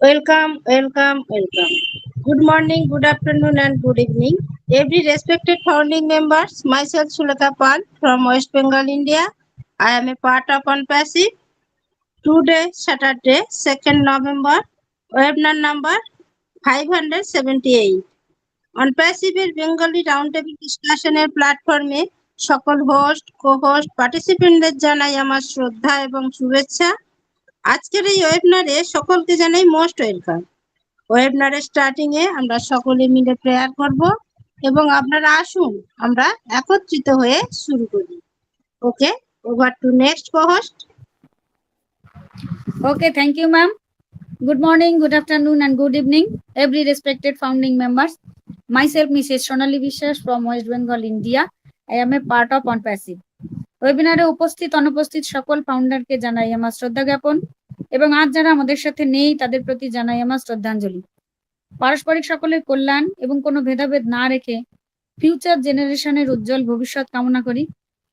Welcome, welcome, welcome. Good morning, good afternoon, and good evening. Every respected founding members, myself Sulekha Pal from West Bengal, India. I am a part of unpassive. Today, Saturday, 2nd November, webinar number 578. অনপ্যাসিভের Bengali round table ডিসকাশনের প্ল্যাটফর্মে সকল host কো-হোস্ট পার্টিসিপেন্টদের জানাই আমার শ্রদ্ধা এবং শুভেচ্ছা। আজকের এই ওয়েবিনারে সকলকে জানাই মোস্ট ওয়েলকাম। ওয়েবিনারের স্টার্টিং এ আমরা সকলে মিলে প্রেয়ার করব এবং আপনারা আসুন আমরা একত্রিত হয়ে শুরু করি। Okay, over to next co-host. Okay, thank you, ma'am. Good morning, good afternoon, and good evening, every respected founding members. Myself, Mrs. Sonali Vishwas from West Bengal, India. I am a part of ONPASSIVE. ওয়েবিনারে উপস্থিত অনুপস্থিত সকল ফাউন্ডারকে জানাই আমার শ্রদ্ধা জ্ঞাপন এবং আজ যারা আমাদের সাথে নেই তাদের প্রতি জানাই আমার শ্রদ্ধাঞ্জলি। পারস্পরিক সকলের কল্যাণ এবং কোনো ভেদাভেদ না রেখে ফিউচার জেনারেশনের উজ্জ্বল ভবিষ্যৎ কামনা করি।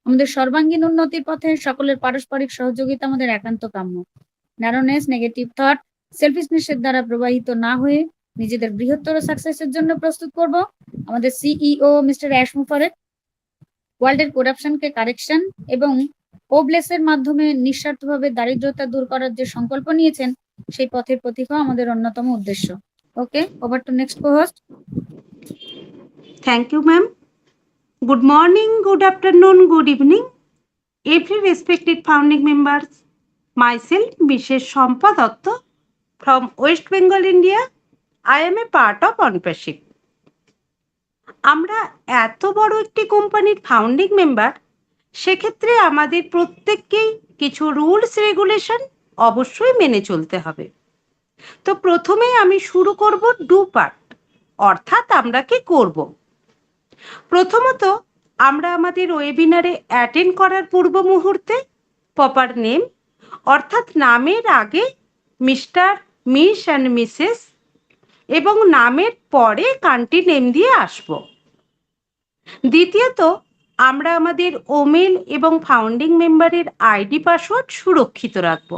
আমাদের সর্বাঙ্গীন উন্নতির পথে সকলের পারস্পরিক সহযোগিতা আমাদের একান্ত কাম্য। ন্যারোনেস, নেগেটিভ থট, সেলফিশনেসের দ্বারা প্রবাহিত না হয়ে নিজেদের বৃহত্তর সাকসেসের জন্য প্রস্তুত করব। আমাদের সিইও মিস্টার অ্যাশ মুফারের ওয়ার্ল্ডের করাপশনকে কারেকশন এবং ওবলেসের মাধ্যমে নিঃস্বার্থভাবে দারিদ্রতা দূর করার যে সংকল্প নিয়েছেন সেই পথের প্রতীকও আমাদের অন্যতম উদ্দেশ্য। Okay, over to next co-host. Thank you, ma'am. Good morning, good afternoon, good evening, every respected founding members. Myself, Mrs. Shompa Datta from West Bengal, India. I am a part of ONPASSIVE. আমরা এত বড় একটি কোম্পানির founding member, সেক্ষেত্রে আমাদের প্রত্যেককেই কিছু rules regulation অবশ্যই মেনে চলতে হবে। তো প্রথমেই আমি শুরু করব ডু পার্ট, অর্থাৎ আমরা কি করব। প্রথমত, আমরা আমাদের ওয়েবিনারে অ্যাটেন্ড করার পূর্ব মুহূর্তে প্রপার নেম অর্থাৎ নামের আগে মিস্টার, মিস অ্যান্ড মিসেস এবং নামের পরে কান্ট্রি নেম দিয়ে আসব। দ্বিতীয়ত, আমরা আমাদের ওমেল এবং ফাউন্ডিং মেম্বারের আইডি পাসওয়ার্ড সুরক্ষিত রাখব।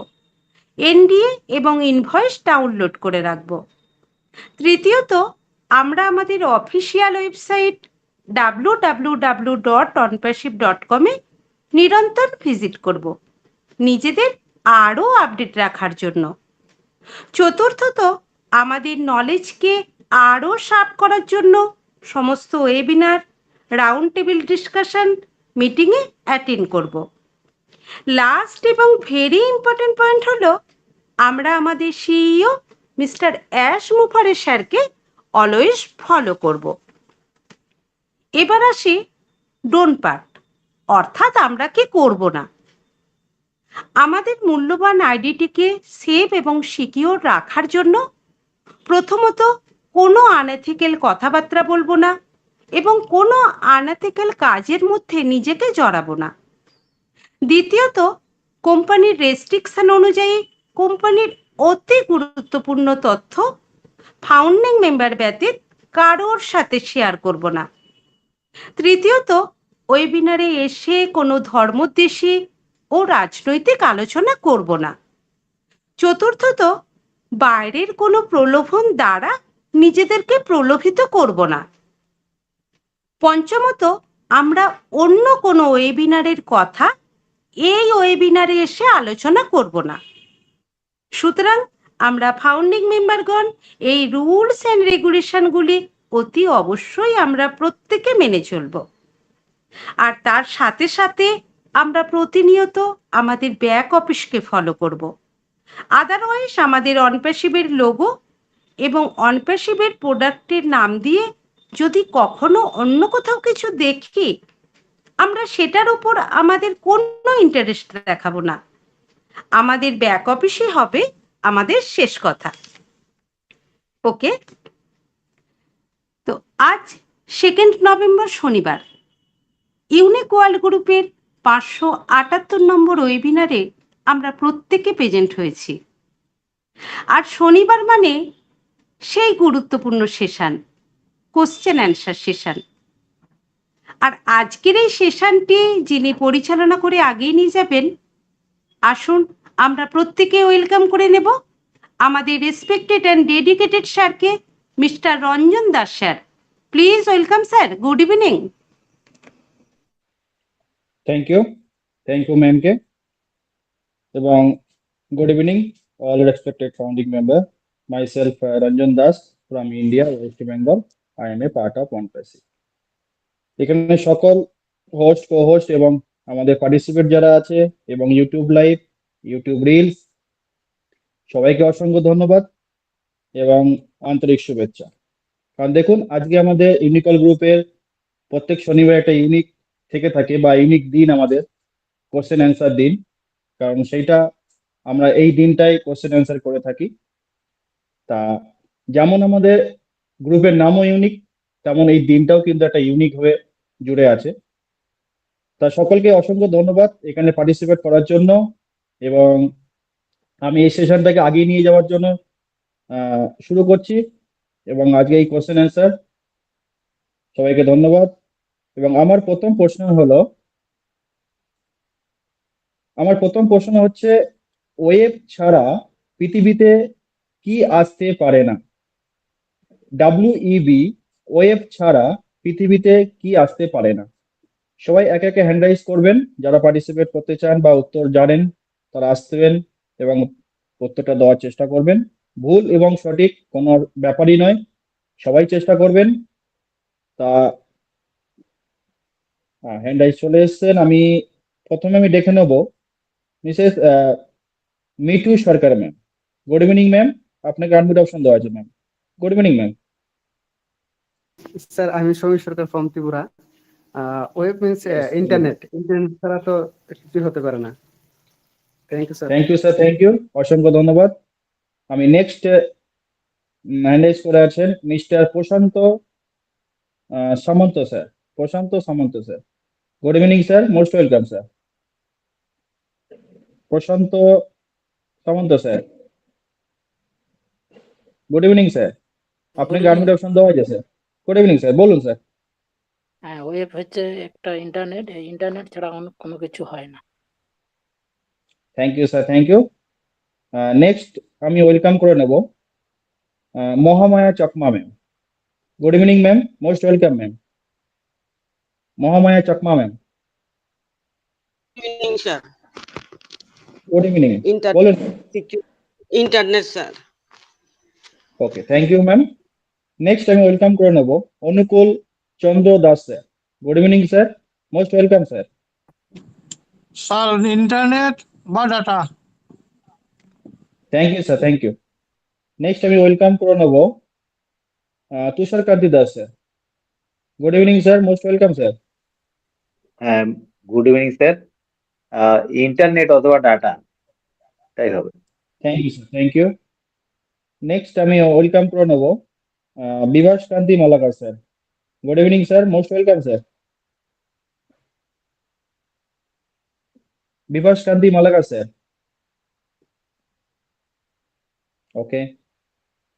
এনডিএ এবং ইনভয়েস ডাউনলোড করে রাখব। তৃতীয়ত, আমরা আমাদের অফিসিয়াল ওয়েবসাইট www.onpassive.com এ নিরন্তর ভিজিট করব নিজেদের আরও আপডেট রাখার জন্য। চতুর্থত, আমাদের নলেজকে আরও শার্প করার জন্য সমস্ত ওয়েবিনার, রাউন্ড টেবিল ডিসকাশন, মিটিংয়ে অ্যাটেন্ড করব। লাস্ট এবং ভেরি ইম্পর্টেন্ট পয়েন্ট হলো, আমরা আমাদের সিইও মিস্টার অ্যাশ মুফারের স্যারকে অলওয়েজ ফলো করব। এবার আসি ডোন্ট পার্ট, অর্থাৎ আমরা কি করব না। আমাদের মূল্যবান আইডিটিকে সেভ এবং সিকিউর রাখার জন্য প্রথমত কোনো আনএথিক্যাল কথাবার্তা বলবো না এবং কোনো আনএথিক্যাল কাজের মধ্যে নিজেকে জড়াবো না। দ্বিতীয়ত, কোম্পানির রেস্ট্রিকশন অনুযায়ী কোম্পানির অতি গুরুত্বপূর্ণ তথ্য ফাউন্ডিং মেম্বার ব্যতীত কারোর সাথে শেয়ার করব না। তৃতীয়ত, ওয়েবিনারে এসে কোনো ধর্মদ্বেষী ও রাজনৈতিক আলোচনা করব না। চতুর্থত, বাইরের কোনো প্রলোভন দ্বারা নিজেদেরকে প্রলোভিত করব না। পঞ্চমত, আমরা অন্য কোনো ওয়েবিনারের কথা এই ওয়েবিনারে এসে আলোচনা করব না। সুতরাং আমরা ফাউন্ডিং মেম্বারগণ এই রুলস অ্যান্ড রেগুলেশনগুলি অতি অবশ্যই আমরা প্রত্যেকে মেনে চলব। আর তার সাথে সাথে আমরা প্রতিনিয়ত আমাদের ব্যাক অফিসকে ফলো করব। আদারওয়াইজ আমাদের অনপ্যাসিভের লোগো এবং অনপ্যাসিভের প্রোডাক্টের নাম দিয়ে যদি কখনো অন্য কোথাও কিছু দেখি, আমরা সেটার উপর আমাদের কোনো ইন্টারেস্ট দেখাবো না। আমাদের ব্যাক অফিসই হবে আমাদের শেষ কথা। ওকে, তো আজ 2 নভেম্বর শনিবার ইউনিক ওয়ার্ল্ড গ্রুপের 578 নম্বর ওয়েবিনারে আমরা প্রত্যেকে প্রেজেন্ট হয়েছি। আর শনিবার মানে সেই গুরুত্বপূর্ণ সেশন, কোশ্চেন অ্যান্সার সেশন। আর আজকের এই সেশনটি যিনি পরিচালনা করে আগিয়ে নিয়ে যাবেন, আসুন আমরা প্রত্যেকে ওয়েলকাম করে নেব আমাদের রেসপেক্টেড অ্যান্ড ডেডিকেটেড স্যারকে, mister Ranjan Das sir. Please welcome sir, good evening. Thank you ম্যামকে, এবং good evening all respected founding member. Myself Ranjan Das from India, West Bengal. I am a part of ONPASSIVE। এখানে সকল হোস্ট, কো হোস্ট এবং আমাদের পার্টিসিপেট যারা আছে এবং ইউটিউব লাইভ, ইউটিউব রিলস, সবাইকে অসংখ্য ধন্যবাদ এবং আন্তরিক শুভেচ্ছা। কারণ দেখুন, আজকে আমাদের ইউনিকল গ্রুপের প্রত্যেক শনিবার একটা ইউনিক থেকে থাকে বা ইউনিক দিন আমাদের কোশ্চেন অ্যান্সার দিন। কারণ সেইটা আমরা এই দিনটাই কোশ্চেন অ্যান্সার করে থাকি। তা যেমন আমাদের গ্রুপের নামও ইউনিক, তেমন এই দিনটাও কিন্তু একটা ইউনিক হয়ে জুড়ে আছে। তা সকলকে অসংখ্য ধন্যবাদ এখানে পার্টিসিপেট করার জন্য, এবং আমি এই সেশনটাকে আগিয়ে নিয়ে যাওয়ার জন্য শুরু করছি। এবং আজকে এই কোশ্চেন অ্যান্সার, সবাইকে ধন্যবাদ। এবং আমার প্রথম প্রশ্ন হচ্ছে, ওয়েব ছাড়া পৃথিবীতে কি আসতে পারে না? WEB, ওয়েব ছাড়া পৃথিবীতে কি আসতে পারে না? সবাই একে একে হ্যান্ড রাইজ করবেন যারা পার্টিসিপেট করতে চান বা উত্তর জানেন, তারা আসবেন এবং উত্তরটা দেওয়ার চেষ্টা করবেন। ভুল এবং সঠিক কোনো ব্যাপারই নয়, সবাই চেষ্টা করবেন। তা হ্যান্ড রাইজ চলে এসছেন। প্রথমে আমি দেখে নেব Mrs Mithu Sarkar ma'am. Good evening ma'am, আপনাকে আনমিউট অপশন দেওয়া আছে ma'am. Good evening ma'am. Sir, আমি Samir Sarkar from Tripura. Web means internet ছাড়া তো কিছুই হতে পারে না। Thank you sir. Thank you sir, thank you, অসংখ্য ধন্যবাদ। আমি নেক্সট ম্যানেজ করে আছেন মিস্টার প্রশান্ত Samanta sir. Prasanta Samanta sir, good evening sir, most welcome sir. Prasanta Samanta sir, good evening sir, আপনাকে আনমিউট অপশন দেওয়া হয়েছে স্যার। গুড ইভিনিং স্যার, বলুন স্যার। হ্যাঁ, ওয়েব হচ্ছে একটা ইন্টারনেট, এই ইন্টারনেট ছাড়া অন্য কোনো কিছু হয় না। Thank you sir, thank you. Next আমি ওয়েলকাম করে নেব Mahamaya Chakma ma'am. Good evening ma'am, most welcome ma'am. Mahamaya Chakma ma'am, evening sir. Good evening, বলুন। Internet sir. Okay, thank you ma'am. Next আমি ওয়েলকাম করে নেব Anukul Chandra Das sir. Good evening sir, most welcome sir. Sir, internet বা data. Thank you sir, thank you. Next আমি welcome করে নেব Tushar Kanti Das sir. Good evening sir, most welcome sir. Good evening sir. Internet অথবা data, তাই হবে। Thank you sir, thank you. Next আমি welcome করে নেব Bibhas Kanti Malakar sir. Good evening sir, most welcome sir. Bibhas Kanti Malakar sir, okay.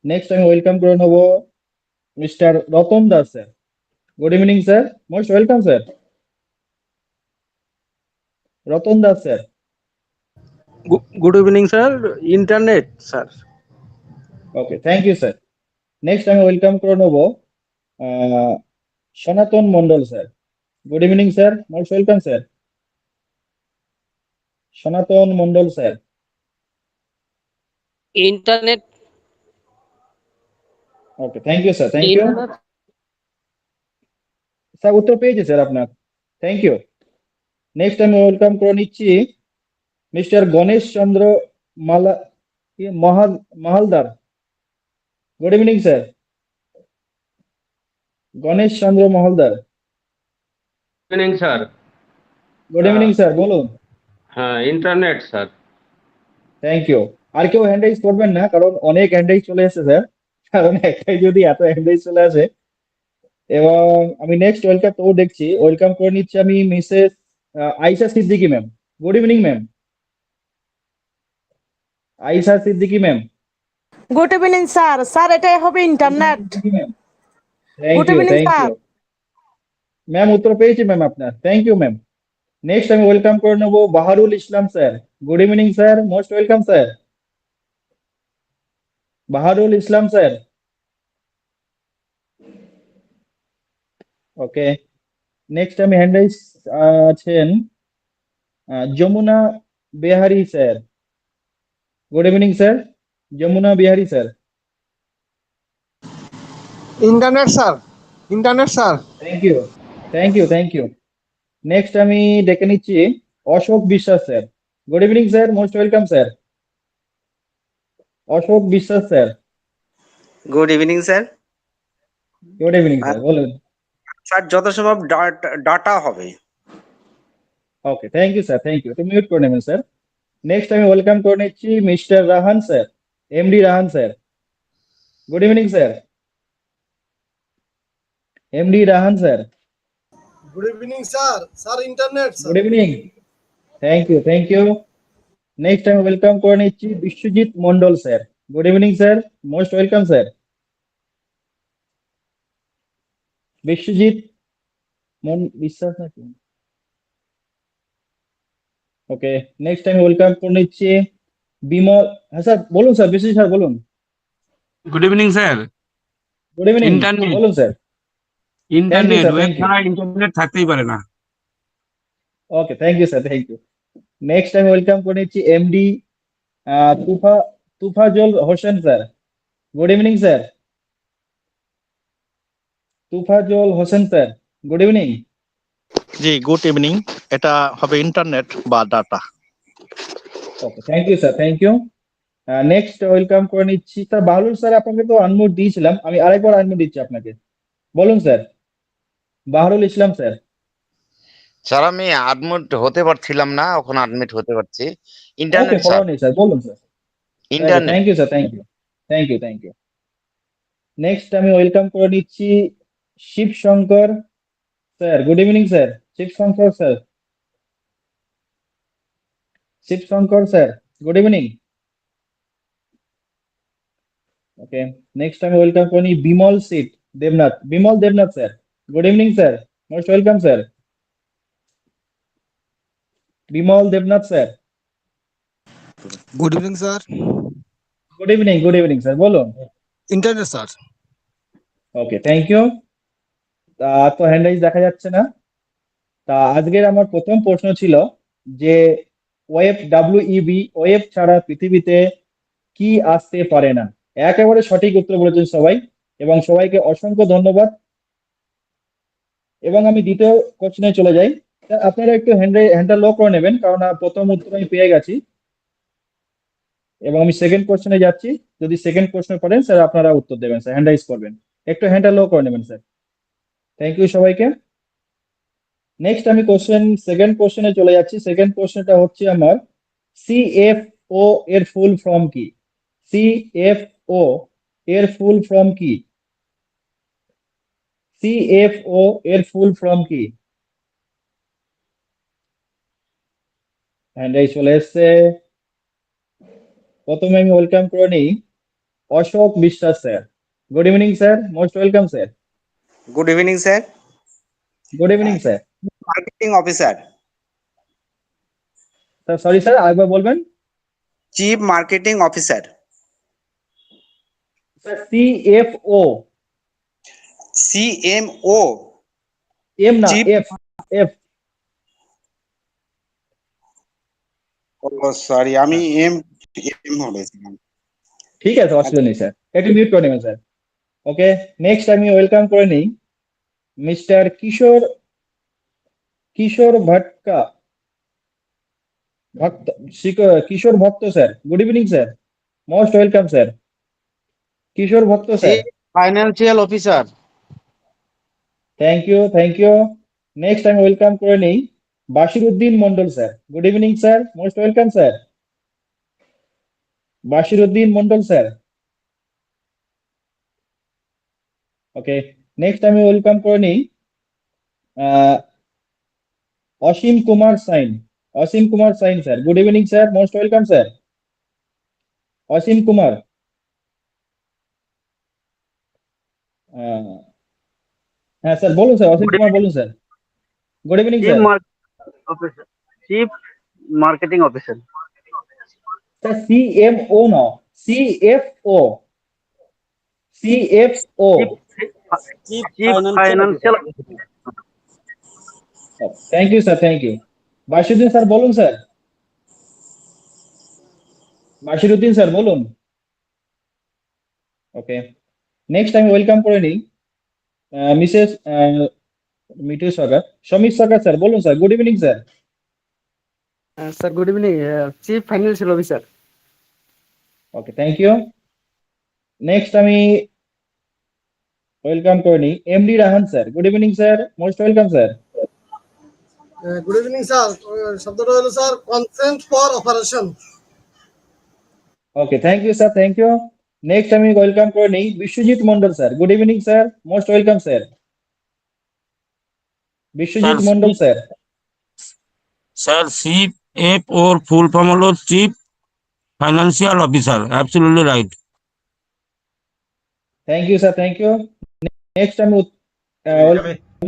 Next আমি ওয়েলকাম করে নেব mister Ratan Das sir. Good evening sir, most welcome sir. Ratan Das sir, good evening sir, internet sir. Okay, thank you sir. Next আমি welcome করে নেব Sanatan Mondal sir. Good evening sir, most welcome sir. Sanatan Mondal sir, internet. Okay, thank you sir, thank you sir. উত্তর পেয়েছি sir আপনার, thank you. Next আমি welcome করে নিচ্ছি mister Ganesh Chandra Mala Mahaldar. Good evening sir, Ganesh Chandra Mahaldar. Evening sir. Good evening sir, বলুন। হ্যাঁ, ইন্টারনেট স্যার। Thank you. আর কেউ হ্যান্ড রাইজ করবেন না, কারণ অনেক হ্যান্ড রাইজ চলে এসেছে স্যার। কারণ একটাই যদি এত হ্যান্ড রাইজ চলে আসে। এবং আমি নেক্সট ওয়েলকাম করে নিচ্ছি আমি Mrs Aisa Siddiqui ma'am. Good evening ma'am, Aisa Siddiqui ma'am. Good evening sir. Sir, এটাই হবে internet. Thank good you, evening thank sir. You ma'am. উত্তর পেয়েছি ম্যাম আপনার, থ্যাংক ইউ ম্যাম। নেক্সট আমি ওয়েলকাম করে নেব Baharul Islam sir. Good evening sir, most welcome sir. Baharul Islam sir. Okay, next আমি hand raise আছেন Jamuna Bihari sir. Good evening sir, Jamuna Bihari sir. Internet sir, internet sir. Thank you, thank you, thank you. Next আমি ডেকে নিচ্ছি Ashok Biswas sir. Good evening sir, most welcome sir. Ashok Biswas sir. Good evening sir. Good evening sir, বলুন। Sir যত সম্ভব data হবে। Okay, thank you sir, thank you. একটু mute করে নেবেন স্যার। নেক্সট আমি ওয়েলকাম করে নিচ্ছি mister Rahan sir, MD Rahan sir. Good evening sir, MD Rahan sir. Good evening sir. Sir internet sir. Good evening, thank you, thank you. Next আমি welcome করে নিচ্ছি Biswajit Mondal sir. Good evening sir, most welcome sir. Biswajit Biswas নাকি? ওকে, next আমি welcome করে নিচ্ছি বিমল। হ্যাঁ sir বলুন sir, Biswajit sir বলুন। Good evening sir. Good evening, internet, বলুন sir. Thank you internet sir, web thank you. ছাড়া ইন্টারনেট থাকতেই পারে না। Okay, thank you sir, thank you. Next আমি ওয়েলকাম করে নিচ্ছি MD Tofazzal Hossain sir. Good evening sir, তুফাজল Hossain sir. Good evening. জি good evening, এটা হবে ইন্টারনেট বা data. Okay, thank you sir, thank you. Next welcome করে নিচ্ছি স্যার বাহলুল স্যার। আপনাকে তো আনমিউট দিয়েছিলাম, আমি আরেকবার আনমিউট দিচ্ছি আপনাকে। বলুন sir, Baharul Islam sir. Sir আমি আডমিট হতে পারছিলাম না, এখন আডমিট হতে পারছি। ওকে, ইন্টারনেট পড়াও স্যার, নেই স্যার, বলুন sir. Internet. Thank you sir, thank you, thank you, thank you. Next আমি ওয়েলকাম করে নিচ্ছি Shiv Shankar sir. Good evening sir, Shiv Shankar sir. Shiv Shankar sir, good evening. Okay, next আমি ওয়েলকাম করে নিই বিমল সিট Debnath, Bimal Debnath sir. Good evening sir, most welcome sir. Bimal Debnath sir. Good evening sir. Good evening, good evening sir, বলুন। Internet sir. Okay, thank you. তো hand raise দেখা যাচ্ছে না। তা আজকের আমার প্রথম প্রশ্ন ছিল যে ওয়েব, WEB, ওয়েব ছাড়া পৃথিবীতে কি আসতে পারে না। একেবারে সঠিক উত্তর বলেছেন সবাই, এবং সবাইকে অসংখ্য ধন্যবাদ। এবং আমি দ্বিতীয় কোশ্চেনে চলে যাই। আপনারা একটু হ্যান্ডটা লো করে নেবেন, কারণ প্রথম উত্তর আমি পেয়ে গেছি, এবং আমি সেকেন্ড কোশ্চেনে যাচ্ছি। যদি সেকেন্ড প্রশ্ন করেন স্যার, আপনারা উত্তর দেবেন স্যার, হ্যান্ড রাইজ করবেন। একটু হ্যান্ডটা লো করে নেবেন স্যার। থ্যাংক ইউ সবাইকে। নেক্সট আমি সেকেন্ড কোশ্চেনে চলে যাচ্ছি। সেকেন্ড কোশ্চেনটা হচ্ছে আমার CFO এর ফুল ফর্ম কি? CFO এর ফুল ফর্ম কি? CFO এর ফুল ফর্ম কি? হ্যান্ড রাইজ চলে এসছে। প্রথমে আমি ওয়েলকাম করে নিই Ashok Biswas sir. Good evening sir, most welcome sir. Good evening sir. Good evening sir. Marketing officer. Sir sorry sir, আরেকবার বলবেন। Chief marketing officer. Sir CFO। CMO। M না, চিফ। F, F. ও সরি, আমি এম বলেছিলাম। ঠিক আছে, অসুবিধা নেই স্যার, একটু মিউট করে নেবেন স্যার। ওকে, নেক্সট আমি ওয়েলকাম করে নিই মিস্টার কিশোর ভট্টকা Bhakta Kishore Bhakta sir. Good evening sir, most welcome sir. Kishore Bhakta sir. Financial officer. Thank you, thank you. Next আমি ওয়েলকাম করে নিই Bashiruddin Mondal sir. Good evening sir, most welcome sir. Bashiruddin Mondal sir. Okay, next আমি welcome করে নিই Asim Kumar Sain. Asim Kumar Sain sir. Good evening sir, most welcome sir. Asim Kumar. হ্যাঁ sir, বলুন sir, Asim Kumar বলুন sir. Good evening sir. Chief marketing officer. Sir CMO না, CFO। CFO. Chief Financial Thank you, sir. Thank you. Bashiruddin sir বলুন স্যার। Bashiruddin sir বলুন। ওকে, নেক্সট আমি welcome করে নিই মিসেস মিঠু সরকার, সমীর সরকার স্যার বলুন sir. Good evening sir. Sir good evening, chief financial officer. Okay, thank you. Next আমি welcome করে নিই MD Rahan sir. Good evening sir, most welcome sir. Good evening sir, শব্দটা হলো sir consent for operation. Okay, thank you sir, thank you. Next আমি welcome করে নিই Biswajit Mondal sir. Good evening sir, most welcome sir. Biswajit Mondal sir. Sir CFO full form হলো chief financial officer, absolutely right. Thank you sir, thank you. Next আমি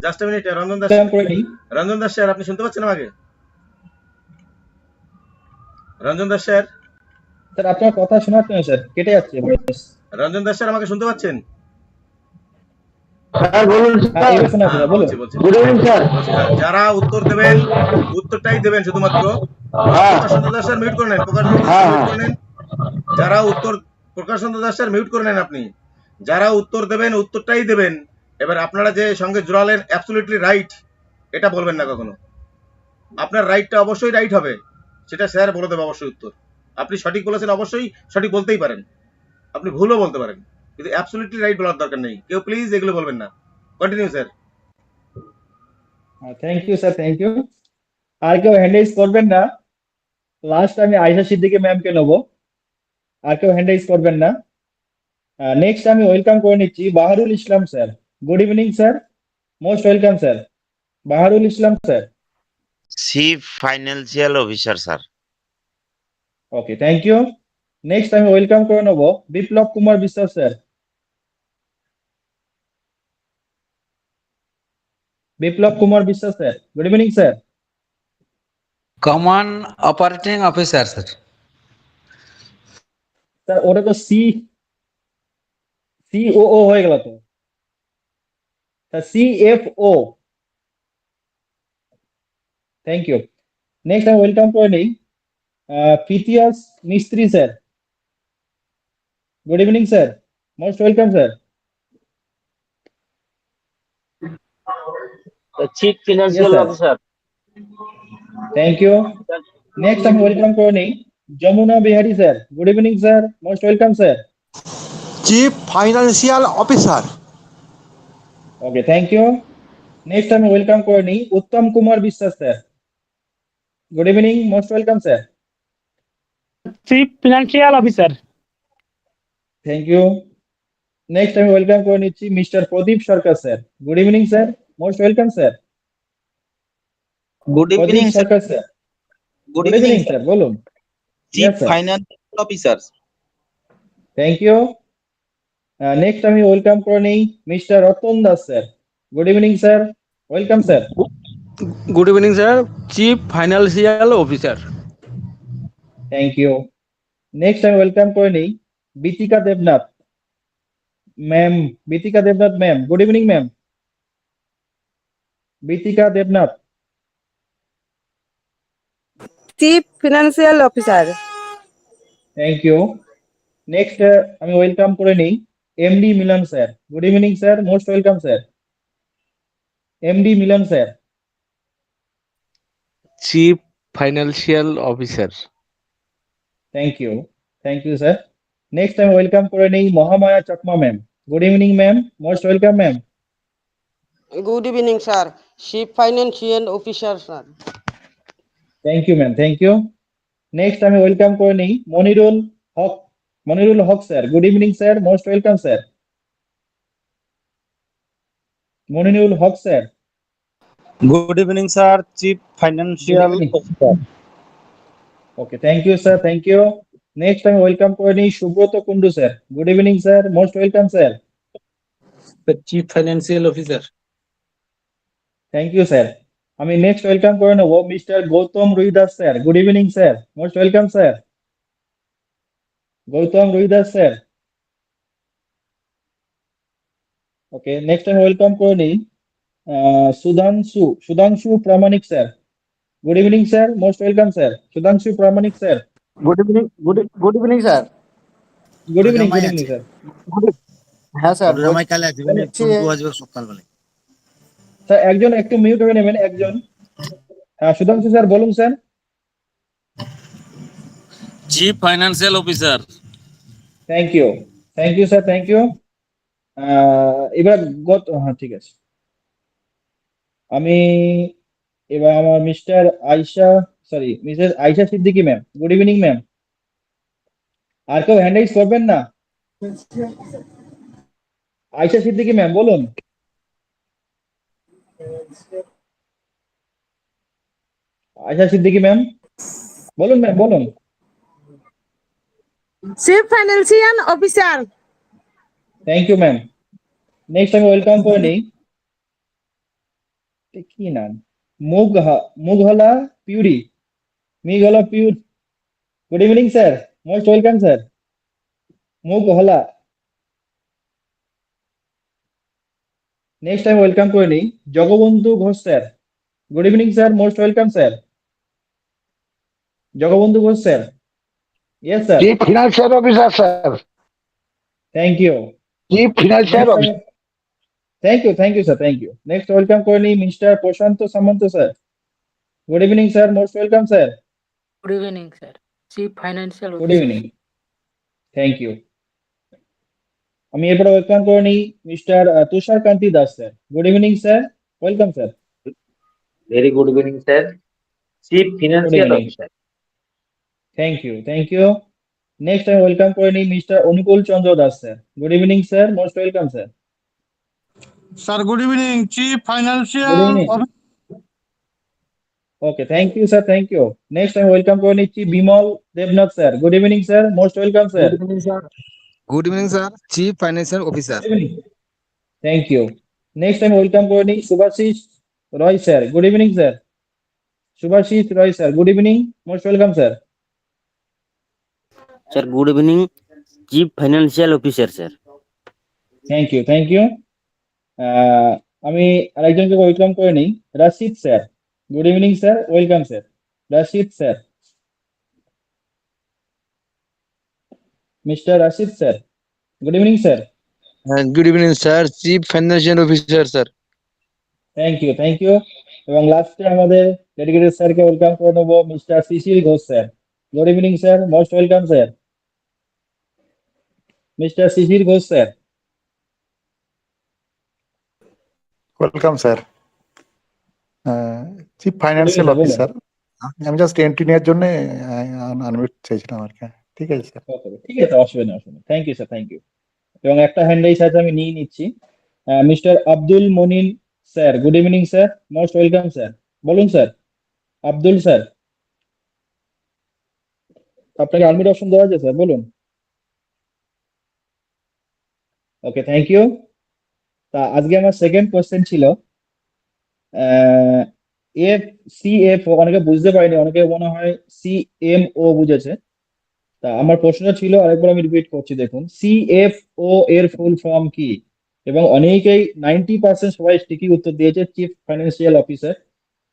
just minute, Ranjan Das. Welcome করে নিই Ranjan Das sir, আপনি শুনতে পাচ্ছেন আমাকে? রঞ্জন দাস স্যার। স্যার আপনার কথা শোনাচ্ছেন না স্যার, কেটে যাচ্ছে ভয়েস। রঞ্জন দাস স্যার, আমাকে শুনতে পাচ্ছেন? স্যার বলুন স্যার। এবার শোনা যাচ্ছে, বলুন। Good evening sir. যারা উত্তর দেবেন উত্তরটাই দেবেন শুধুমাত্র। প্রকাশ চন্দ্র দাস স্যার মিউট করে নেন, প্রকাশ চন্দ্র দাস মিউট করে নেন। যারা উত্তর, প্রকাশ চন্দ্র দাস স্যার মিউট করে নেন আপনি। যারা উত্তর দেবেন উত্তরটাই দেবেন। এবার আপনারা যে সঙ্গে জোড়ালেন অ্যাবসলিউটলি রাইট, এটা বলবেন না কখনো। আপনার রাইটটা অবশ্যই রাইট হবে, সেটা স্যার বলে দেবে অবশ্যই উত্তর। আপনি সঠিক বলেছেন, অবশ্যই সঠিক বলতেই পারেন, আপনি ভুলও বলতে পারেন, কিন্তু অ্যাবসলিউটলি রাইট বলার দরকার নেই। কেউ প্লিজ এগুলো বলবেন না। Continue sir. Thank you sir, thank you. আর কেউ হ্যান্ড রাইজ করবেন না। লাস্ট আমি আয়েশা সিদ্দিকী ম্যামকে নেবো, আর কেউ হ্যান্ড রাইজ করবেন না। নেক্সট আমি ওয়েলকাম করে নিচ্ছি Baharul Islam sir. Good evening sir, most welcome sir. Baharul Islam sir. Chief financial officer sir. Okay, thank you. Next আমি ওয়েলকাম করে নেবো Biplab Kumar Biswas sir. Biplab Kumar Biswas sir, good evening sir. Common operating officer sir. Sir ওটা তো COO হয়ে গেল তো sir, CFO। Thank you. Next আমি welcome করে নিই ফিতিয়াস Mistry sir. Good evening sir, most welcome sir. Chief financial officer. Thank you. Next আমি ওয়েলকাম করে নিই Jamuna Bihari sir. Good evening sir, most welcome sir. Chief financial officer. Okay, thank you. Next আমি welcome করে নিই Uttam Kumar Biswas sir. Good evening, most welcome sir. Chief financial officer. Thank you. Next আমি welcome করে নিচ্ছি mister Pradip Sarkar sir. Good evening sir, most welcome sir. Good evening Pradip Sarkar sir. Good good evening evening sir, বলুন। Chief financial officer. Thank you. Next আমি welcome করে নিই mister Ratan Das sir. Good evening sir, welcome sir. Good evening sir, chief financial officer. Thank you. Next আমি welcome করে নিই Bithika Debnath ma'am. Bithika Debnath ma'am, good evening ma'am. Bithika Debnath. Chief financial officer. Thank you. Next আমি welcome করে নিই MD Milan sir. Good evening sir, most welcome sir. MD Milan sir. Chief financial officer. Thank you, thank you sir. Next আমি welcome করে নিই Mahamaya Chakma ma'am. Good evening ma'am, most welcome ma'am. Good evening sir, chief financial officer sir. Thank you ma'am, thank you. Next আমি welcome করে নিই Manirul Haque. Manirul Haque sir. Good evening sir, most welcome sir. Manirul Haque sir. Good evening sir, chief financial officer. Okay, thank you sir, thank you. Next আমি welcome করে নিই Subrata Kundu sir. Good evening sir, most welcome sir. Chief financial officer. Thank you sir. আমি next welcome করে নেবো Mr Gautam Ruidas sir. Good evening sir, most welcome sir. Gautam Ruidas sir. Okay, next time welcome করে নিই Sudhanshu Pramanik sir. Good evening sir, most welcome sir, Sudhanshu Pramanik sir. Good evening, good evening sir. Good evening sir. হ্যাঁ sir, বলছি sir একজন একটু mute হয়ে নেবেন একজন। হ্যাঁ সুধাংশু স্যার বলুন sir. Chief financial officer. Thank you sir, thank you. এবার হ্যাঁ ঠিক আছে। আমি এবার আমার Mrs Ayesha Siddiqui ma'am. Good evening ma'am. আর কেউ হ্যান্ড রাইজ করবেন না? আয়শা সিদ্দিকী ম্যাম বলুন। আয়শা সিদ্দিকী ম্যাম বলুন, ম্যাম বলুন। Chief financial officer. Thank you ma'am. Next আমি ওয়েলকাম করে নিই, কি নাম, Mughla Puri. Good evening sir, most welcome sir. Mughla. Next time welcome করে নিই Jagabandhu Ghosh sir. Good evening sir, most welcome sir. Jagabandhu Ghosh sir. Yes sir. Chief financial officer sir. Thank you. Chief financial officer. Thank you sir, thank you. Next welcome করে নিই mister Prashanta Samanta sir. Good evening sir, most welcome sir. Good evening sir, chief financial good officer. Evening, thank you. আমি এরপরে welcome করে নিই mister Tushar Kanti Das sir. Good evening sir, welcome sir. Very good evening sir, chief good financial evening, officer. Thank you. Next আমি welcome করে নিই mister Anukul Chandra Das sir. Good evening sir, most welcome sir. Sir good evening, chief good financial evening. Okay, thank you sir, thank you. Next আমি welcome করে নিচ্ছি Bimal Debnath sir. Good evening sir, most welcome sir. Good evening sir. Good evening sir, chief financial officer. Thank you. Next আমি welcome করে নিই Subhashis Roy sir. Good evening sir. Subhashis Roy sir, good evening, most welcome sir. Sir good evening, chief financial officer sir. Thank you. আমি আরেকজনকে welcome করে নিই Rashid sir. Good evening sir, welcome sir. Rashid sir, Mr Rashid sir. Good evening sir. Good evening sir, chief financial officer sir. Thank you. এবং লাস্টে আমাদের dedicated স্যারকে welcome করে নেবো Mr Shishir Ghosh sir. Good evening sir, most welcome sir. Mr Shishir Ghosh sir. Welcome sir. Chief financial sir, বলুন। Officer. আমি just entry নেওয়ার জন্য আনমিউট চাইছিলাম আর কি। ঠিক আছে স্যার। ঠিক আছে, অসুবিধা নেই। Thank you sir, thank you. এবং একটা হ্যান্ড রাইজ আছে, আমি নিয়ে নিচ্ছি Mr Abdul Monin sir. Good evening sir, most welcome sir. বলুন স্যার, আব্দুল স্যার। আপনাকে আনমিউট অপশন দেওয়া আছে স্যার, বলুন। Okay, thank you. তা আজকে আমার সেকেন্ড কোশ্চেন ছিল অনেকে বুঝতে পারিনি, অনেকে মনে হয় CMO বুঝেছে। তা আমার প্রশ্নটা ছিল, আরেকবার আমি রিপিট করছি, দেখুন CFO এর ফুল ফর্ম কি? এবং অনেকেই 90% সবাই ঠিকই উত্তর দিয়েছে, চিফ ফাইন্যান্সিয়াল অফিসার।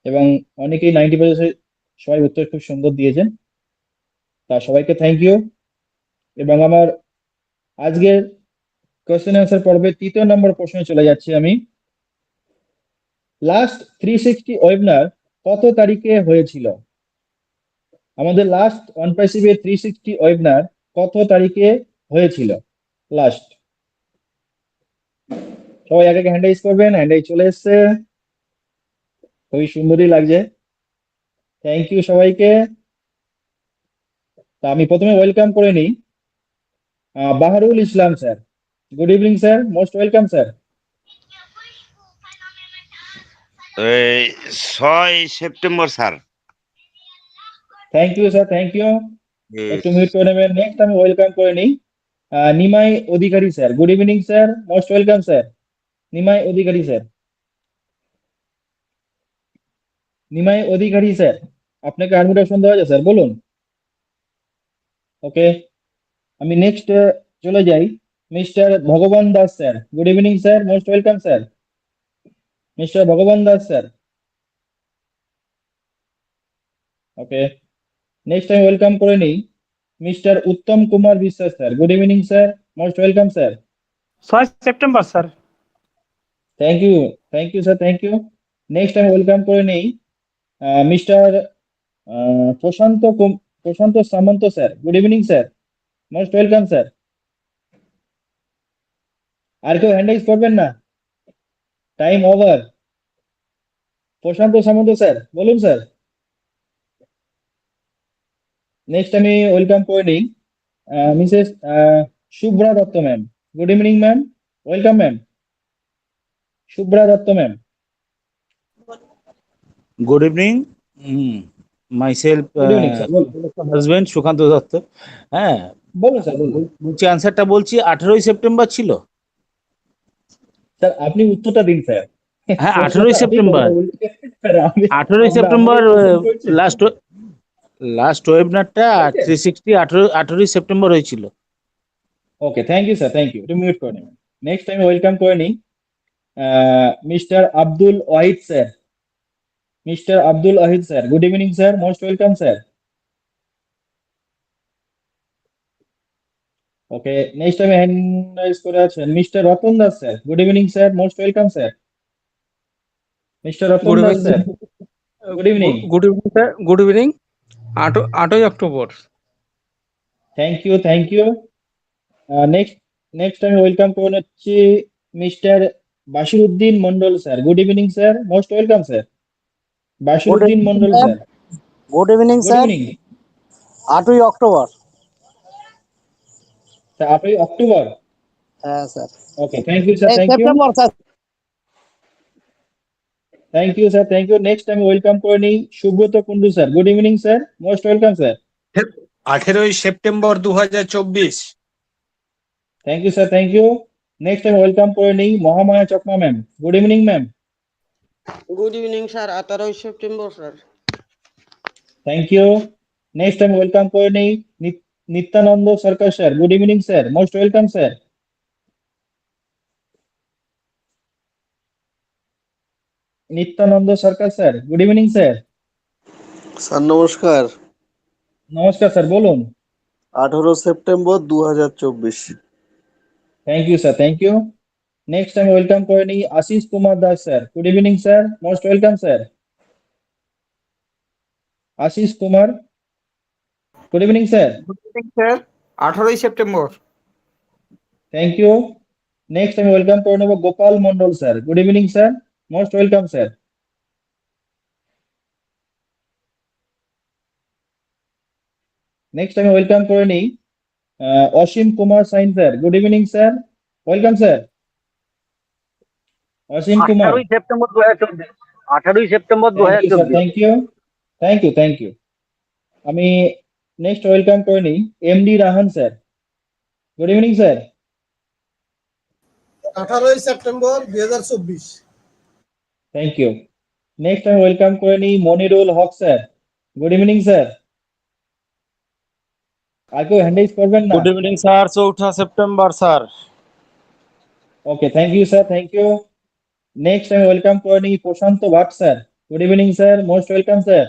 এবং অনেকেই 90% সবাই উত্তর খুব সুন্দর দিয়েছেন। তা সবাইকে থ্যাংক ইউ। এবং আমার আজকের কোয়েশ্চেন অ্যান্সার পর্বে 3য় নম্বর প্রশ্নে চলে যাচ্ছি আমি। লাস্ট 360 ওয়েবিনার কত তারিখে হয়েছিল? আমাদের লাস্ট অনপ্যাসিভে 360 ওয়েবিনার কত তারিখে হয়েছিল লাস্ট? সবাই আগে হ্যান্ড রাইজ করবেন। হ্যান্ড রাইজ চলে এসছে, খুবই সুন্দরই লাগছে। থ্যাংক ইউ সবাইকে। তা আমি প্রথমে ওয়েলকাম করে নিই Baharul Islam sir. Good evening sir, most welcome sir. 6 September sir. Thank you sir, thank you. একটু মিউট করে নেবেন। নেক্সট আমি ওয়েলকাম করে নিই Nimai Adhikari sir. Good evening sir, most welcome sir. Nimai Adhikari sir. Nimai Adhikari sir, আপনাকে আনমিউট অপশন দেওয়া আছে স্যার, বলুন। ওকে, আমি নেক্সট চলে যাই Mr. Bhagavan Das, sir. Good evening, sir. Most welcome, sir. Mr. Bhagavan Das, sir. Okay. Next time welcome করে নেই Mr. Uttam Kumar বিশ্বাস, sir. Good evening, sir. Most welcome, sir. 6 September sir. Thank you. Thank you, sir. Thank you. Next time welcome করে নেই Mr. প্রশান্ত সামন্ত, sir. Good evening, sir. Most welcome, sir. আর কেউ hand raise করবেন না? Time over. Prashanta Samanta sir, বলুন sir. Next আমি welcome করে নিই Mrs Shubhra Dutta ma'am. Good evening ma'am, welcome ma'am. Shubhra Dutta ma'am. Good evening, myself good evening sir, বলুন। হাজবেন্ড সুকান্ত দত্ত। হ্যাঁ, বলুন স্যার, বলুন। বলছি আনসারটা বলছি 18ই সেপ্টেম্বর ছিল। স্যার আপনি উত্তরটা দিন স্যার। হ্যাঁ 18ই সেপ্টেম্বর। 18ই সেপ্টেম্বর লাস্ট ওয়েবিনারটা 360 18ই সেপ্টেম্বর হয়েছিল। Okay, thank you sir, thank you. একটু মিউট করে নিন। নেক্সট আমি ওয়েলকাম করে নিই Mr Abdul Wahid sir. Mr Abdul Wahid sir, good evening sir, most welcome sir. Okay, next আমি হ্যান্ড রাইজ করে আছেন Mr Ratan Das sir. Good evening sir, most welcome sir. Mr Ratan Das sir, good evening. Good evening sir, good evening. 8ই October. Thank you, thank you. Next আমি welcome করে নিচ্ছি Mr Bashiruddin Mondal sir. Good evening sir, most welcome sir. Bashiruddin Mondal sir, good evening good sir. Evening. 8ই October. Sir 8ই October. হ্যাঁ sir. Okay, thank you sir, thank you. September sir. Thank you sir, thank you. Next আমি welcome করে নিই Subrata Kundu sir. Good evening sir, most welcome sir. 18ই September 2024। Thank you sir, thank you. Next আমি welcome করে নিই Mahamaya Chakma ma'am. Good evening ma'am. Good evening sir, 18ই September sir. Thank you. Next আমি welcome করে নিই Nityananda Sarkar sir. Good evening sir, most welcome sir. Nityananda Sarkar sir, good evening sir. Sir নমস্কার। নমস্কার sir, বলুন। 18 September 2024। Thank you sir, thank you. Next আমি welcome করে নিই Ashis Kumar Das sir. Good evening sir, most welcome sir. Ashis Kumar, good evening sir. Good evening sir, 18ই September. Thank you. Next আমি welcome করে নেব Gopal Mondal sir. Good evening sir, most welcome sir. Next আমি welcome করে নিই Asim Kumar Sain sir. Good evening sir, welcome sir. Asim Kumar. 18ই September 2024। 18ই September thank you sir, 2024। Thank you, thank you, thank you. আমি next welcome করে নিই MD Rahan sir. Good evening sir. 18ই September 2024। Thank you. Next আমি ওয়েলকাম করে নিই Manirul Haque sir. Good evening sir. আর কেউ হ্যান্ড রাইজ করবেন না? Good evening sir, 4 September sir. Okay, thank you sir, thank you. Next আমি ওয়েলকাম করে নিই Prashanta Bhat sir. Good evening sir, most welcome sir.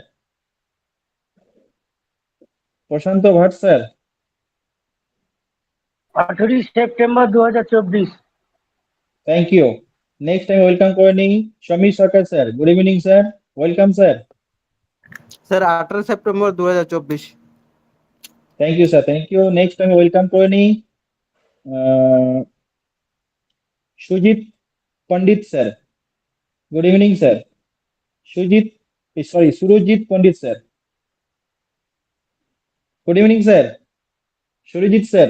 Prashanta Bhat sir. 18ই সেপ্টেম্বর 2024। Thank you. নেক্সট আমি welcome করে নিই Samir Sarkar sir. Good evening sir, welcome sir. Sir 18 September 2024। Thank you sir, thank you. Next আমি welcome করে নিই Sujit Pandit sir. Good evening sir. Surajit Pandit sir. Good evening sir, Surajit sir.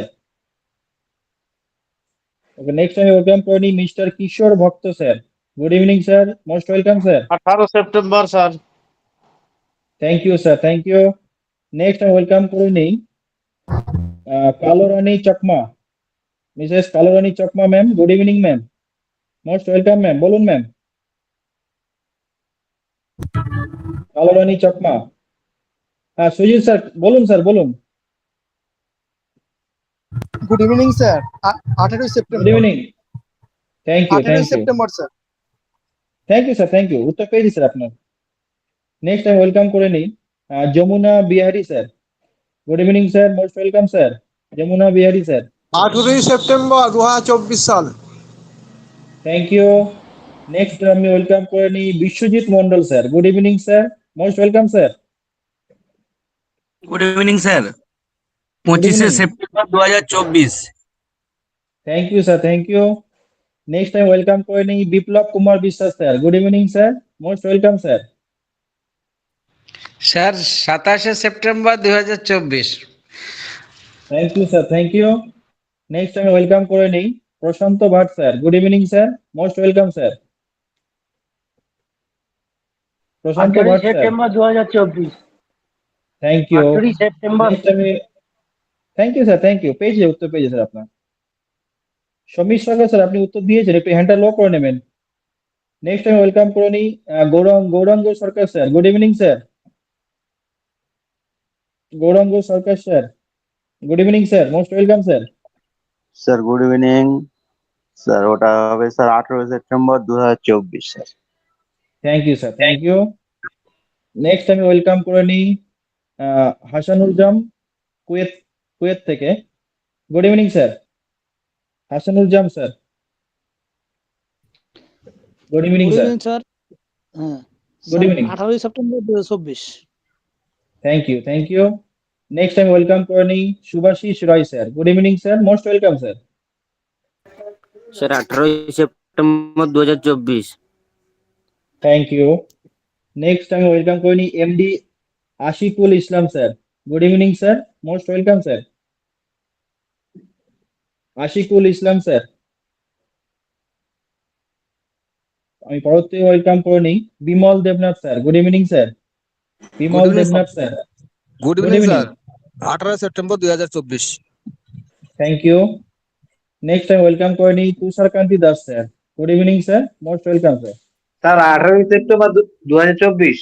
Okay, next আমি welcome করে নিই mister Kishore Bhakta sir. Good evening sir, most welcome sir. 18 September sir. Thank you sir, thank you. Next আমি welcome করে নিই Kalo Rani Chakma, Mrs Kalo Rani Chakma ma'am. Good evening ma'am, most welcome ma'am. বলুন ma'am. কালো রানী চকমা। হ্যাঁ Sujit sir, বলুন স্যার, বলুন। Good evening sir 18 good September evening. Thank you, 18 thank you, September sir thank you sir, thank you, উত্তর পেয়েছি স্যার আপনার। নেক্সট আমি ওয়েলকাম করে নিই Jamuna Bihari sir. Good evening sir, most welcome sir, Jamuna Bihari sir. 18 September 2024 সাল thank you. Next আমি welcome করে নিই Biswajit Mondal sir. Good evening sir, most welcome sir. Good evening sir, good 25 evening. September 2024। Thank you sir, thank you. Next আমি welcome করে নিই Biplab Kumar Biswas sir. Good evening sir, most welcome sir. Sir 27 September 2024। Thank you sir, thank you. Next আমি welcome করে নিই Prashanta Bhat sir. Good evening sir, most welcome sir. Prashanta 18 Bhat sir. September 2024। Thank you. 18 September next আমি thank you sir, thank you, পেয়েছি, উত্তর পেয়েছি sir আপনার। Samir Sarkar sir, আপনি উত্তর দিয়েছেন, একটু হ্যান্ডটা লো করে নেবেন। নেক্সট আমি ওয়েলকাম করে নিই Gauranga Sarkar sir. Good evening sir, Gouranga Sarkar sir. Good evening sir, most welcome sir. Sir good evening sir, ওটা হবে sir 18 September 2024 sir. Thank you sir, thank you. Next আমি ওয়েলকাম করে নিই হাসানুল জাম, কুয়েত, কুয়েত থেকে। Good evening sir, Hasanul Jam sir. Good evening good sir. Evening sir. হ্যাঁ good sir evening. 18 September 2024। Thank you, thank you. Next আমি welcome করে নিই Subhashis Roy sir. Good evening sir, most welcome sir. Sir 18 September 2024। Thank you. Next আমি welcome করে নিই MD Ashikul Islam sir. Good evening sir, most welcome sir. Ashikul Islam sir. আমি পরবর্তী welcome করে নিই Bimal Debnath sir. Good evening sir, Bimal Debnath sir. Good good evening evening. Sir, 18 September 2024। Thank you. Next আমি welcome করে নিই Tusharkanti Das sir. Good evening sir, most welcome sir. Sir 18 September 2024।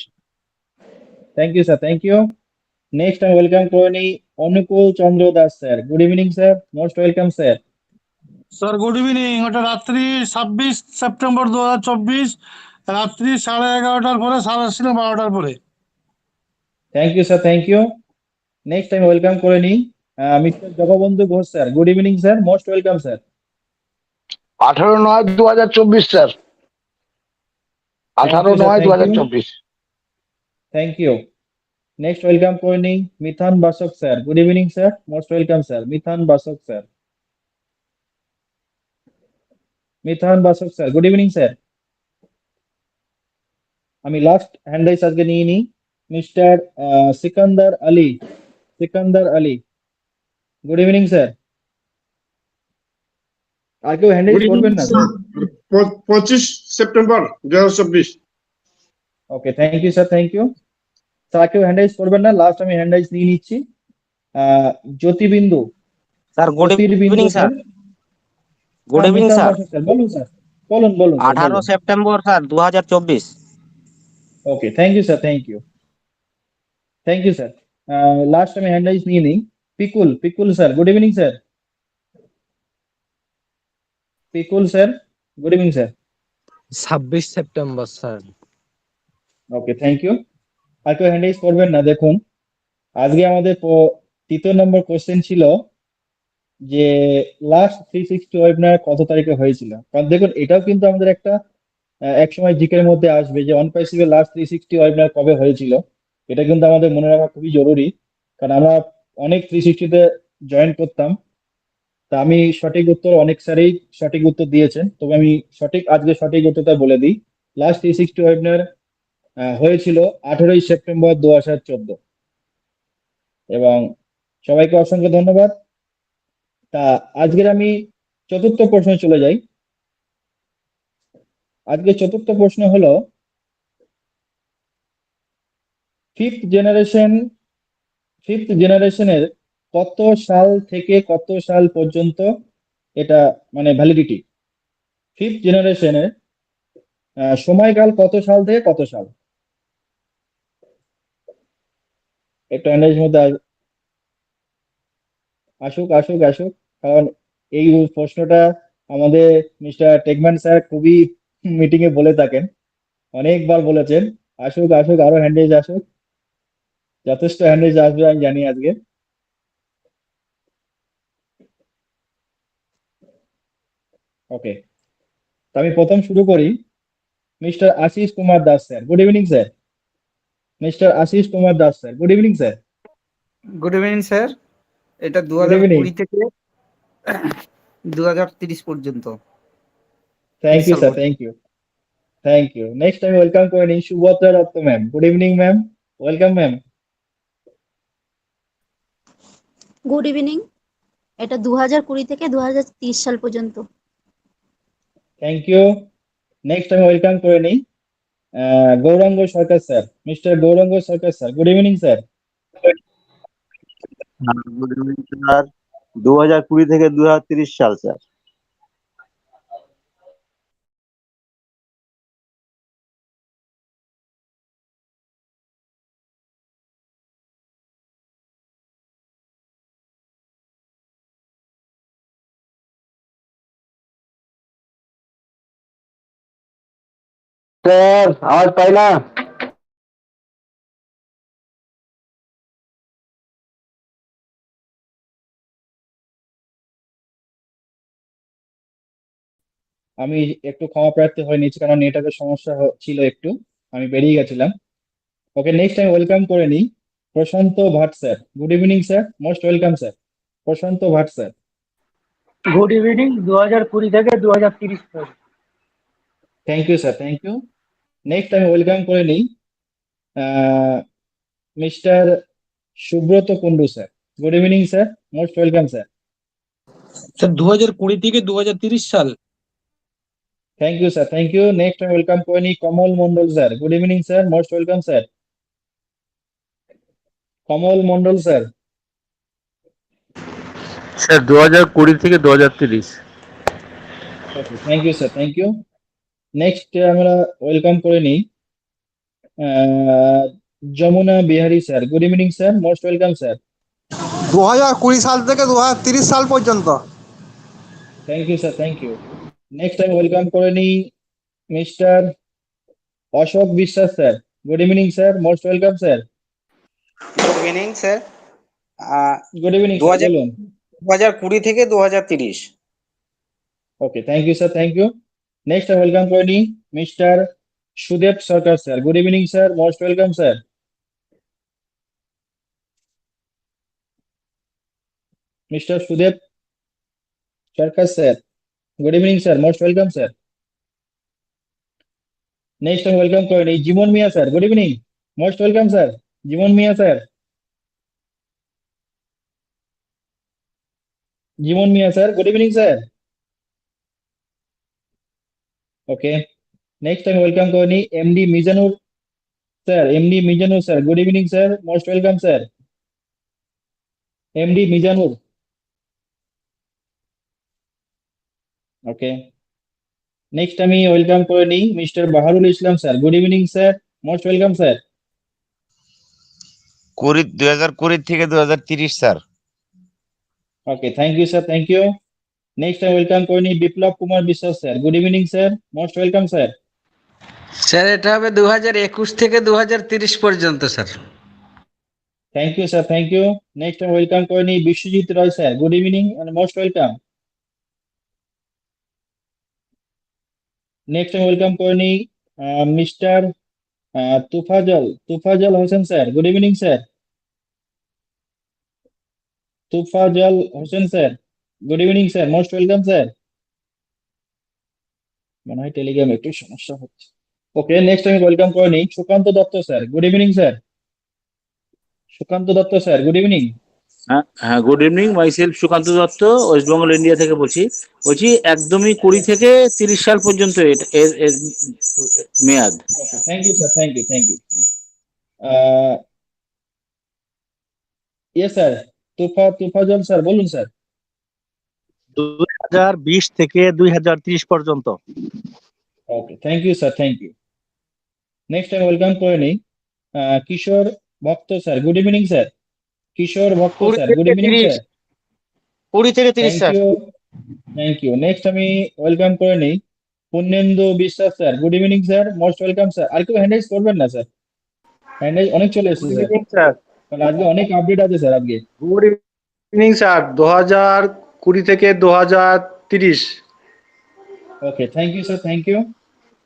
Thank you sir, thank you. Next আমি welcome করে নিই Anukul Chandra Das sir. Good evening sir, most welcome sir. Sir good evening, ওটা রাত্রি 26 September 2024, রাত্রি 11:30টার পরে, 12:30 পরে। Thank you sir, thank you. Next আমি welcome করে নিই mister Jagabandhu Ghosh sir. Good evening sir, most welcome sir. 18/9/2024 sir. Thank you sir, thank you. 18/9/2024। Thank you. Next welcome করে নিই Mithan Basak sir. Good evening sir, most welcome sir. Mithan Basak sir. Mithan Basak sir, good evening sir. আমি last hand raise আজকে নিয়ে নিই Mr Sikandar Ali. Sikandar Ali, good evening sir. আর কেউ hand raise করবেন না? 25 September 2024। Okay, thank you sir, thank you. Sir কেউ হ্যান্ড রাইজ করবেন না, লাস্ট আমি হ্যান্ড রাইজ নিয়ে নিচ্ছি Jyotibindu. Sir good evening sir. Good evening sir, sir বলুন স্যার, বলুন বলুন স্যার, 18 বলুন। September sir 2024। Okay, thank you sir, thank you, thank you sir. Last আমি হ্যান্ড রাইজ নিয়ে নিই Pikul, Pikul sir. Good evening sir. Pikul sir, good evening sir. 26 September sir. Okay, thank you. আর কেউ hand raise করবেন না। দেখুন আজকে আমাদের তৃতীয় নম্বর কোশ্চেন ছিল যে লাস্ট 360 ওয়েবিনার কত তারিখে হয়েছিল। কারণ দেখুন এটাও কিন্তু আমাদের একটা এক সময় জিকের মধ্যে আসবে যে অনপ্যাসিভের লাস্ট 360 ওয়েবিনার কবে হয়েছিল। এটা কিন্তু আমাদের মনে রাখা খুবই জরুরি, কারণ আমরা অনেক 360-তে জয়েন করতাম। তা আমি সঠিক উত্তর, অনেক স্যারই সঠিক উত্তর দিয়েছেন, তবে আমি আজকে সঠিক উত্তরটা বলে দিই। লাস্ট 360 ওয়েবিনার হয়েছিল 18 সেপ্টেম্বর 2014। এবং সবাইকে অসংখ্য ধন্যবাদ। তা আজকের আমি চতুর্থ প্রশ্নে চলে যাই। আজকে চতুর্থ প্রশ্ন হলো ফিফথ জেনারেশনের কত সাল থেকে কত সাল পর্যন্ত এটা মানে ভ্যালিডিটি। ফিফথ জেনারেশনের সময়কাল কত সাল থেকে কত সাল। একটু অ্যানালাইজ মধ্যে আসুক আসুক আসুক, কারণ এই প্রশ্নটা আমাদের মিস্টার টেকম্যান স্যার খুবই মিটিং এ বলে থাকেন, অনেকবার বলেছেন। আসুক আসুক, আরো হ্যান্ডেজ আসুক, যথেষ্ট হ্যান্ডেজ আসবে আমি জানি আজকে। ওকে, তো আমি প্রথম শুরু করি। Mister Ashis Kumar Das sir, good evening sir. Mister Ashis Kumar Das sir, good evening sir. Good evening sir. এটা গুড ইভিনিং। 2020 থেকে 2030 পর্যন্ত। থ্যাংক 30 ইউ সাল স্যার, পর্যন্ত। Thank you, thank you. Next আমি ওয়েলকাম করে নিই Subhadra Datta ma'am, good evening ma'am, welcome ma'am. Good evening. এটা 2020 থেকে 2030 সাল পর্যন্ত। Thank you. নেক্সট আমি ওয়েলকাম করে নিই Gauranga Sarkar sir, mister Gouranga Sarkar sir, good evening sir. Good evening sir, 2020 থেকে 2030 সাল স্যার। স্যার আওয়াজ পাই না। আমি একটু ক্ষমা প্রার্থী হয়ে নিচ্ছি, কারণ নেটওয়ার্কের সমস্যা ছিল একটু, আমি বেরিয়ে গেছিলাম। ওকে, নেক্সট আমি ওয়েলকাম করে নিই Prashanta Bhat sir, good evening sir, most welcome sir, Prashanta Bhat sir. Good evening 2020 থেকে 2030 সাল। Thank you sir, thank you. Next আমি ওয়েলকাম করে নিই mister Subrata Kundu sir, good evening sir, most welcome sir. Sir 2020 থেকে 2030 সাল। Thank you sir, thank you. Next আমি welcome করে নিই Kamal Mondal sir, good evening sir, most welcome sir, Kamal Mondal sir. Sir 2020 থেকে 2030। Okay, thank you sir, thank you. Next আমরা welcome করে নিই Jamuna Bihari sir, good evening sir, most welcome sir. 2020 সাল থেকে 2030 সাল পর্যন্ত। Thank you sir, thank you. Next আমি ওয়েলকাম করে নিই mister Ashok Biswas sir, good evening sir, most welcome sir. Good evening sir. Good evening sir, বলুন। 2020 থেকে 2030। Okay, thank you sir, thank you. Next আমি ওয়েলকাম করে নিই mister Sudeb Sarkar sir, good evening sir, most welcome sir. Mister Sudeb Sarkar sir, good evening sir, most welcome sir. Next আমি welcome করে নিই Jiban Mia sir, good evening, most welcome sir, Jiban Mia sir, Jiban Mia sir, good evening sir. Okay, next আমি welcome করে নিই MD Mizanur sir, MD Mizanur sir, good evening sir, most welcome sir, MD Mizanur. Okay, next আমি welcome করে নিই mister Baharul Islam sir, good evening sir, most welcome sir. 2020 থেকে 2030 স্যার। Okay, thank you sir, thank you. Next আমি welcome করে নিই Biplab Kumar Biswas sir, good evening sir, most welcome sir. Sir এটা হবে 2021 থেকে 2030 পর্যন্ত sir. Thank you sir, thank you. Next আমি ওয়েলকাম করে নিই Biswajit Roy sir, good evening and most welcome. Next আমি ওয়েলকাম করে নিই mister Tufajal Hossain sir, good evening sir, তুফাজল Hossain sir, good evening sir, most welcome sir. মনে হয় টেলিগ্রাম একটু সমস্যা হচ্ছে। ওকে, নেক্সট আমি ওয়েলকাম করে নিই Sukanta Dutta sir, good evening sir, Sukanta Dutta sir, good evening. হ্যাঁ হ্যাঁ, good evening, myself Sukanta Dutta, West Bengal India থেকে বলছি একদমই 20 থেকে 30 সাল পর্যন্ত এর মেয়াদ। Okay, thank you sir, thank you, thank you. Yes sir, Tufajal sir, বলুন স্যার। 2020 থেকে 2030 পর্যন্ত। Okay, thank you sir, thank you. Next আমি ওয়েলকাম করে নিই Kishore Bhakta sir, good evening sir, Kishore Bhakta 20 sir, good থেকে ইভিনিং 30। স্যার। 20 থেকে 30 thank sir. You, thank you. Next আমি welcome করে নিই Purnendu Biswas sir. Good evening sir, most welcome sir. আর কেউ হ্যান্ড রাইজ করবেন না স্যার, হ্যান্ড রাইজ অনেক চলে এসেছে গুড স্যার, ইভিনিং স্যার। কারণ আজকে অনেক আপডেট আছে স্যার আজকে। গুড ইভিনিং স্যার, 2020 থেকে 2030। Okay, thank you sir, thank you.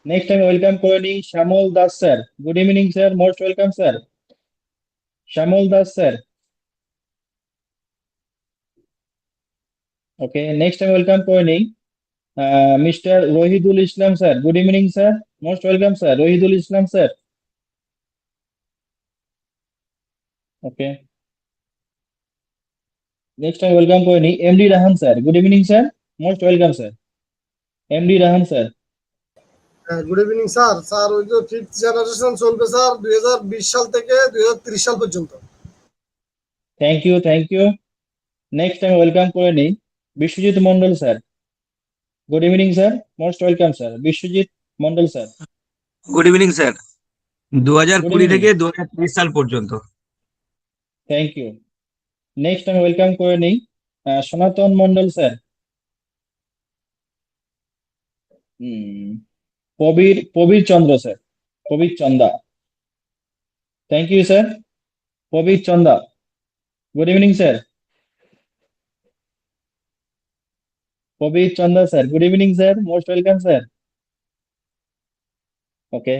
Next আমি ওয়েলকাম করে নিই Shyamal Das sir. Good evening sir, most welcome sir. Shyamal Das sir. Okay, next আমি ওয়েলকাম করে নিই mister Rahidul Islam sir. Good evening sir, most welcome sir, Rahidul Islam sir. Okay, next আমি welcome করে নিই MD Rahan sir. Good evening sir, most welcome sir, MD Rahan sir. Good evening sir. Sir ওই যে fifth generation চলবে sir 2020 সাল থেকে 2030 সাল পর্যন্ত। Thank you, thank you. Next আমি ওয়েলকাম করে নিই Biswajit Mondal sir. Good evening sir, most welcome sir, Biswajit Mondal sir. Good evening sir, good 2020 evening, থেকে 2030 সাল পর্যন্ত। Thank you. নেক্সট আমি ওয়েলকাম করে নিই Sanatan Mondal sir. Prabir Prabir Chandra sir, Prabir Chanda. Thank you sir, Prabir Chanda. Good evening sir, Prabir Chanda sir. Good evening sir, most welcome sir. Okay,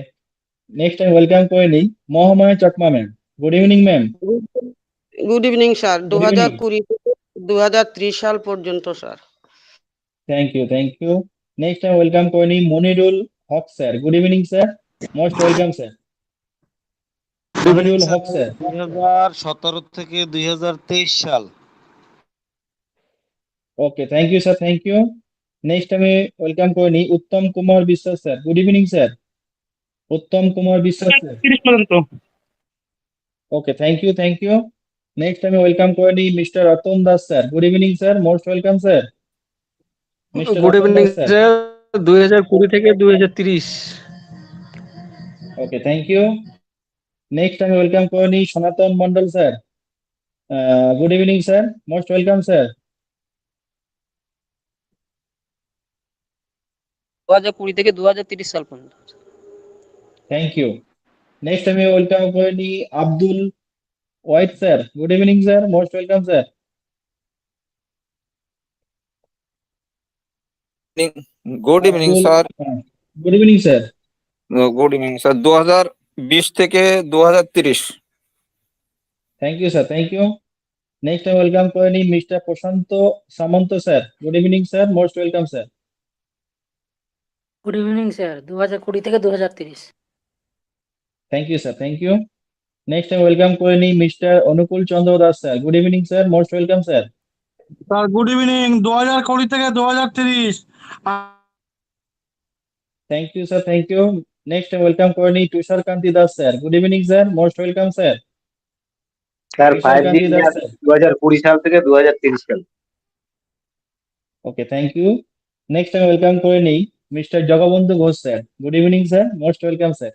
next আমি welcome করে নিই Mahamaya Chakma ma'am. Good evening ma'am. Good evening sir, good evening, 2020 থেকে 2030 সাল পর্যন্ত sir. Thank you, thank you. Next আমি welcome করে নিই Manirul Haque sir. Good evening sir, most welcome sir, good evening Manirul sir, Haque sir. 2017 থেকে 2023 সাল। Okay, thank you sir, thank you. Next আমি welcome করে নিই Uttam Kumar Biswas sir. Good evening sir, Uttam Kumar Biswas sir. 30 পর্যন্ত। Okay, thank you, thank you. Next আমি welcome করে নিই mister Ratan Das sir. Good evening sir, most welcome sir, mister good Ratan evening Das sir. Sir, 2020 থেকে 2030। Okay, thank you. Next আমি welcome করে নিই Sanatan Mondal sir. Good evening sir, most welcome sir. 2020 থেকে 2030 সাল পর্যন্ত। Thank you. নেক্সট আমি ওয়েলকাম করে নিই Abdul Wahid sir. Good evening sir, most welcome sir. Good evening Abdul, sir. Good evening sir. Good evening sir, 2020 থেকে 2030। Thank you sir, thank you. Next আমি welcome করে নিই মিস্টার প্রশান্ত Samanta sir. Good evening sir, most welcome sir. Good evening sir, 2020 থেকে 2030। Thank you sir, thank you. Next আমি welcome করে নিই mister Anukul Chandra Das sir. Good evening sir, most welcome sir. Sir good evening, 2020 থেকে 2030। Thank you sir, thank you. Next আমি welcome করে নিই Tushar Kanti Das sir. Good evening sir, most welcome sir, sir Tushar 5G Kanti Das India sir. 2020 সাল থেকে 2030 সাল। Okay, thank you. নেক্সট আমি welcome করে নিই mister Jagabandhu Ghosh sir. Good evening sir, most welcome sir.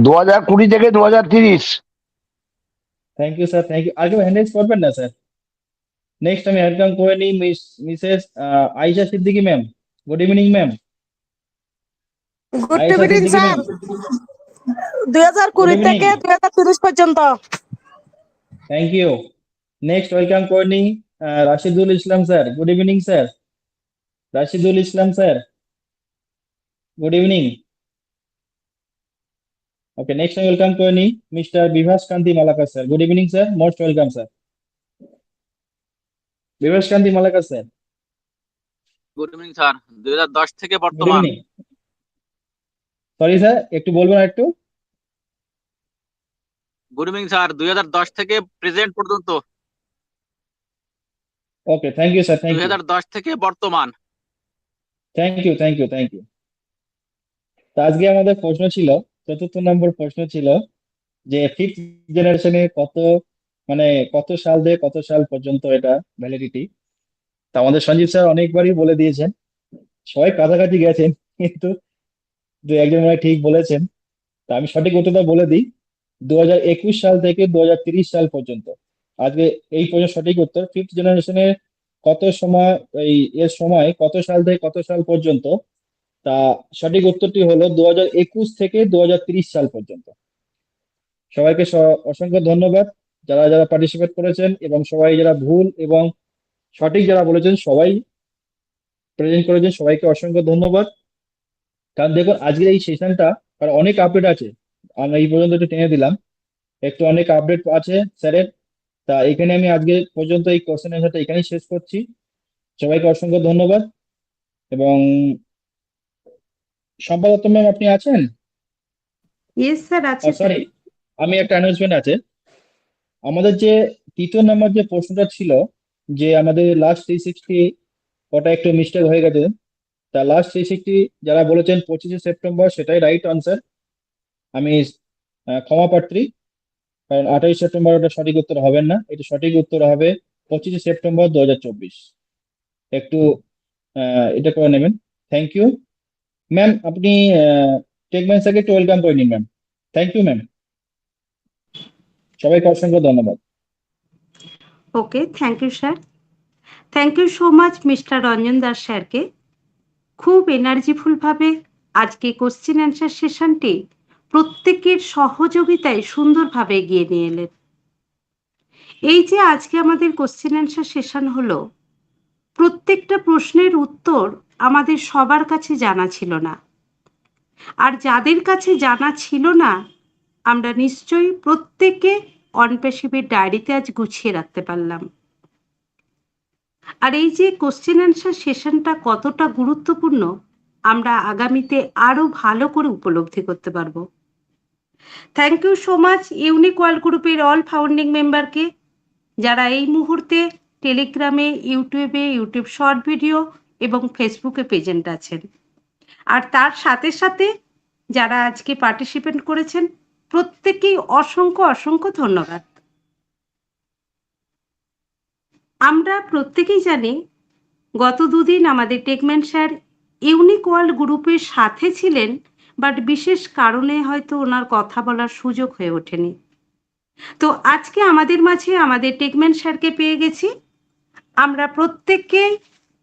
2020 থেকে 2030। Thank you sir, thank you. আর কেউ হ্যান্ড রাইজ করবেন না স্যার। নেক্সট আমি ওয়েলকাম করে নিই Mrs Ayesha Siddiqui ma'am. Good evening ma'am, good Ayesha evening Siddiqui sir, ma'am. Good 2020 evening, থেকে 2030 পর্যন্ত। Thank you. নেক্সট ওয়েলকাম করে নিই Rashidul Islam sir. Good evening sir, Rashidul Islam sir. Good evening. Okay, next আমি ওয়েলকাম করে নিই mister Bibhas Kanti Malakar sir. Good evening sir, most welcome sir, Bibhas Kanti Malakar sir. Good evening sir, 2010 থেকে good বর্তমান। Evening. Sorry sir, একটু বলবেন একটু। গুড ইভিনিং স্যার, 2010 থেকে প্রেজেন্ট পর্যন্ত। Okay, thank you sir, thank you, 2010 থেকে বর্তমান। Thank you, thank you, thank you. তো আজকে আমাদের প্রশ্ন ছিল, চতুর্থ নম্বর প্রশ্ন ছিল যে ফিফথ জেনারেশনে কত সাল থেকে কত সাল পর্যন্ত এটা ভ্যালিডিটি। তা আমাদের সঞ্জীব স্যার অনেকবারই বলে দিয়েছেন, সবাই কাছাকাছি গেছেন, কিন্তু দু একজন মনে হয় ঠিক বলেছেন। তা আমি সঠিক উত্তরটা বলে দিই, 2021 সাল থেকে 2030 সাল পর্যন্ত। আজকে এই প্রশ্নের সঠিক উত্তর ফিফথ জেনারেশনে কত সময় এর সময় কত সাল থেকে কত সাল পর্যন্ত, তা সঠিক উত্তরটি হলো 2021 থেকে 2030 সাল পর্যন্ত। সবাইকে অসংখ্য ধন্যবাদ যারা যারা পার্টিসিপেট করেছেন, এবং সবাই যারা ভুল এবং সঠিক যারা বলেছেন সবাই প্রেজেন্ট করেছেন, সবাইকে অসংখ্য ধন্যবাদ। কারণ দেখুন আজকের এই সেশনটা কারণ অনেক আপডেট আছে, আমরা এই পর্যন্ত একটু টেনে দিলাম, একটু অনেক আপডেট আছে স্যারের। তা এখানে আমি আজকে পর্যন্ত এই কোশ্চেন অ্যান্সারটা এখানেই শেষ করছি। সবাইকে অসংখ্য ধন্যবাদ। এবং সম্পাদক ম্যাম আপনি আছেন? ইয়েস স্যার আছে স্যার। সরি, আমি একটা অ্যানাউন্সমেন্ট আছে। আমাদের যে তৃতীয় নম্বর যে প্রশ্নটা ছিল যে আমাদের লাস্ট 360, ওটা একটু মিস্টেক হয়ে গেছে। তা লাস্ট 360 যারা বলেছেন 25শে সেপ্টেম্বর, সেটাই রাইট আনসার। আমি ক্ষমা প্রার্থী, কারণ 28 সেপ্টেম্বর ওটা সঠিক উত্তর হবেন না, এটা সঠিক উত্তর হবে 25শে সেপ্টেম্বর 2024। একটু এটা করে নেবেন। থ্যাংক ইউ ম্যাম, আপনি টেকম্যান স্যারকে একটু ওয়েলকাম করে নিন ম্যাম। থ্যাংক ইউ ম্যাম, সবাইকে অসংখ্য ধন্যবাদ। Okay, thank you sir. Thank you so much mister Ranjan Das স্যারকে। খুব এনার্জিফুলভাবে আজকে কোশ্চেন অ্যান্সার সেশনটি প্রত্যেকের সহযোগিতায় সুন্দরভাবে এগিয়ে নিয়ে এলেন। এই যে আজকে আমাদের কোশ্চেন অ্যান্সার সেশন হলো, প্রত্যেকটা প্রশ্নের উত্তর আমাদের সবার কাছে জানা ছিল না, আর যাদের কাছে জানা ছিল না আমরা নিশ্চয়ই প্রত্যেকে অনপ্যাসিভের ডায়েরিতে আজ গুছিয়ে রাখতে পারলাম। আর এই যে কোশ্চেন অ্যান্সার সেশনটা কতটা গুরুত্বপূর্ণ আমরা আগামীতে আরো ভালো করে উপলব্ধি করতে পারবো। Thank you so much unique world গ্রুপের অল ফাউন্ডিং মেম্বারকে, যারা এই মুহূর্তে টেলিগ্রামে, ইউটিউবে, ইউটিউব শর্ট ভিডিও এবং ফেসবুকে প্রেজেন্ট আছেন। আর তার সাথে সাথে যারা আজকে পার্টিসিপেট করেছেন প্রত্যেকেই অসংখ্য অসংখ্য ধন্যবাদ। আমরা প্রত্যেকেই জানি গত দুদিন আমাদের টেকম্যান স্যার ইউনিক ওয়ার্ল্ড গ্রুপের সাথে ছিলেন, বাট বিশেষ কারণে হয়তো ওনার কথা বলার সুযোগ হয়ে ওঠেনি। তো আজকে আমাদের মাঝে আমাদের টেকম্যান স্যারকে পেয়ে গেছি। আমরা প্রত্যেককেই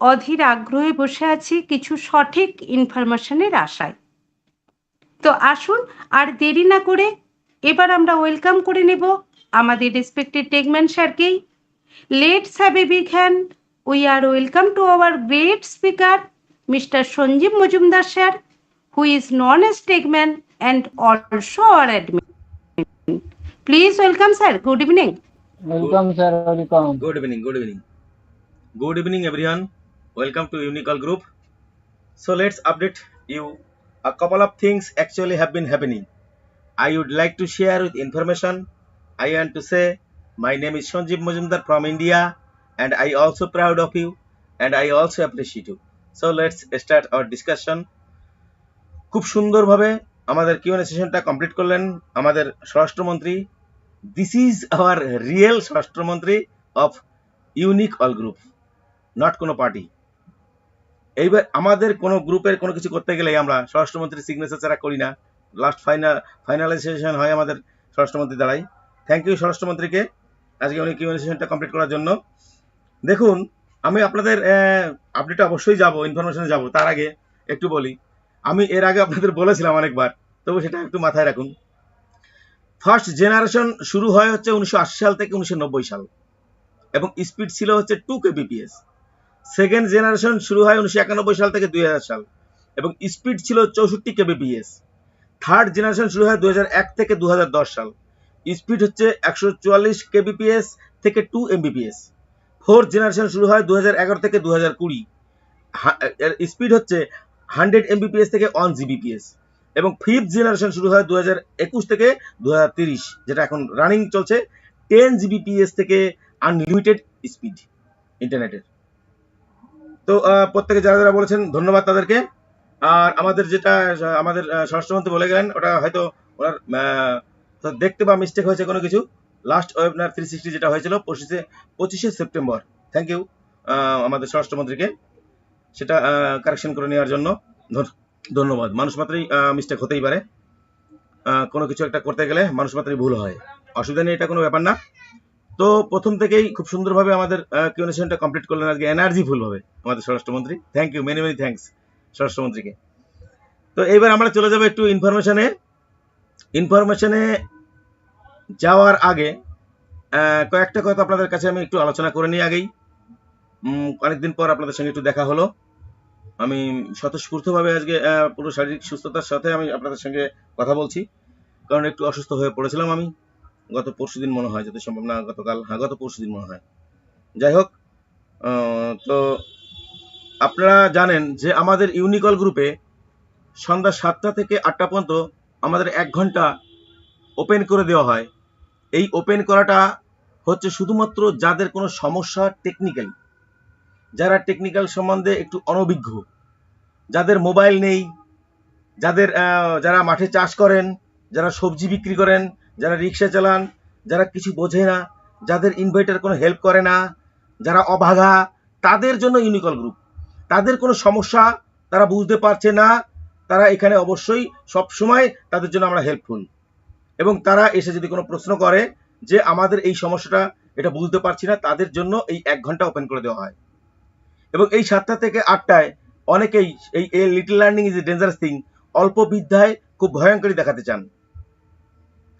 অধীর আগ্রহে বসে আছি কিছু সঠিক ইনফরমেশনের আশায়। তো আসুন আর দেরি না করে এবার আমরা ওয়েলকাম করে নেব আমাদের respected টেকম্যান স্যারকেই। Let's have a big hand. We are welcome to our great speaker, Mr. Sanjeev Majumdar sir, who is known as Techman and also our admin. Please welcome sir. Good evening. Welcome sir, welcome. Good evening, good evening. Good evening everyone. Welcome to Unical Group. So let's update you. A couple of things actually have been happening. I would like to share with information. I want to say my name is Sanjeev Majumdar from India, and I also proud of you and I also appreciate you. So let's start our discussion. খুব সুন্দরভাবে আমাদের QnA সেশনটা complete করলেন আমাদের স্বরাষ্ট্রমন্ত্রী। This is our real স্বরাষ্ট্রমন্ত্রী of unique all group, not কোনো party. এইবার আমাদের কোনো গ্রুপের কোনো কিছু করতে গেলে আমরা স্বরাষ্ট্রমন্ত্রীর সিগনেচার ছাড়া করি না। লাস্ট ফাইনালাইজেশন হয় আমাদের স্বরাষ্ট্রমন্ত্রী দ্বারাই। থ্যাংক ইউ স্বরাষ্ট্রমন্ত্রীকে আজকে উনি কিউএনএ সেশনটা কমপ্লিট করার জন্য। দেখুন, আমি আপনাদের আপডেটে অবশ্যই যাব, ইনফরমেশনে যাব। তার আগে একটু বলি, আমি এর আগে আপনাদের বলেছিলাম অনেকবার, তবু সেটা একটু মাথায় রাখুন। ফার্স্ট জেনারেশন শুরু হয় হচ্ছে 1980 সাল থেকে 1990 সাল, এবং স্পিড ছিল হচ্ছে 2 kbps। সেকেন্ড জেনারেশন শুরু হয় 1991 সাল থেকে 2000 সাল, এবং স্পিড ছিল 64 kbps। থার্ড জেনারেশন শুরু হয় 2001 থেকে 2010 সাল, স্পিড হচ্ছে 144 kbps থেকে 2 mbps। ফোর্থ জেনারেশন শুরু হয় 2011 থেকে 2020, এর স্পিড হচ্ছে 100 mbps থেকে 1 gbps। এবং ফিফথ জেনারেশন শুরু হয় 2021 থেকে 2030, যেটা এখন রানিং চলছে, 10 gbps থেকে আনলিমিটেড স্পিড ইন্টারনেটের। তো প্রত্যেকে যারা যারা বলেছেন ধন্যবাদ তাদেরকে। আর আমাদের যেটা আমাদের স্বরাষ্ট্রমন্ত্রী বলে গেলেন, ওটা হয়তো ওনার দেখতে বা মিস্টেক হয়েছে কোনো কিছু। লাস্ট ওয়েবিনার 360 যেটা হয়েছিল 25শে সেপ্টেম্বর। থ্যাংক ইউ আমাদের স্বরাষ্ট্রমন্ত্রীকে সেটা কারেকশন করে নেওয়ার জন্য ধন্যবাদ। মানুষ মাত্রই মিস্টেক হতেই পারে, কোনো কিছু একটা করতে গেলে মানুষ মাত্রই ভুল হয়, অসুবিধা নেই, এটা কোনো ব্যাপার না। তো প্রথম থেকেই খুব সুন্দরভাবে আমাদের কিউএনএ সেশনটা কমপ্লিট করলেন আজকে এনার্জিফুল ভাবে আমাদের স্বরাষ্ট্রমন্ত্রী। Thank you, many many thanks স্বরাষ্ট্রমন্ত্রীকে। তো এইবার আমরা চলে যাব একটু ইনফরমেশনে যাওয়ার আগে কয়েকটা কথা আপনাদের কাছে আমি একটু আলোচনা করে নিই। আগেই অনেকদিন পর আপনাদের সঙ্গে একটু দেখা হলো। আমি স্বতঃস্ফূর্তভাবে আজকে পুরো শারীরিক সুস্থতার সাথে আমি আপনাদের সঙ্গে কথা বলছি, কারণ একটু অসুস্থ হয়ে পড়েছিলাম আমি গত পরশুদিন মনে হয়, যদি সম্ভব না গতকাল, হ্যাঁ গত পরশুদিন মনে হয়। যাই হোক, তো আপনারা জানেন যে আমাদের ইউনিকল গ্রুপে সন্ধ্যা 7টা থেকে 8টা পর্যন্ত আমাদের 1 ঘন্টা ওপেন করে দেওয়া হয়। এই ওপেন করাটা হচ্ছে শুধুমাত্র যাদের কোনো সমস্যা টেকনিক্যাল, যারা টেকনিক্যাল সম্বন্ধে একটু অনভিজ্ঞ, যাদের মোবাইল নেই, যারা মাঠে চাষ করেন, যারা সবজি বিক্রি করেন, যারা রিক্সা চালান, যারা কিছু বোঝে না, যাদের ইনভার্টার কোনো হেল্প করে না, যারা অভাগা, তাদের জন্য ইউনিকল গ্রুপ। তাদের কোনো সমস্যা তারা বুঝতে পারছে না, তারা এখানে অবশ্যই সব সময় তাদের জন্য আমরা হেল্পফুল। এবং তারা এসে যদি কোনো প্রশ্ন করে যে আমাদের এই সমস্যাটা এটা বুঝতে পারছি না, তাদের জন্য এই 1 ঘন্টা ওপেন করে দেওয়া হয়। এবং এই 7টা থেকে 8টায় অনেকেই এই little learning is a dangerous thing, অল্প বিদ্যায় খুব ভয়ঙ্করী দেখাতে চান।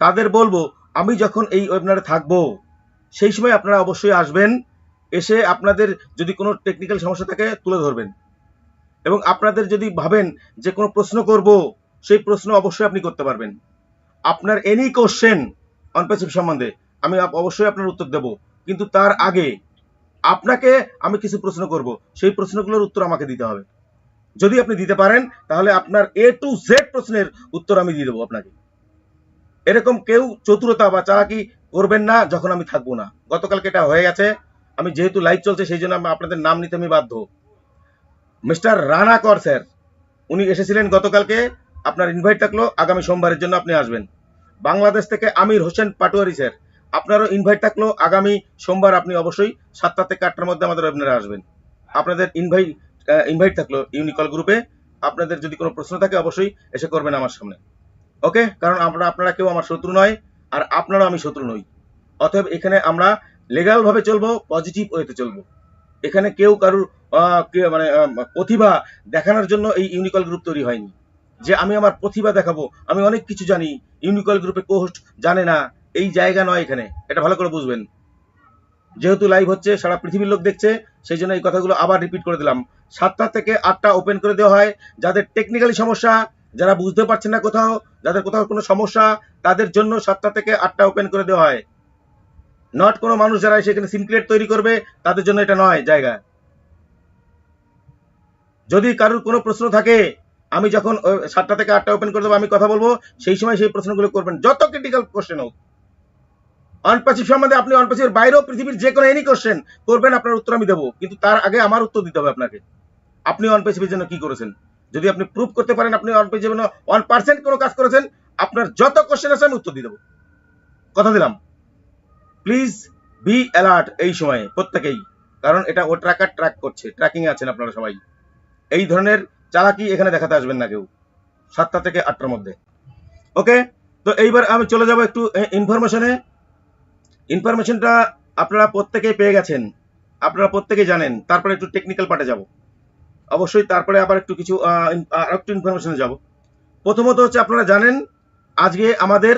তাদের বলবো, আমি যখন এই ওয়েবিনারে থাকবো সেই সময় আপনারা অবশ্যই আসবেন, এসে আপনাদের যদি কোনো টেকনিক্যাল সমস্যা থাকে তুলে ধরবেন। এবং আপনাদের যদি ভাবেন যে কোনো প্রশ্ন করব, সেই প্রশ্ন অবশ্যই আপনি করতে পারবেন। আপনার এনি কোশ্চেন অনপ্যাসিভ সম্বন্ধে আমি অবশ্যই আপনার উত্তর দেব, কিন্তু তার আগে আপনাকে আমি কিছু প্রশ্ন করব, সেই প্রশ্নগুলোর উত্তর আমাকে দিতে হবে। যদি আপনি দিতে পারেন তাহলে আপনার A to Z প্রশ্নের উত্তর আমি দিয়ে দেবো আপনাকে। এরকম কেউ চতুরতা বা চালাকি করবেন না যখন আমি থাকবো না। গতকালকে এটা হয়ে গেছে, আমি যেহেতু লাইভ চলছে সেই জন্য আপনাদের নাম নিতে আমি বাধ্য। মিস্টার রানা কর স্যার, উনি এসেছিলেন গতকালকে, আপনার ইনভাইট থাকলো, আগামী সোমবারের জন্য আপনি আসবেন। বাংলাদেশ থেকে আমির হোসেন পাটোয়ারি স্যার, আপনারও ইনভাইট থাকলো, আগামী সোমবার আপনি অবশ্যই 7টা থেকে 8টার মধ্যে আমাদের ওয়েবিনারে আসবেন। আপনাদের ইনভাইট থাকলো ইউনিকল গ্রুপে। আপনাদের যদি কোনো প্রশ্ন থাকে অবশ্যই এসে করবেন আমার সামনে, ওকে? কারণ আপনারা কেউ আমার শত্রু নয়, আর আপনারাও আমি শত্রু নই। অতএব এখানে আমরা লিগ্যাল ভাবে চলবো, পজিটিভ ওয়েতে চলবো। এখানে কেউ কারুর মানে প্রতিভা দেখানোর জন্য এই ইউনিকল গ্রুপ তৈরি হয়নি যে আমি আমার প্রতিভা দেখাবো, আমি অনেক কিছু জানি, ইউনিকল গ্রুপে কোহোস্ট জানে না, এই জায়গা নয় এখানে। এটা ভালো করে বুঝবেন। যেহেতু লাইভ হচ্ছে, সারা পৃথিবীর লোক দেখছে, সেই জন্য এই কথাগুলো আবার রিপিট করে দিলাম। 7টা থেকে 8টা ওপেন করে দেওয়া হয়। যাদের টেকনিক্যালি সমস্যা, যারা বুঝতে পারছেন না কোথাও, যাদের কোথাও কোনো সমস্যা, তাদের জন্য 7টা থেকে 8টা ওপেন করে দেওয়া হয়। নট কোনো মানুষ যারা সেখানে সিনক্রিয়েট তৈরি করবে, তাদের জন্য এটা নয় জায়গা। যদি কারোর কোনো প্রশ্ন থাকে, আমি যখন 7টা থেকে 8টা ওপেন করে দেবো, আমি কথা বলবো, সেই সময় সেই প্রশ্নগুলো করবেন, যত ক্রিটিক্যাল কোশ্চেন হোক। অনপ্যাসিভ সম্বন্ধে আপনি অনপ্যাসিভের বাইরেও পৃথিবীর যে কোনো এনি কোশ্চেন করবেন, আপনার উত্তর আমি দেবো, কিন্তু তার আগে আমার উত্তর দিতে হবে আপনাকে। আপনি অনপ্যাসিভের জন্য কি করেছেন? যদি আপনি প্রুভ করতে পারেন আপনি অনপ্যাসিভের জন্য 1% কোনো কাজ করেছেন, আপনার যত কোশ্চেন আছে আমি উত্তর দিয়ে দেবো, কথা দিলাম। প্লিজ বি অ্যালার্ট এই সময়ে প্রত্যেকেই, কারণ এটা ও ট্র্যাক করছে, ট্র্যাকিং এ আছেন আপনারা সবাই। এই ধরনের চালাকি এখানে দেখাতে আসবেন না কেউ 7টা থেকে 8টার মধ্যে, ওকে? তো এইবার আমি চলে যাব একটু ইনফরমেশনটা আপনারা প্রত্যেকেই পেয়ে গেছেন, আপনারা প্রত্যেকেই জানেন। তারপরে একটু টেকনিক্যাল পার্টে যাব অবশ্যই, তারপরে আবার একটু কিছু একটু ইনফরমেশনে যাব। প্রথমত হচ্ছে, আপনারা জানেন আজকে আমাদের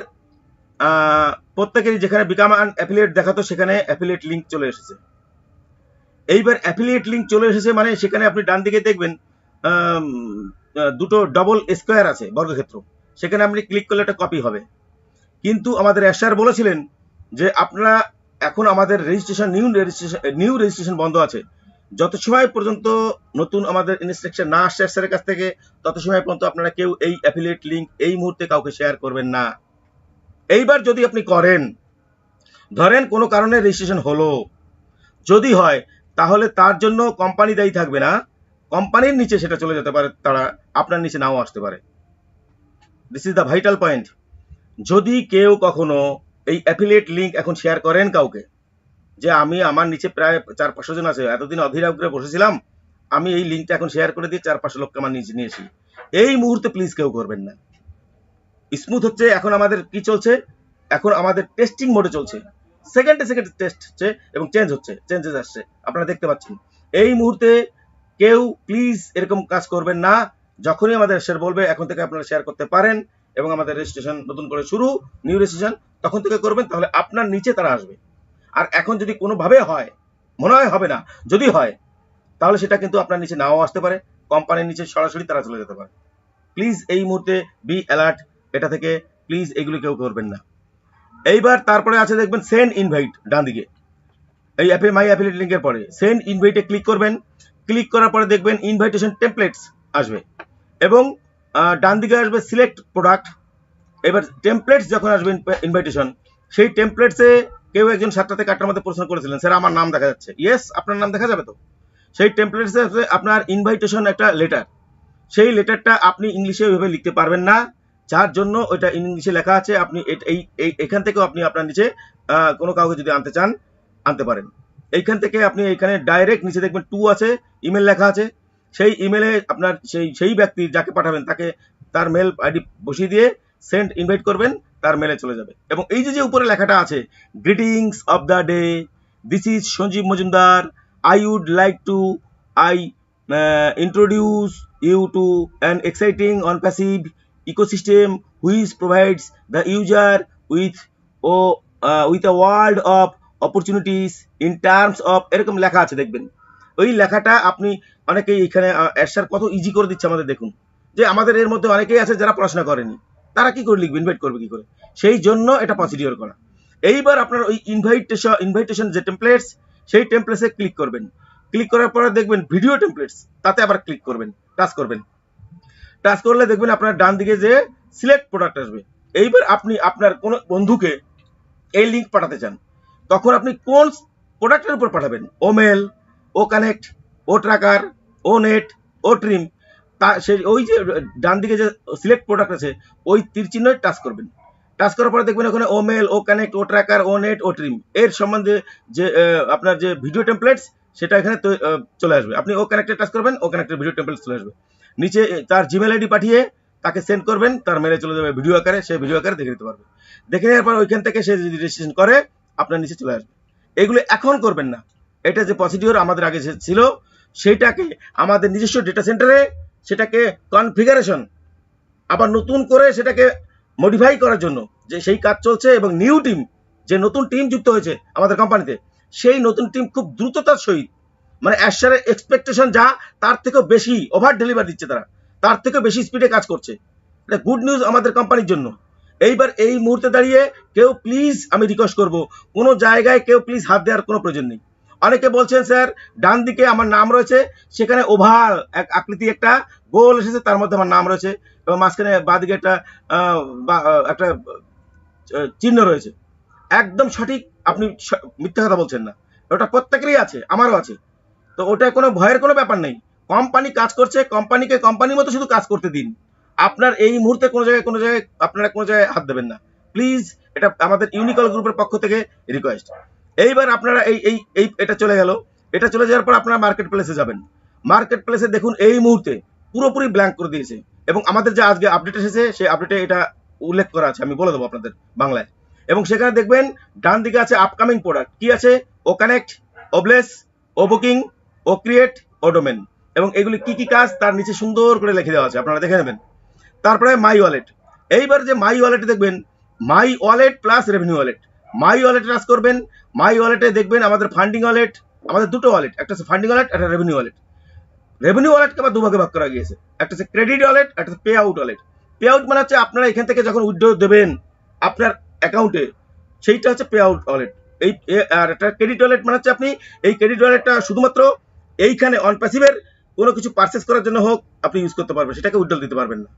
প্রত্যেকেরই যেখানে বিকাম অ্যান্ড অ্যাফিলিয়েট দেখাতো, সেখানে অ্যাফিলিয়েট লিঙ্ক চলে এসেছে। এইবার অ্যাফিলিয়েট লিঙ্ক চলে এসেছে মানে সেখানে আপনি ডান দিকে দেখবেন দুটো ডবল স্কোয়ার আছে, বর্গক্ষেত্র, সেখানে আপনি ক্লিক করলে একটা কপি হবে। কিন্তু আমাদের স্যার বলেছিলেন যে আপনারা এখন আমাদের নিউ রেজিস্ট্রেশন বন্ধ আছে, যত সময় পর্যন্ত নতুন আমাদের ইনস্ট্রাকশন না আসছে স্যারের কাছ থেকে, তত সময় পর্যন্ত আপনারা কেউ এই অ্যাফিলিয়েট লিঙ্ক এই মুহূর্তে কাউকে শেয়ার করবেন না। এইবার যদি আপনি করেন, ধরেন কোনো কারণে রেজিস্ট্রেশন হলো, যদি হয় তাহলে তার জন্য কোম্পানি দায়ী থাকবে না, কোম্পানির নিচে সেটা চলে যেতে পারে, তারা আপনার নিচে নাও আসতে পারে। This is the vital point. যদি কেউ কখনো এই অ্যাফিলিয়েট লিঙ্ক এখন শেয়ার করেন কাউকে, যে আমি আমার নিচে প্রায় 400-500 জন আছে, এতদিন অধীর আগ্রহে বসেছিলাম, আমি এই লিঙ্কটা এখন শেয়ার করে দিয়ে 400-500 লোককে আমার নিচে নিয়েছি, এই মুহূর্তে প্লিজ কেউ করবেন না। স্মুথ হচ্ছে, এখন আমাদের কি চলছে, এখন আমাদের টেস্টিং মোডে চলছে, সেকেন্ডে টেস্ট হচ্ছে এবং চেঞ্জেস আসছে, আপনারা দেখতে পাচ্ছেন। এই মুহূর্তে কেউ প্লিজ এরকম কাজ করবেন না। যখনই আমাদের শেয়ার বলবে এখন থেকে আপনারা শেয়ার করতে পারেন এবং আমাদের রেজিস্ট্রেশন নতুন করে শুরু, নিউ রেজিস্ট্রেশন তখন থেকে করবেন, তাহলে আপনার নিচে তারা আসবে। আর এখন যদি কোনোভাবে হয়, মনে হয় হবে না, যদি হয় তাহলে সেটা কিন্তু আপনার নিচে নাও আসতে পারে, কোম্পানির নিচে সরাসরি তারা চলে যেতে পারে। প্লিজ এই মুহূর্তে বি অ্যালার্ট, এটা থেকে প্লিজ এইগুলো কেউ করবেন না। এইবার তারপরে আছে দেখবেন সেন্ড ইনভাইট, ডান দিকে এই অ্যাপে মাই অ্যাফিলিয়েট লিঙ্কের পরে সেন্ড ইনভাইটে ক্লিক করবেন। ক্লিক করার পরে দেখবেন ইনভাইটেশন টেমপ্লেটস আসবে এবং ডান দিকে আসবে সিলেক্ট প্রোডাক্ট। এবার টেমপ্লেটস যখন আসবে ইনভাইটেশন, সেই টেমপ্লেটসে কেউ একজন 7টা থেকে 8টার মধ্যে প্রশ্ন করেছিলেন, স্যার আমার নাম দেখা যাচ্ছে, ইয়েস আপনার নাম দেখা যাবে। তো সেই টেমপ্লেটসে আপনার ইনভাইটেশন একটা লেটার, সেই লেটারটা আপনি ইংলিশে ওইভাবে লিখতে পারবেন না, যার জন্য ওইটা ইংলিশে লেখা আছে। আপনি এখান থেকেও আপনি আপনার নিচে কোনো কাউকে যদি আনতে চান আনতে পারেন। এইখান থেকে আপনি এইখানে ডাইরেক্ট নিচে দেখবেন টু আছে, ইমেল লেখা আছে। সেই ইমেলে আপনার সেই ব্যক্তি যাকে পাঠাবেন তাকে তার মেল আইডি বসিয়ে দিয়ে সেন্ড ইনভাইট করবেন, তার মেলে চলে যাবে। এবং এই যে উপরে লেখাটা আছে, greetings of the day, this is Sanjib Majumdar, I would like to introduce you to an exciting unpassive ecosystem which provides the user with a world of opportunities in terms of এরকম লেখা আছে দেখবেন। ওই লেখাটা আপনি অনেকেই এখানে এরশার কত ইজি করে দিচ্ছে আমাদের। দেখুন যে আমাদের এর মধ্যে অনেকেই আছে যারা পড়াশোনা করেনি, তারা কি করে লিখবে, ইনভাইট করবে কি করে, সেই জন্য এটা প্রসিডিওর করা। এইবার আপনার ওই ইনভাইটেশন যে টেমপ্লেটস, সেই টেমপ্লেটসে ক্লিক করবেন। ক্লিক করার পরে দেখবেন ভিডিও টেমপ্লেটস, তাতে আবার ক্লিক করবেন, টাচ করবেন। টাচ করলে দেখবেন আপনার ডান দিকে যে সিলেক্ট প্রোডাক্ট আসবে। এইবার আপনি আপনার কোন বন্ধুকে এই লিঙ্ক পাঠাতে চান, তখন আপনি কোন প্রোডাক্টের উপর পাঠাবেন, ও মেল, ও কানেক্ট, ও ট্র্যাকার, ও নেট, ও ট্রিম, তা সেই ওই যে ডান দিকে যে সিলেক্ট প্রোডাক্ট আছে ওই তীর চিহ্নে টাচ করবেন। টাচ করার পরে দেখবেন ওখানে ও মেল, ও কানেক্ট, ও ট্র্যাকার, ও নেট, ও ট্রিম এর সম্বন্ধে যে আপনার যে ভিডিও টেমপ্লেটস সেটা এখানে চলে আসবে। আপনি ও কানেক্টে টাচ করবেন, ও কানেক্টের ভিডিও টেমপ্লেটস চলে আসবে। নিচে তার জিমেল আইডি পাঠিয়ে তাকে সেন্ড করবেন, তার মেলে চলে যাবে ভিডিও আকারে, সে ভিডিও আকারে দেখে নিতে পারবে। দেখে নেওয়ার পর ওইখান থেকে সে যদি রেজিস্ট্রেশন করে আপনার নিচে চলে আসবে। এগুলো এখন করবেন না, এটা যে প্রসিডিওর আমাদের আগে ছিল সেইটাকে আমাদের নিজস্ব ডেটা সেন্টারে সেটাকে কনফিগারেশন আবার নতুন করে সেটাকে মডিফাই করার জন্য যে সেই কাজ চলছে। এবং নিউ টিম, যে নতুন টিম যুক্ত হয়েছে আমাদের কোম্পানিতে, সেই নতুন টিম খুব দ্রুততার সহিত, মানে অ্যাশারের এক্সপেকটেশন যা তার থেকেও বেশি ওভার ডেলিভার দিচ্ছে, তার থেকে বেশি স্পিডে কাজ করছে। এটা গুড নিউজ আমাদের কোম্পানির জন্য। এইবার এই মুহূর্তে দাঁড়িয়ে কেউ প্লিজ, আমি রিকোয়েস্ট করব, কোনো জায়গায় কেউ প্লিজ হাত দেওয়ার কোনো প্রয়োজন নেই। অনেকে বলছেন স্যার ডান দিকে আমার নাম রয়েছে, সেখানে ওভাল এক আকৃতি একটা গোল এসেছে, তার মধ্যে আমার নাম রয়েছে এবং মাঝখানে বাঁ দিকে একটা চিহ্ন রয়েছে। একদম সঠিক, আপনি মিথ্যা কথা বলছেন না, ওটা প্রত্যেকেরই আছে, আমারও আছে। তো ওটা কোনো ভয়ের কোনো ব্যাপার নেই। কোম্পানি কাজ করছে, কোম্পানিকে কোম্পানির মতো শুধু কাজ করতে দিন। আপনার এই মুহূর্তে কোনো জায়গায় আপনারা কোনো জায়গায় হাত দেবেন না প্লিজ, এটা আমাদের ইউনিকল গ্রুপের পক্ষ থেকে রিকোয়েস্ট। এইবার আপনারা এটা চলে গেল। এটা চলে যাওয়ার পর আপনারা মার্কেট প্লেসে যাবেন। মার্কেট প্লেসে দেখুন এই মুহূর্তে পুরোপুরি ব্ল্যাঙ্ক করে দিয়েছে এবং আমাদের যে আজকে আপডেট এসেছে সেই আপডেটে এটা উল্লেখ করা আছে, আমি বলে দেবো আপনাদের বাংলায়। এবং সেখানে দেখবেন ডান দিকে আছে আপকামিং প্রোডাক্ট, কি আছে, ও কানেক্ট, ও ব্লেস, ও বুকিং, ও ক্রিয়েট, ও ডোমেন, এবং এগুলি কি কি কাজ তার নিচে সুন্দর করে লিখে দেওয়া আছে, আপনারা দেখে নেবেন। তারপরে মাই ওয়ালেট, এইবার যে মাই ওয়ালেটে দেখবেন my wallet plus revenue wallet, my ওয়ালেটে টাচ করবেন। মাই ওয়ালেটে দেখবেন আমাদের ফান্ডিং ওয়ালেট, আমাদের দুটো ওয়ালেট, একটা হচ্ছে ফান্ডিং ওয়ালেট, একটা রেভিনিউ ওয়ালেট। রেভিনিউ ওয়ালেটকে আবার দুভাগে ভাগ করা গিয়েছে, একটা হচ্ছে ক্রেডিট ওয়ালেট, একটা হচ্ছে pay out wallet. Pay out মানে হচ্ছে আপনারা এখান থেকে যখন উইথড্র দেবেন আপনার অ্যাকাউন্টে, সেইটা হচ্ছে পে আউট ওয়ালেট। এই আর একটা ক্রেডিট ওয়ালেট মানে হচ্ছে আপনি এই ক্রেডিট ওয়ালেটটা শুধুমাত্র এইখানে অনপ্যাসিভের কোনো কিছু পারচেস করার জন্য হোক আপনি ইউজ করতে পারবেন, সেটাকে উইথড্র দিতে পারবেন না।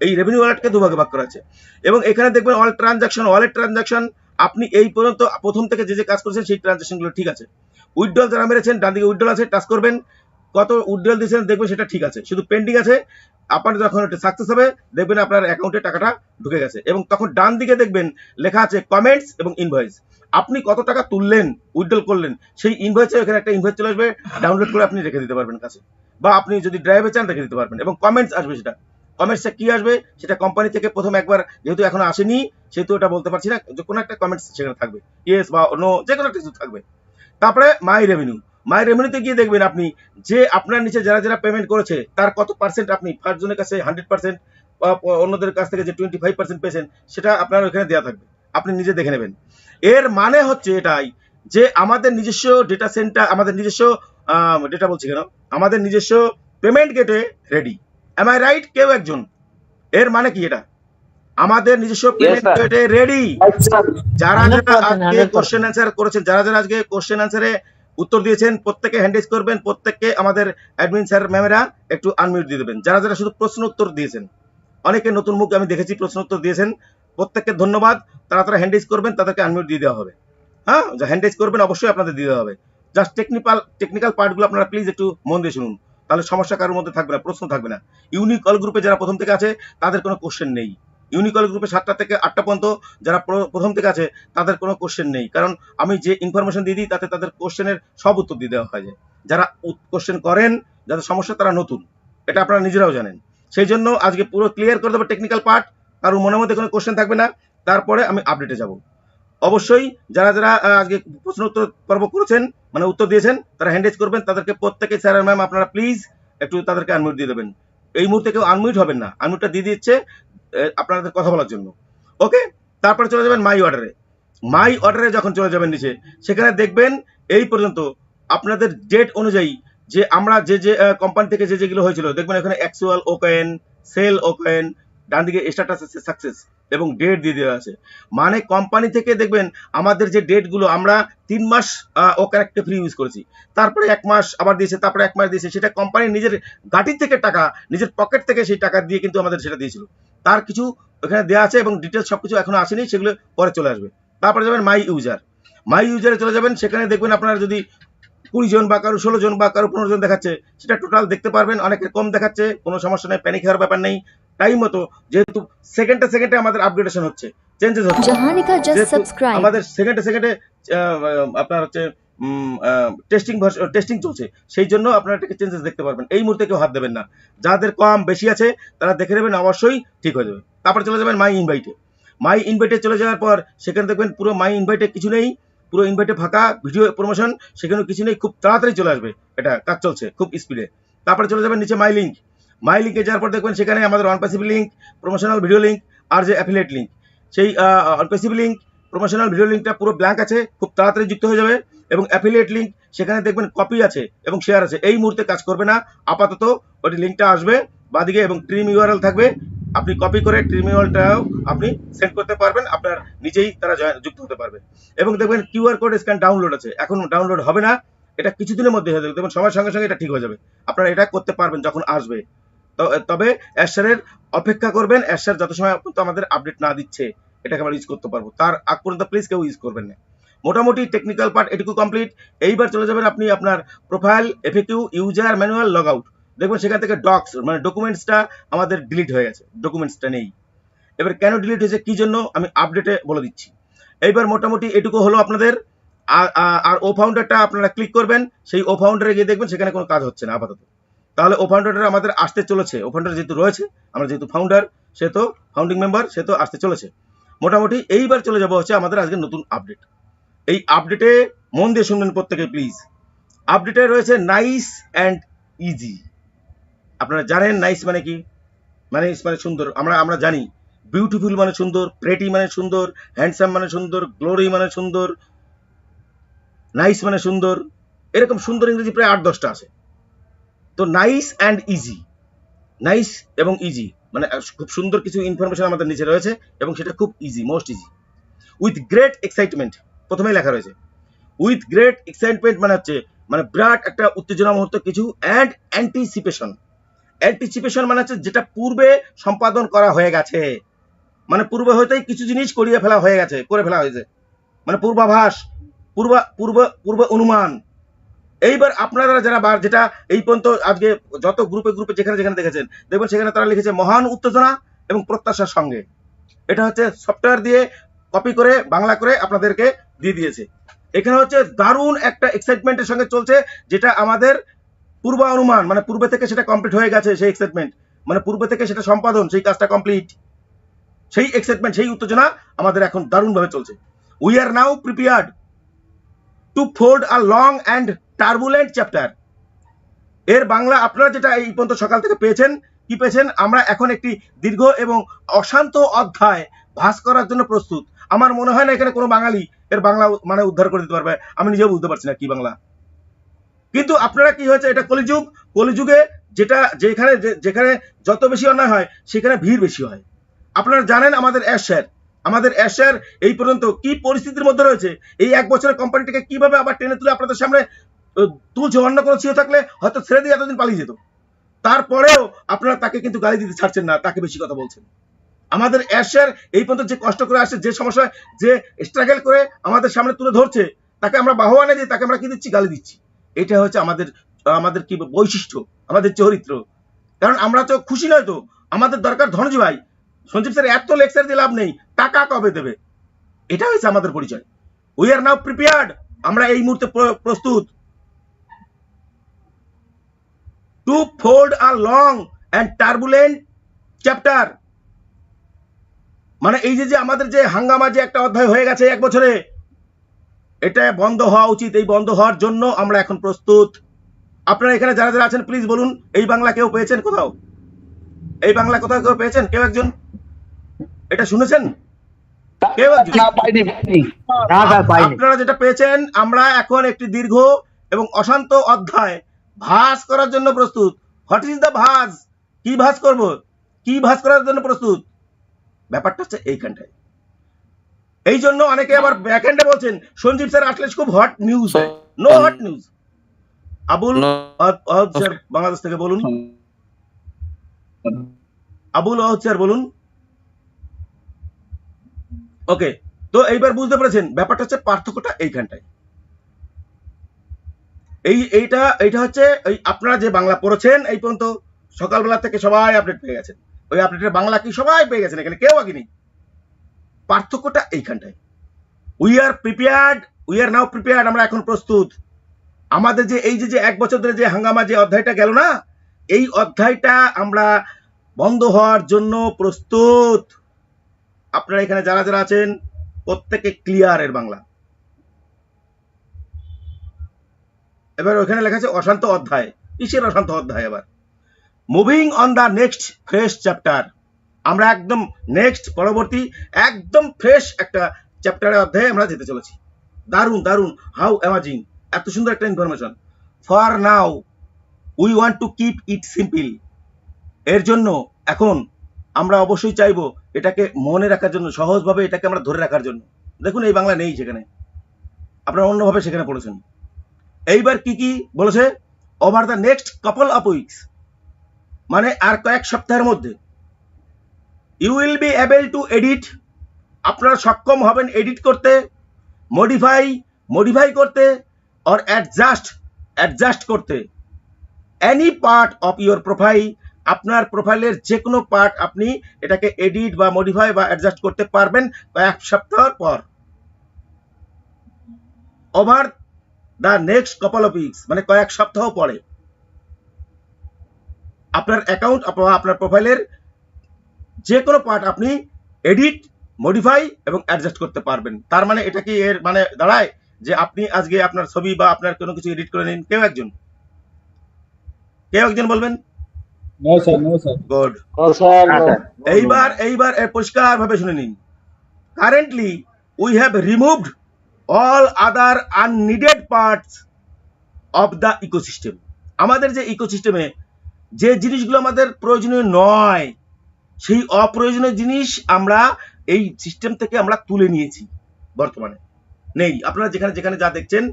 এই রেভিনিউ ওয়ালেটকে দুভাগে ভাগ করা আছে। এবং এখানে দেখবেন অল ট্রানজাকশন, ওয়ালেট ট্রানজাকশন, আপনি এই পর্যন্ত প্রথম থেকে যে কাজ করেছেন সেই ট্রানজাকশনগুলো ঠিক আছে। উইথড্রল যারা মেরেছেন ডান দিকে উইথড্রল আছে, টাচ করবেন, কত উইথড্রল দিয়েছেন দেখবেন সেটা ঠিক আছে, শুধু পেন্ডিং আছে। আপনার যখন এটা সাকসেস হবে দেখবেন আপনার অ্যাকাউন্টে টাকাটা ঢুকে গেছে। এবং তখন ডান দিকে দেখবেন লেখা আছে কমেন্টস এবং ইনভয়েস, আপনি কত টাকা তুললেন, উইথড্রল করলেন, সেই ইনভয়েসে এখানে একটা ইনভয়েস চলে আসবে, ডাউনলোড করে আপনি রেখে দিতে পারবেন কাছে, বা আপনি যদি ড্রাইভে চান রেখে দিতে পারবেন। এবং কমেন্টস আসবে, সেটা কমেন্টসটা কি আসবে সেটা কোম্পানি থেকে প্রথম একবার, যেহেতু এখনো আসেনি সেহেতু ওটা বলতে পারছি না, যে কোনো একটা কমেন্টস সেখানে থাকবে, ইয়েস বা নো, যে কোনো একটা কিছু থাকবে। তারপরে মাই রেভিনিউতে গিয়ে দেখবেন আপনি যে আপনার নিচে যারা যারা পেমেন্ট করেছে তার কত পার্সেন্ট, আপনি ফার্স্ট জনের কাছে 100% বা অন্যদের কাছ থেকে যে 25% পেয়েছেন সেটা আপনার ওখানে দেওয়া থাকবে, আপনি নিজে দেখে নেবেন। এর মানে হচ্ছে এটাই যে আমাদের নিজস্ব ডেটা সেন্টার, আমাদের নিজস্ব ডেটা বলছি কেন, আমাদের নিজস্ব পেমেন্ট গেটে রেডি। এম আই রাইট কেউ একজন? এর মানে কি এটা? আমাদের নিজস্ব পেমেন্ট গেটে রেডি। যারা যারা আজকে কোশ্চেন অ্যান্সার করেছেন, যারা যারা আজকে কোশ্চেন অ্যান্সারে উত্তর দিয়েছেন, প্রত্যেকে হ্যান্ড রেজ করবেন, প্রত্যেককে আমাদের অ্যাডমিন স্যার ম্যামেরা একটু আনমিউট দিয়ে দেবেন। যারা যারা শুধু প্রশ্ন উত্তর দিয়েছেন, অনেকে নতুন মুখ আমি দেখেছি প্রশ্ন উত্তর দিয়েছেন, প্রত্যেককে ধন্যবাদ। তারা তারা হ্যান্ড রেজ করবেন, তাদেরকে আনমিউট দিয়ে দেওয়া হবে। হ্যাঁ, যা হ্যান্ড রেজ করবেন অবশ্যই আপনাদের দিয়ে দেওয়া হবে। জাস্ট টেকনিক্যাল পার্টগুলো আপনারা প্লিজ একটু মন দিয়ে শুনুন, তাহলে সমস্যা কারোর মধ্যে থাকবে না, প্রশ্ন থাকবে না। ইউনিক অল গ্রুপে যারা প্রথম থেকে আছে তাদের কোনো কোশ্চেন নেই। ইউনিক অল গ্রুপে 7টা থেকে 8টা পর্যন্ত যারা প্রথম থেকে আছে তাদের কোনো কোশ্চেন নেই, কারণ আমি যে ইনফরমেশন দিয়ে দিই তাতে তাদের কোশ্চেনের সব উত্তর দিয়ে দেওয়া হয়। যারা কোশ্চেন করেন, যাদের সমস্যা তারা নতুন, এটা আপনারা নিজেরাও জানেন। সেই জন্য আজকে পুরো ক্লিয়ার করে দেবো টেকনিক্যাল পার্ট, কারোর মনের মধ্যে কোনো কোশ্চেন থাকবে না। তারপরে আমি আপডেটে যাব। অবশ্যই যারা যারা আজকে প্রশ্ন উত্তর পর্ব করেছেন, মানে উত্তর দিয়েছেন, তারা হ্যান্ড রেজ করবেন, তাদেরকে প্রত্যেকে স্যার আর ম্যাম আপনারা প্লিজ একটু তাদেরকে আনমিউট দিয়ে দেবেন। এই মুহূর্তে কেউ আনমিউট হবেন না, আনমিউটটা দিয়ে দিচ্ছে আপনাদের কথা বলার জন্য। ওকে, তারপরে চলে যাবেন মাই অর্ডারে যখন চলে যাবেন নিচে, সেখানে দেখবেন এই পর্যন্ত আপনাদের ডেট অনুযায়ী যে আমরা যে যে কোম্পানি থেকে যে যেগুলো হয়েছিল, দেখবেন এখানে অ্যাকচুয়াল ওকেন, সেল ওকেন, ডান দিকে স্ট্যাটাস আছে, সাকসেস এবং ডেট দিয়ে দেওয়া আছে। মানে কোম্পানি থেকে দেখবেন আমাদের যে ডেটগুলো, আমরা 3 মাস ওকেন একটা ফ্রি ইউজ করেছি, তারপরে 1 মাস আবার দিয়েছে, তারপরে 1 মাস দিয়েছে, সেটা কোম্পানি নিজের গাড়ি থেকে টাকা, নিজের পকেট থেকে সেই টাকা দিয়ে কিন্তু আমাদের সেটা দিয়েছিল। তার কিছু ওখানে দেওয়া আছে এবং ডিটেলস সবকিছু এখনো আসেনি, সেগুলো পরে চলে আসবে। তারপরে যাবেন মাই ইউজারে চলে যাবেন, সেখানে দেখবেন আপনারা যদি 20 জন বা কারো 16 জন বা কারো 15 জন দেখাচ্ছে, সেটা টোটাল দেখতে পারবেন। অনেকের কম দেখাচ্ছে, কোনো সমস্যা নেই, প্যানিক হওয়ার ব্যাপার নেই। টাইম মতো, যেহেতু সেকেন্ডে আমাদের আপগ্রেডেশন হচ্ছে, চেঞ্জেস হচ্ছে, আমাদের সেকেন্ডে আপনার হচ্ছে টেস্টিং চলছে, সেই জন্য আপনারা এটাকে চেঞ্জেস দেখতে পারবেন। এই মুহূর্তে কেউ হাত দেবেন না, যাদের কম বেশি আছে তারা দেখে নেবেন, অবশ্যই ঠিক হয়ে যাবে। তারপরে চলে যাবেন মাই ইনভাইটে চলে যাওয়ার পর সেখানে দেখবেন পুরো মাই ইনভাইটে কিছু নেই, পুরো ইনভাইটে ফাঁকা, ভিডিও প্রমোশন সেখানে কিছু নেই, খুব তাড়াতাড়ি চলে আসবে, এটা কাজ চলছে খুব স্পিডে। তারপরে চলে যাবেন নিচে মাই লিঙ্কে যাওয়ার পর দেখবেন সেখানে আমাদের অনপ্যাসিভ লিঙ্ক, প্রমোশনাল ভিডিও লিঙ্ক আর যে অ্যাফিলিয়েট লিঙ্ক, সেই অনপ্যাসিভ লিঙ্ক, প্রমোশনাল ভিডিও লিঙ্কটা পুরো ব্ল্যাঙ্ক আছে, খুব তাড়াতাড়ি যুক্ত হয়ে যাবে। এবং অ্যাফিলিয়েট লিঙ্ক সেখানে দেখবেন কপি আছে এবং শেয়ার আছে, এই মুহূর্তে কাজ করবে না আপাতত, ওই লিঙ্কটা আসবে বাদিকে এবং ট্রিম ইউআরএল থাকবে, আপনি কপি করে ট্রিম ইউআরএলটাও আপনি সেন্ড করতে পারবেন, আপনার নিজেই তারা যুক্ত হতে পারবে। এবং দেখবেন কিউআর কোড স্ক্যান ডাউনলোড আছে, এখন ডাউনলোড হবে না, এটা কিছুদিনের মধ্যে হয়ে যাবে, দেখবেন সময়ের সঙ্গে সঙ্গে এটা ঠিক হয়ে যাবে, আপনারা এটা করতে পারবেন যখন আসবে। তবে অ্যাশারের অপেক্ষা করবেন, অ্যাশার যত সময় পর্যন্ত আমাদের আপডেট না দিচ্ছে এটাকে আমরা ইউজ করতে পারবো, তার আগ পর্যন্ত প্লিজ কেউ ইউজ করবেন না। মোটামুটি টেকনিক্যাল পার্ট এটুকু কমপ্লিট। এইবার চলে যাবেন আপনি আপনার profile, FAQ, user manual, log out, দেখবেন সেখান থেকে ডক্স মানে ডকুমেন্টসটা আমাদের ডিলিট হয়ে গেছে, ডকুমেন্টসটা নেই। এবার কেন ডিলিট হয়েছে, কি জন্য, আমি আপডেটে বলে দিচ্ছি। এইবার মোটামুটি এটুকু হলো আপনাদের। আর ও ফাউন্ডারটা আপনারা ক্লিক করবেন, সেই ও ফাউন্ডারে গিয়ে দেখবেন সেখানে কোনো কাজ হচ্ছে না আপাতত। তাহলে ও ফাউন্ডারটা আমাদের আসতে চলেছে, ও ফাউন্ডার যেহেতু রয়েছে, আমরা যেহেতু ফাউন্ডার, সে তো ফাউন্ডিং মেম্বার, সে তো আসতে চলেছে। মোটামুটি এইবার চলে যাবো হচ্ছে আমাদের আজকে নতুন আপডেট। এই আপডেটে মন দিয়ে শুনবেন প্রত্যেকে প্লিজ। আপডেটে রয়েছে নাইস অ্যান্ড ইজি। আপনারা জানেন নাইস মানে কি, মানে সুন্দর, আমরা জানি। বিউটিফুল মানে সুন্দর, প্রেটি মানে সুন্দর, হ্যান্ডসাম মানে সুন্দর, গ্লোরি মানে সুন্দর, নাইস মানে সুন্দর, এরকম সুন্দর ইংরেজি প্রায় 8-10টা আছে। তো নাইস অ্যান্ড ইজি, নাইস এবং ইজি মানে খুব সুন্দর কিছু ইনফরমেশন আমাদের নিচে রয়েছে এবং সেটা খুব easy, most easy. With great excitement, প্রথমেই লেখা রয়েছে উইথ গ্রেট এক্সাইটমেন্ট মানে হচ্ছে মানে বিরাট একটা উত্তেজনা মুহূর্ত কিছু, অ্যান্ড অ্যান্টিসিপেশন মানে হচ্ছে যেটা পূর্বে সম্পাদন করা হয়ে গেছে, মানে পূর্বে হয়তোই কিছু জিনিস করে ফেলা হয়েছে, মানে পূর্বাভাস, পূর্ব অনুমান। এইবার আপনারা যারা যেটা এই পর্যন্ত আজকে যত গ্রুপে যেখানে দেখেছেন, দেখবেন সেখানে তারা লিখেছে মহান উত্তেজনা এবং প্রত্যাশার সঙ্গে। এটা হচ্ছে সফটওয়্যার দিয়ে কপি করে বাংলা করে আপনাদেরকে দিয়ে দিয়েছে। এখানে হচ্ছে দারুণ একটা এক্সাইটমেন্টের সঙ্গে চলছে, যেটা আমাদের পূর্ব অনুমান, মানে পূর্বে থেকে সেটা কমপ্লিট হয়ে গেছে সেই এক্সাইটমেন্ট, মানে পূর্বে থেকে সেটা সম্পাদন, সেই কাজটা কমপ্লিট, সেই এক্সাইটমেন্ট, সেই উত্তেজনা আমাদের এখন দারুণভাবে চলছে। We are now prepared two fold a long and turbulent chapter. এর বাংলা আপনারা যেটা এই পর্যন্ত সকাল থেকে পেয়েছেন, কি পেয়েছেন? আমরা এখন একটি দীর্ঘ এবং অশান্ত অধ্যায় ভাস করার জন্য প্রস্তুত। আমার মনে হয় না এখানে কোনো বাঙালি এর বাংলা মানে উদ্ধার করে দিতে পারবে, আমি নিজেও বুঝতে পারছি না কি বাংলা। কিন্তু আপনারা কি হয়েছে, এটা কলিযুগ, কলিযুগে যেটা যেখানে যেখানে যত বেশি অন্যায় হয় সেখানে ভিড় বেশি হয়। আপনারা জানেন আমাদের এশিয়ার এই পর্যন্ত কি পরিস্থিতির মধ্যে রয়েছে, এই এক বছরের কোম্পানিটাকে কিভাবে আবার টেনে তুলে আপনাদের সামনে তুলছে। অন্য কোনো ছিল থাকলে হয়তো ছেড়ে দিয়ে এতদিন পালিয়ে যেত, তারপরেও আপনারা তাকে কিন্তু গালি দিতে ছাড়ছেন না, তাকে বেশি কথা বলছেন। আমাদের এশিয়ার এই পর্যন্ত যে কষ্ট করে আসছে, যে সমস্যা, যে স্ট্রাগল করে আমাদের সামনে তুলে ধরছে, তাকে আমরা বাহবা না দিয়ে তাকে আমরা কি দিচ্ছি? গালি দিচ্ছি। এটা হচ্ছে আমাদের কি বৈশিষ্ট্য, আমাদের চরিত্র। কারণ আমরা তো খুশি নয়, তো আমাদের দরকার ধনজি ভাই, সঞ্জীব স্যার এত লেকচার দিয়ে লাভ নেই, টাকা কবে দেবে, এটা হচ্ছে আমাদের পরিচয়। উই আর নাও প্রিপেয়ার্ড, আমরা এই মুহূর্তে প্রস্তুত to fold a long and turbulent chapter. মানে এই যে আমাদের যে হাঙ্গামা যে একটা অধ্যায় হয়ে গেছে এক বছরে, এটা বন্ধ হওয়া উচিত। এই বন্ধ হওয়ার জন্য আমরা এখন প্রস্তুত। আপনারা এখানে যারা যারা আছেন প্লিজ বলুন, এই বাংলা কেউ পেয়েছেন কোথাও? এই বাংলা কোথাও কেউ পেয়েছেন? কেউ একজন এটা শুনেছেন? কেউ একজন? আপনারা যেটা পেয়েছেন, আমরা এখন একটি দীর্ঘ এবং অশান্ত অধ্যায় ভাস করার জন্য প্রস্তুত। হোয়াট ইজ দ্য ভাস? কি ভাস করব? কি ভাস করার জন্য প্রস্তুত? ব্যাপারটা হচ্ছে এইখানটায়। এই জন্য অনেকে আবার ব্যাকএন্ডে বলছেন সঞ্জীব স্যার আসলে খুব hot news. No hot news. Abul sir Bangladesh থেকে বলুন, আবুল স্যার বলুন। ওকে, তো এইবার বুঝতে পেরেছেন ব্যাপারটা হচ্ছে পার্থক্যটা এইখানটায়। এইটা হচ্ছে আপনারা যে বাংলা পড়েছেন এই পর্যন্ত সকালবেলা থেকে সবাই আপডেট পেয়ে গেছেন। ওই আপডেটের বাংলা কি সবাই পেয়ে গেছেন, এখানে কেউ আগে নেই। পার্থক্যটা এইখানটায়। We are prepared, we are now prepared, আমরা এখন প্রস্তুত। আমাদের যে এই যে এক বছর ধরে যে হাঙ্গামা যে অধ্যায়টা গেল না, এই অধ্যায়টা আমরা বন্ধ হওয়ার জন্য প্রস্তুত। আপনারা এখানে যারা যারা আছেন প্রত্যেকে ক্লিয়ার এর বাংলা। এবার ওখানে লেখা আছে অশান্ত অধ্যায়। কিসের অশান্ত অধ্যায়? আবার moving on the next fresh chapter, আমরা একদম নেক্সট পরবর্তী একদম ফ্রেশ একটা চ্যাপ্টারের অধ্যায়ে আমরা যেতে চলেছি। দারুন দারুন, হাউ অ্যামাজিং, এত সুন্দর একটা information. For now we want to keep it simple. এর জন্য এখন আমরা অবশ্যই চাইবো এটাকে মনে রাখার জন্য, সহজভাবে এটাকে আমরা ধরে রাখার জন্য। দেখুন এই বাংলা নেই সেখানে, আপনারা অন্যভাবে সেখানে পড়েছেন। এইবার কি কি বলেছে? Over the next couple of weeks, মানে আর কয়েক সপ্তাহের মধ্যে you will be able to edit, আপনারা সক্ষম হবেন এডিট করতে, মডিফাই করতে, অর অ্যাডজাস্ট করতে any part of your profile. আপনার প্রোফাইলের যে কোনো পার্ট আপনি এটাকে এডিট বা মডিফাই বা অ্যাডজাস্ট করতে পারবেন কয়েক সপ্তাহ পর। Over the next couple of weeks, মানে কয়েক সপ্তাহ পরে আপনার অ্যাকাউন্ট আপনার প্রোফাইলের যে কোনো পার্ট আপনি এডিট, মডিফাই এবং অ্যাডজাস্ট করতে পারবেন। তার মানে এটা কি এর মানে দাঁড়ায় যে আপনি আজকে আপনার ছবি বা আপনার কোনো কিছু এডিট করে নিন? কেউ একজন বলবেন? No sir, no sir. Good. এইবার পরিষ্কার ভাবে শুনে নিন। Currently we have removed all other unneeded parts of the ecosystem. আমাদের যে ইকোসিস্টেমে যে জিনিসগুলো আমাদের প্রয়োজনীয় নয়, সেই অপ্রয়োজনীয় জিনিস আমরা এই সিস্টেম থেকে আমরা তুলে নিয়েছি, বর্তমানে নেই। আপনারা যেখানে যেখানে যা দেখছেন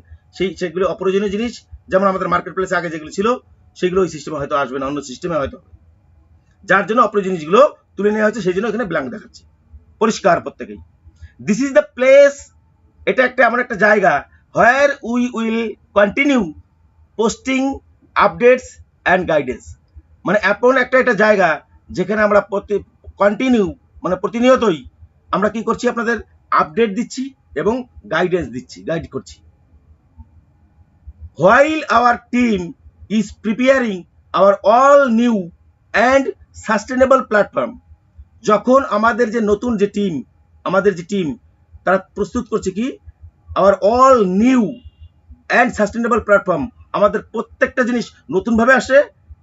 সেগুলো অপ্রয়োজনীয় জিনিস, যেমন আমাদের মার্কেট প্লেসে আগে যেগুলো ছিল সেগুলো ওই সিস্টেমে হয়তো আসবে না, অন্য সিস্টেমে হয়তো হবে। যার জন্য অপ্রয়োজনীয় জিনিসগুলো তুলে নেওয়া হচ্ছে, সেই জন্য এখানে ব্ল্যাঙ্ক দেখাচ্ছে পরিষ্কার প্রত্যেকেই। দিস ইজ দ্য প্লেস, এটা একটা এমন একটা জায়গা where we will continue posting updates and guidance, মানে এমন একটা জায়গা যেখানে আমরা কন্টিনিউ মানে প্রতিনিয়তই আমরা কি করছি, আপনাদের আপডেট দিচ্ছি এবং গাইডেন্স দিচ্ছি, গাইড করছি। While our team is preparing our all new and sustainable platform. যখন আমাদের যে নতুন যে টিম, আমাদের যে টিম তারা প্রস্তুত করছে কি hour all new and sustainable platform, আমাদের প্রত্যেকটা জিনিস নতুনভাবে আসে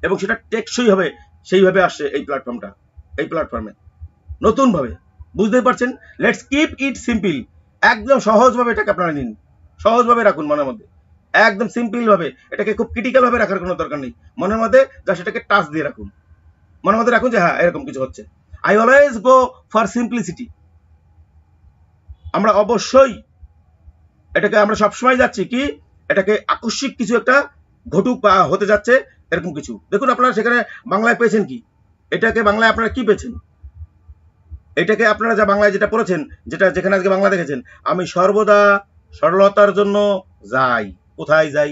এবং সেটা টেকসই হবে, সেইভাবে আসে এই প্ল্যাটফর্মটা, এই প্ল্যাটফর্মে নতুনভাবে। বুঝতেই পারছেন, লেটস কিপ ইট সিম্পল। একদম সহজভাবে এটাকে আপনারা নিন, সহজভাবে রাখুন মনের মধ্যে, একদম সিম্পল ভাবে। এটাকে খুব ক্রিটিক্যাল ভাবে রাখার কোনো দরকার নেই। মনের মধ্যে যা সেটাকে টাচ দিয়ে রাখুন, মনের মধ্যে রাখুন যে হ্যাঁ এরকম কিছু হচ্ছে। I always go for simplicity. আমরা অবশ্যই এটাকে, আমরা সবসময় যাচ্ছি কি এটাকে আকস্মিক কিছু একটা ঘটুক বা হতে যাচ্ছে এরকম কিছু। দেখুন আপনারা সেখানে বাংলায় পেয়েছেন কি, এটাকে বাংলায় আপনারা কি পেয়েছেন, এটাকে আপনারা যা বাংলায় যেটা পড়েছেন, যেটা যেখানে আজকে বাংলা দেখেছেন, আমি সর্বদা সরলতার জন্য যাই। কোথায় যাই?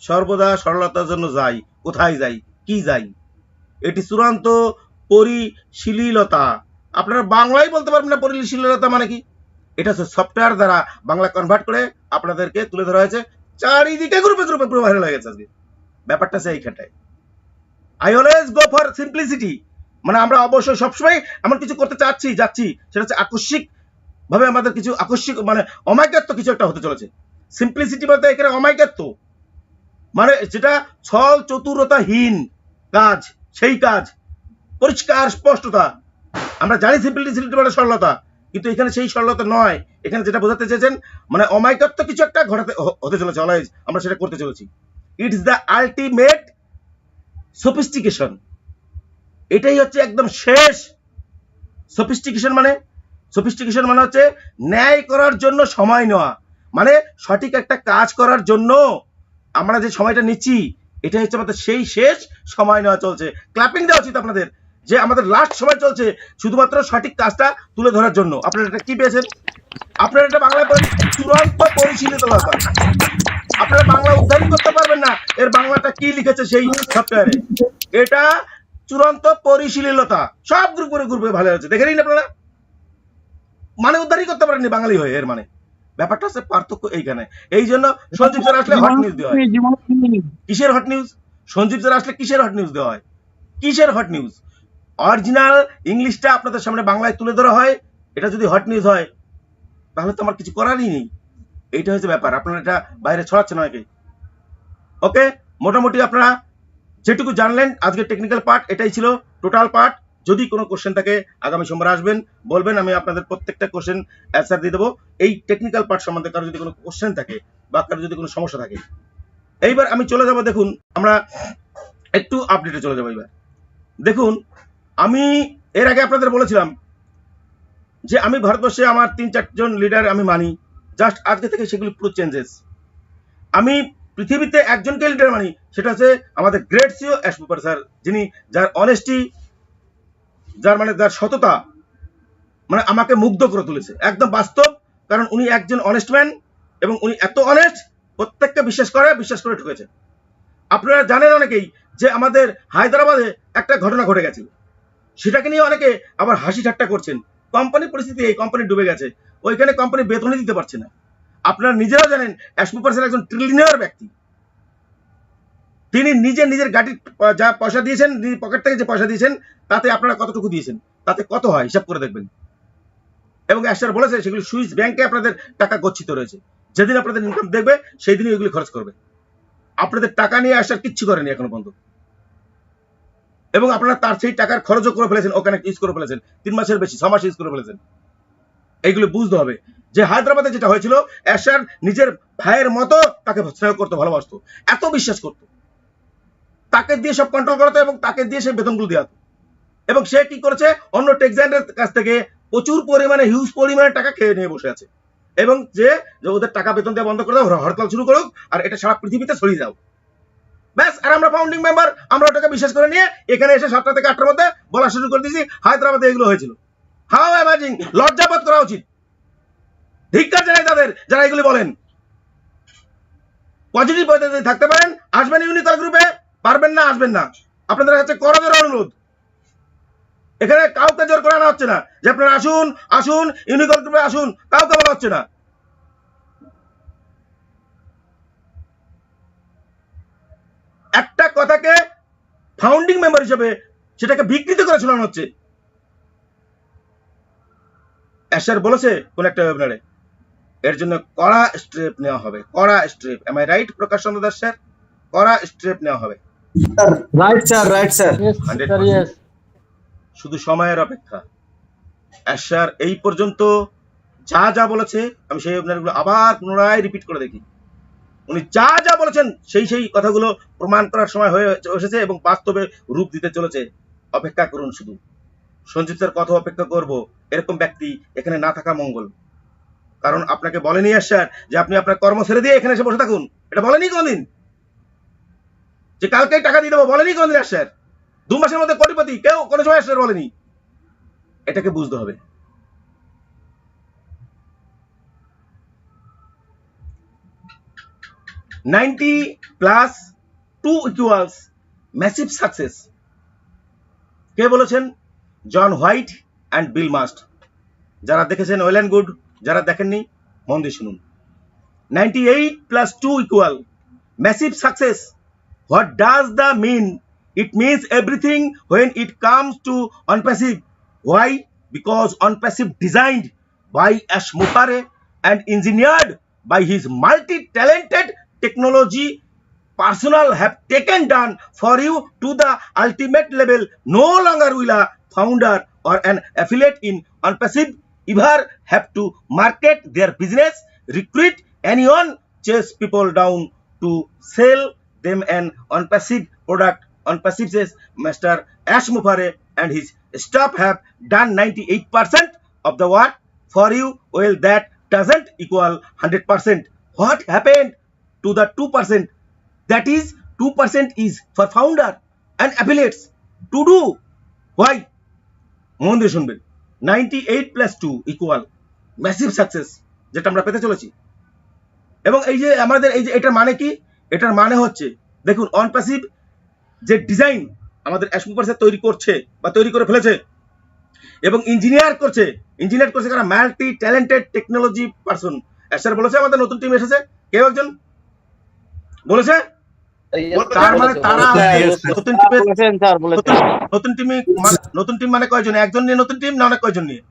সর্বদা সরলতার জন্য যাই। কোথায় যাই? কি যাই? এটি চূড়ান্ত পরিশীলতা। আপনারা বাংলায় বলতে পারবেন না পরিশীলতা মানে কি। এটা হচ্ছে সফটওয়্যার দ্বারা বাংলা কনভার্ট করে আপনাদেরকে তুলে ধরা হয়েছে, চারিদিকে গ্রুপে গ্রুপে পুরো ভাইরাল হয়ে গেছে আজকে। ব্যাপারটা আছে এইখানটায়। I always go for simplicity, মানে আমরা অবশ্যই সবসময় এমন কিছু করতে যাচ্ছি সেটা হচ্ছে আকস্মিক ভাবে আমাদের কিছু আকস্মিক মানে অমায়িকত্ব কিছু একটা হতে চলেছে। সিম্পলিসিটি বলতে এখানে অমায়িকত্ব মানে যেটা ছল চতুরতাহীন কাজ, সেই কাজ পরিষ্কার স্পষ্টতা। আমরা জানি সিম্পলিসিটি মানে সরলতা, কিন্তু এখানে সেই সরলতা নয়। এখানে যেটা বোঝাতে চেয়েছেন মানে অমায়িকত্ব কিছু একটা হতে চলেছে, অলওয়েজ আমরা সেটা করতে চলেছি। It's the ultimate sophistication. এটাই হচ্ছে একদম শেষ সফিস্টিকেশন। মানে হচ্ছে ন্যায় করার জন্য সময় নেওয়া, মানে সঠিক একটা কাজ করার জন্য আমরা যে সময়টা নিচ্ছি এটা হচ্ছে আমাদের সেই শেষ সময় নেওয়া চলছে। ক্ল্যাপিং দেওয়া উচিত আপনাদের যে আমাদের লাস্ট সময় চলছে শুধুমাত্র সঠিক কাজটা তুলে ধরার জন্য। আপনারা এটা কি পেয়েছেন? আপনারা এটা বাংলায় বলেন চূড়ান্ত পরিশীলতা। আপনারা বাংলা উদ্ধারই করতে পারবেন না এর বাংলাটা কি লিখেছে সেই সফটওয়্যারে। এটা চূড়ান্ত পরিশীলতা। সব গ্রুপে ভালো হচ্ছে, দেখে নিন আপনারা। মানে উদ্ধারই করতে পারেননি বাঙালি হয়ে, এর মানে ব্যাপারটা হচ্ছে পার্থক্য এইখানে। এই জন্য সঞ্জীব স্যার আসলে হট নিউজ দেওয়া হয়। কিসের হট নিউজ? সঞ্জীব স্যার আসলে কিসের হট নিউজ দেওয়া হয়? কিসের হট নিউজ? অরিজিনাল ইংলিশটা আপনাদের সামনে বাংলায় তুলে ধরা হয়। এটা যদি হট নিউজ হয় তাহলে তো আমার কিছু করারই নেই। এইটা হচ্ছে ব্যাপার। আপনারা এটা বাইরে ছড়াচ্ছেন অনেকে। ওকে, মোটামুটি আপনারা যেটুকু জানলেন আজকে টেকনিক্যাল পার্ট এটাই ছিল টোটাল পার্ট। যদি কোনো কোশ্চেন থাকে আগামী সোমবার আসবেন, বলবেন, আমি আপনাদের প্রত্যেকটা কোশ্চেন অ্যান্সার দিয়ে দেবো। এই টেকনিক্যাল পার্ট সম্বন্ধে কারো যদি কোনো কোশ্চেন থাকে বা কারো যদি কোনো সমস্যা থাকে। এইবার আমি চলে যাব, দেখুন আমরা একটু আপডেটে চলে যাবো। এবার দেখুন, আমি এর আগে আপনাদের বলেছিলাম যে আমি ভারতবর্ষে আমার 3-4 জন লিডার আমি মানি। জাস্ট আজকে থেকে সেগুলি পুরো চেঞ্জেস। আমি পৃথিবীতে একজনকে লিডার মানি, সেটা হচ্ছে আমাদের গ্রেট সিও অ্যাশপুপার স্যার, যিনি যার অনেস্টি, যার সততা মানে আমাকে মুগ্ধ করে তুলেছে, একদম বাস্তব। কারণ উনি একজন অনেস্ট ম্যান এবং উনি এত অনেস্ট প্রত্যেককে বিশ্বাস করে ঠকেছে। আপনারা জানেন অনেকেই যে আমাদের হায়দ্রাবাদে একটা ঘটনা ঘটে গেছিল, সেটাকে নিয়ে অনেকে আবার হাসি ঠাট্টা করছেন। কোম্পানির পরিস্থিতি এই, কোম্পানি ডুবে গেছে, ওইখানে কোম্পানি বেতনই দিতে পারছে না। আপনারা নিজেরাও জানেন অ্যাশপুপার স্যার একজন ট্রিলিয়নিয়ার ব্যক্তি। তিনি নিজের গাড়ির যা পয়সা দিয়েছেন, পকেট থেকে যে পয়সা দিয়েছেন তাতে আপনারা কতটুকু দিয়েছেন, তাতে কত হয় হিসাব করে দেখবেন। এবং অ্যাশার বলেছে সেগুলি সুইস ব্যাংকে আপনাদের টাকা গচ্ছিত রয়েছে। যেদিন আপনাদের ইনকাম দেখবে সেই দিনই ওইগুলি খরচ করবে। আপনাদের টাকা নিয়ে অ্যাশার কিচ্ছু করেনি এখনো পর্যন্ত। এবং আপনারা তার সেই টাকার খরচও করে ফেলেছেন, ওখানে ইউজ করে ফেলেছেন, 3 মাসের বেশি, 6 মাস ইউজ করে ফেলেছেন। এইগুলো বুঝতে হবে যে হায়দ্রাবাদে যেটা হয়েছিল, অ্যাশার নিজের ভাইয়ের মতো তাকে স্নেহ করতো, ভালোবাসতো, এত বিশ্বাস করতো, তাকে দিয়ে সব কন্ট্রোল করাতো এবং তাকে দিয়ে সেই বেতনগুলো দেওয়া। এবং সে কি করেছে, অন্য টেক্সাইনের কাছ থেকে প্রচুর পরিমাণে হিউজ পরিমাণে টাকা খেয়ে নিয়ে বসে আছে। এবং যে ওদের টাকা বেতন দেওয়া বন্ধ করে দাও, হরতাল শুরু করুক, আর এটা সারা পৃথিবীতে ছড়িয়ে যাও, ব্যাস। আর আমরা ফাউন্ডিং মেম্বার, আমরা ওটাকে বিশ্বাস করে নিয়ে এখানে এসে 7টা থেকে 8টার মধ্যে বলা শুরু করে দিয়েছি হায়দ্রাবাদে এগুলো হয়েছিল। How amazing! লজ্জাবোধ করা উচিত। ধিক্কার জানাই তাদের যারা এগুলি বলেন। পজিটিভ পদ্ধতি থাকতে পারেন, আসবেন ইউনিকল গ্রুপে, পারবেন না আসবেন না। আপনাদের কাছে করজোড়ে অনুরোধ, এখানে কাউকে জোর করে আনা হচ্ছে না যে আপনারা আসুন ইউনিকল গ্রুপে আসুন, কাউকে বলা হচ্ছে না। একটা কথাকে ফাউন্ডিং মেম্বার হিসেবে সেটাকে বিকৃত করে শোনানো হচ্ছে। স্যার বলেছে কোন একটা ওয়েবিনারে এর জন্য কড়া স্টেপ নেওয়া হবে, কড়া step. Am I right Prakash Chandra Das sir? কড়া স্টেপ নেওয়া হবে। Right sir, right sir. 100%। শুধু সময়ের অপেক্ষা। স্যার এই পর্যন্ত যা যা বলেছে আমি সেই ওয়েবিনারগুলো আবার পুনরায় রিপিট করে দেখি। উনি যা যা বলেছেন সেই সেই কথাগুলো প্রমাণ করার সময় হয়ে এসেছে এবং বাস্তবে রূপ দিতে চলেছে। অপেক্ষা করুন শুধু। সঞ্জীব স্যার কথা অপেক্ষা করব, এরকম ব্যক্তি এখানে না থাকা মঙ্গল। কারণ আপনাকে বলেনি স্যার যে আপনি আপনার কর্ম ছেড়ে দিয়ে এখানে এসে বসে থাকুন, এটা বলেনি কোনদিন। যে কালকেই টাকা দিয়ে দেবো বলেনি কোনদিন স্যার। 2 মাসের মধ্যে কোটিপতি কেউ কোনো সময় স্যার বলেনি। এটাকে বুঝতে হবে। +2 ম্যাসিভ সাকসেস। কে বলেছেন? John White and Bill Must. যারা দেখেছেন ওয়েল অ্যান্ড গুড, যারা দেখেননি মন দিয়ে শুনুন। 98 + 2 massive success. What does that mean? It means everything when it comes to unpassive. Why? Because unpassive designed by Ash Mukhare and engineered by his multi-talented technology personnel have taken down for you to the ultimate level. No longer will a founder or an affiliate in unpassive ever have to market their business, recruit anyone, chase people down to sell them an unpassive product. Unpassive says Mr. Ash Mukhare and his staff have done 98% of the work for you. Well, that doesn't equal 100%. What happened to the 2%? That is 2% is for founder and affiliates to do. Why? মন দিয়ে শুনবেন। 98 + 2 massive success, যেটা আমরা পেতে চলেছি। এবং এই যে আমাদের এই যে এটার মানে কি? এটার মানে হচ্ছে দেখুন অনপ্যাসিভ যে ডিজাইন আমাদের অ্যাশমুপার স্যার তৈরি করছে বা তৈরি করে ফেলেছে এবং ইঞ্জিনিয়ার করছে কারা? Multi talented technology person. Sir বলেছে আমাদের নতুন টিম এসেছে, কেউ একজন বলেছে? তার মানে তারা নতুন টিম মানে কয়জন? একজন নিয়ে নতুন টিম না অনেক কয়জন নিয়ে?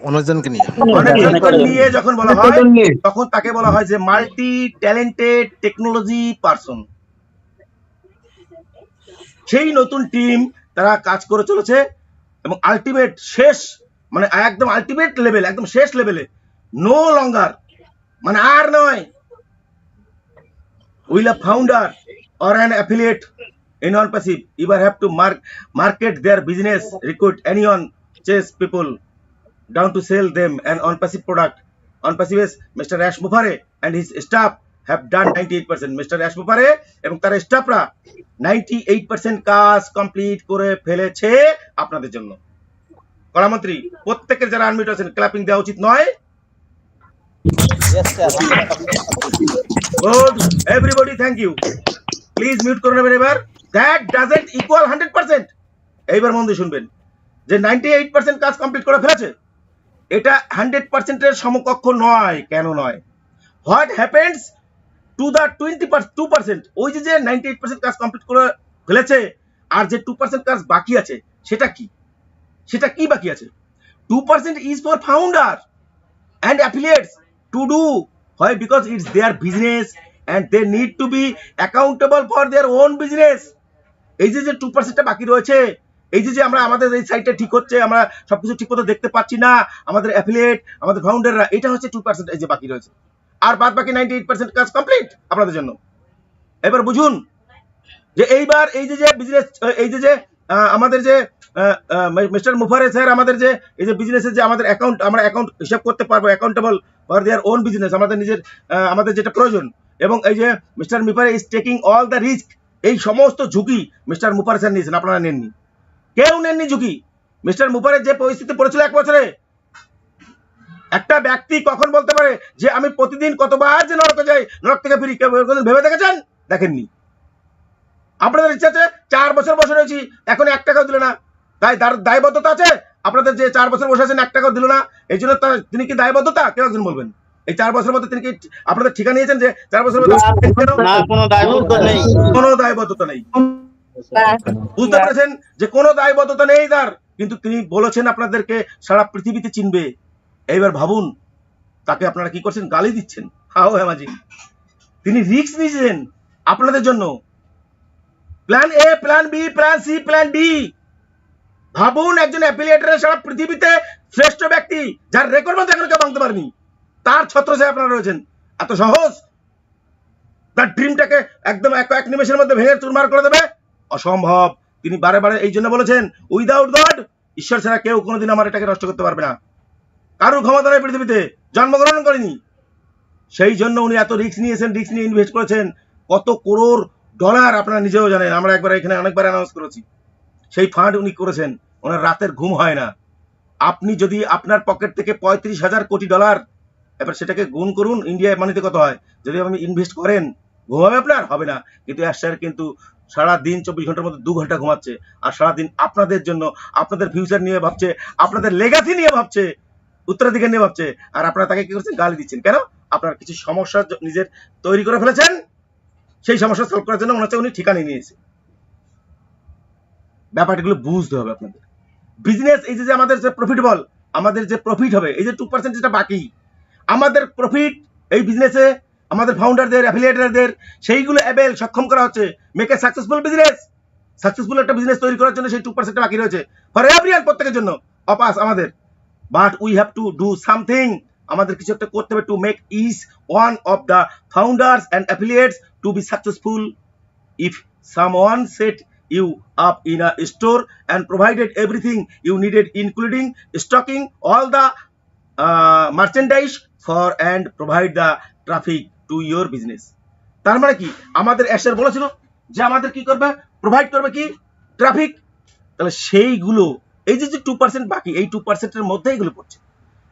অনেকজনকে নিয়ে। অনেকজন নিয়ে যখন বলা হয় তখন তাকে বলা হয় যে মাল্টি ট্যালেন্টেড টেকনোলজি পারসন। সেই নতুন টিম তারা কাজ করে চলেছে এবং আলটিমেট শেষ মানে একদম আলটিমেট লেভেল, একদম শেষ লেভেলে, নো লঙ্গার মানে আর নয়, will a founder or an affiliate in unpassive ever have to market their business, recruit anyone, chase people down to sell them an unpassive product. Unpassive is Mr. Ash Mukhare and his staff have done 98%. Mr. Ash Mukhare এবং তার স্টাফরা 98% কাজ complete করে ফেলেছে আপনাদের জন্য। কলামন্ত্রী প্রত্যেকের যারা আনমিউট আছেন ক্ল্যাপিং দেওয়া উচিত নয়? Good. Everybody, thank you. Please mute করে নেবেন এবার। That doesn't equal 100%. এইবার মন দিয়ে শুনবেন যে 98% কাজ কমপ্লিট করে ফেলেছে, এটা 100% এর সমকক্ষ নয়। কেন নয়? What happens to the 2%? ওই যে 98% কাজ কমপ্লিট করে ফেলেছে আর যে 2% কাজ বাকি আছে সেটা কি? সেটা কি বাকি আছে? 2% is for founder and affiliates to do. Why? Because it's their business and they need to be accountable for their own business. এই যে 2%টা বাকি রয়েছে, এই যে আমরা আমাদের এই সাইটটা ঠিক হচ্ছে, আমরা সবকিছু ঠিক মতো দেখতে পাচ্ছি না, আমাদের অ্যাফিলিয়েট আমাদের ফাউন্ডাররা, এটা হচ্ছে 2% এই যে বাকি রয়েছে। আর বাদ বাকি 98% কাজ কমপ্লিট আপনাদের জন্য। এবার বুঝুন যে এইবার এই যে বিজনেস, এই যে আমাদের যে মিস্টার মুফারে স্যার আমাদের যে এই যে বিজনেসের যে আমাদের অ্যাকাউন্ট, আমরা অ্যাকাউন্ট হিসাব করতে পারবো, accountable for their own business, আমাদের নিজের আমাদের যেটা প্রয়োজন। এবং এই যে mister Mufare is taking all the risk, এই সমস্ত ঝুঁকি মিস্টার মুফারে স্যার নিয়েছেন, আপনারা নেননি, কেউ নেননি ঝুঁকি। মিস্টার মুফারের যে পরিস্থিতি পড়েছিল 1 বছরে, একটা ব্যক্তি কখন বলতে পারে যে আমি প্রতিদিন কতবার যে নরকে যাই, নরক থেকে ফিরি, কেউ ভেবে দেখেছেন? দেখেননি। আপনাদের ইচ্ছা আছে 4 বছর বসে রয়েছি, এখন 1 টাকাও দিল না, তাই তার দায়বদ্ধতা আছে? আপনাদের যে 4 বছর বসে আছেন 1 টাকাও দিল না, এই জন্য তিনি কি দায়বদ্ধতা? কেউ একজন বলবেন। এই 4 বছরের মধ্যে তিনি কি আপনাদের ঠিকা নিয়েছেন যে 4 বছরের মধ্যে? কোনো দায়বদ্ধতা নেই। বুঝতে পেরেছেন যে কোনো দায়বদ্ধতা নেই তার, কিন্তু তিনি বলেছেন আপনাদেরকে সারা পৃথিবীতে চিনবে। এইবার ভাবুন তাকে আপনারা কি করছেন, গালি দিচ্ছেন। হাও হেমাজি, তিনি রিস্ক নিয়েছেন আপনাদের জন্য। Plan A, plan B, plan C, plan D. ভাবুন একজন অ্যাফিলিয়েটর সারা পৃথিবীতে শ্রেষ্ঠ ব্যক্তি, যার রেকর্ড মধ্যে এখনো কেউ ভাঙতে পারেনি, তার ছত্রছায়ায় আপনারা রয়েছেন। এত সহজ তার ড্রিমটাকে একদম এক নিমেষের মধ্যে ভেঙে চুরমার করে দেবে? অসম্ভব। তিনি বারে বারে এই জন্য বলেছেন, উইদাউট গড, ঈশ্বর ছাড়া কেউ কোনোদিন আমার এটাকে নষ্ট করতে পারবে না। কারোর ক্ষমতা নেই পৃথিবীতে, জন্মগ্রহণ করেনি। সেই জন্য উনি এত রিস্ক নিয়েছেন, রিস্ক নিয়ে ইনভেস্ট করেছেন। কত করোড় ডলার আপনারা নিজেও জানেন, আমরা একবার এখানে অনেকবার অ্যানাউন্স করেছি। সেই ফান্ড উনি করেছেন, ওনার রাতের ঘুম হয় না। আপনি যদি আপনার পকেট থেকে 35,000 কোটি ডলার, এবার সেটাকে গুণ করুন ইন্ডিয়া মানিতে কত হয়, যদি আপনি ইনভেস্ট করেন, ঘুমাবে আপনার? হবে না। কিন্তু অ্যাশার কিন্তু সারাদিন 24 ঘন্টার মধ্যে 2 ঘন্টা ঘুমাচ্ছে, আর সারাদিন আপনাদের জন্য, আপনাদের ফিউচার নিয়ে ভাবছে, আপনাদের লেগাসি নিয়ে ভাবছে, উত্তরাধিকার নিয়ে ভাবছে। আর আপনারা তাকে কি করছেন, গালি দিচ্ছেন। কেন? আপনার কিছু সমস্যা নিজের তৈরি করে ফেলেছেন, সেই সমস্যা সলভ করার জন্য মনে হচ্ছে উনি ঠিকানা নিয়েছে। ব্যাপারগুলো বুঝতে হবে আপনাদের। বিজনেস এই যে আমাদের যে প্রফিটেবল, আমাদের যে প্রফিট হবে, এই যে 2% যেটা বাকি, আমাদের প্রফিট এই বিজনেসে আমাদের ফাউন্ডারদের, অ্যাফিলিয়েটরদের সেইগুলো অ্যাবেল সক্ষম করা হচ্ছে। Make a successful business. Successful একটা বিজনেস তৈরি করার জন্য সেই 2% বাকি রয়েছে ফর এভরিওয়ান, প্রত্যেকের জন্য, অপাস আমাদের। But we have to do something. আমাদের কিছু একটা করতে হবে to make each one of the founders and affiliates to be successful. If someone set you up in a store and provided everything you needed, including stocking all the merchandise for and provide the traffic to your business, তার মানে কি আমাদের অ্যাশার বলেছিল যে আমাদের কি করবে, provide করবে কি, ট্রাফিক। তাহলে সেইগুলো এই যে 2% বাকি, এই 2% এর মধ্যে এগুলো পড়ছে,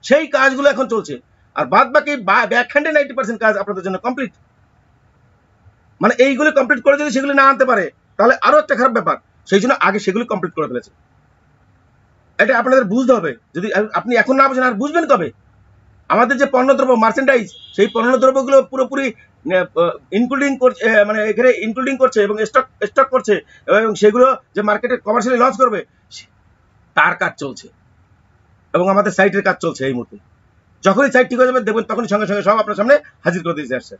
সেই কাজগুলো এখন চলছে। আর বাদ বাকি ব্যাকহ্যান্ডে 90% কাজ আপনাদের জন্য কমপ্লিট। মানে এইগুলো কমপ্লিট করে যদি সেগুলো না আনতে পারে, তাহলে আরো একটা খারাপ ব্যাপার। সেই জন্য আগে সেগুলো কমপ্লিট করে ফেলেছে। এটা আপনাদের বুঝতে হবে। যদি আপনি এখন না বুঝেন, আর বুঝবেন কবে? আমাদের যে পণ্যদ্রব্য, মার্চেন্ডাইজ, সেই পণ্যদ্রব্যগুলো পুরোপুরি ইনক্লুডিং করছে, মানে এখানে ইনক্লুডিং করছে এবং স্টক করছে, এবং সেগুলো যে মার্কেটে কমার্শিয়ালি লঞ্চ করবে, তার কাজ চলছে এবং আমাদের সাইটের কাজ চলছে এই মুহূর্তে। যখনই সাইট ঠিক হয়ে যাবে দেখবেন, তখনই সঙ্গে সঙ্গে সব আপনার সামনে হাজির করে দিয়েছে আসছে,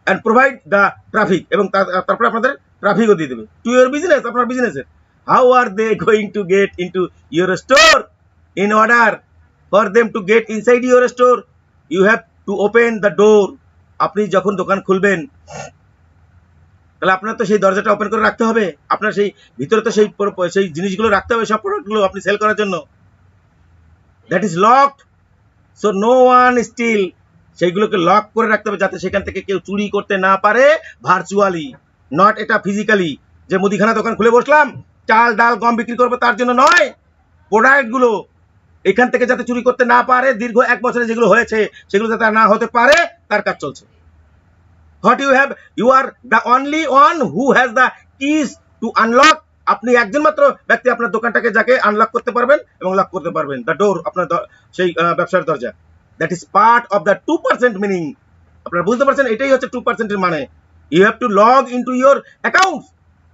and provide the traffic, এবং তারপরে আপনাদের ট্রাফিকও দিয়ে দেবে টু ইউর বিজনেস, আপনার বিজনেসের। How are they going to get into your store? In order for them to get inside your store, you have to open the door. আপনি যখন দোকান খুলবেন, তাহলে আপনার তো সেই দরজাটা ওপেন করে রাখতে হবে, আপনার সেই ভিতরে তো সেই জিনিসগুলো রাখতে হবে, সব প্রোডাক্টগুলো আপনি সেল করার জন্য। That is locked, so no one steal. সেইগুলোকে লক করে রাখতে হবে যাতে সেখান থেকে কেউ চুরি করতে না পারে, ভার্চুয়ালি, নট এটা ফিজিক্যালি। যে মুদিখানা দোকান খুলে বসলাম, চাল ডাল গম বিক্রি করবো, তার জন্য নয়। প্রোডাক্টগুলো এখান থেকে যাতে চুরি করতে না পারে, দীর্ঘ 1 বছরে যেগুলো হয়েছে সেগুলো যাতে না হতে পারে, তার কাজ চলছে। What you have, you are the only one who has the keys to unlock. আপনি একজন মাত্র ব্যক্তি আপনার দোকানটাকে যাকে আনলক করতে পারবেন এবং লক করতে পারবেন, দ্য ডোর, আপনার সেই ব্যবসার দরজা। That is part of the 2% meaning. আপনারা বুঝতে পারছেন, এটাই হচ্ছে 2% এর মানে। You have to log into your account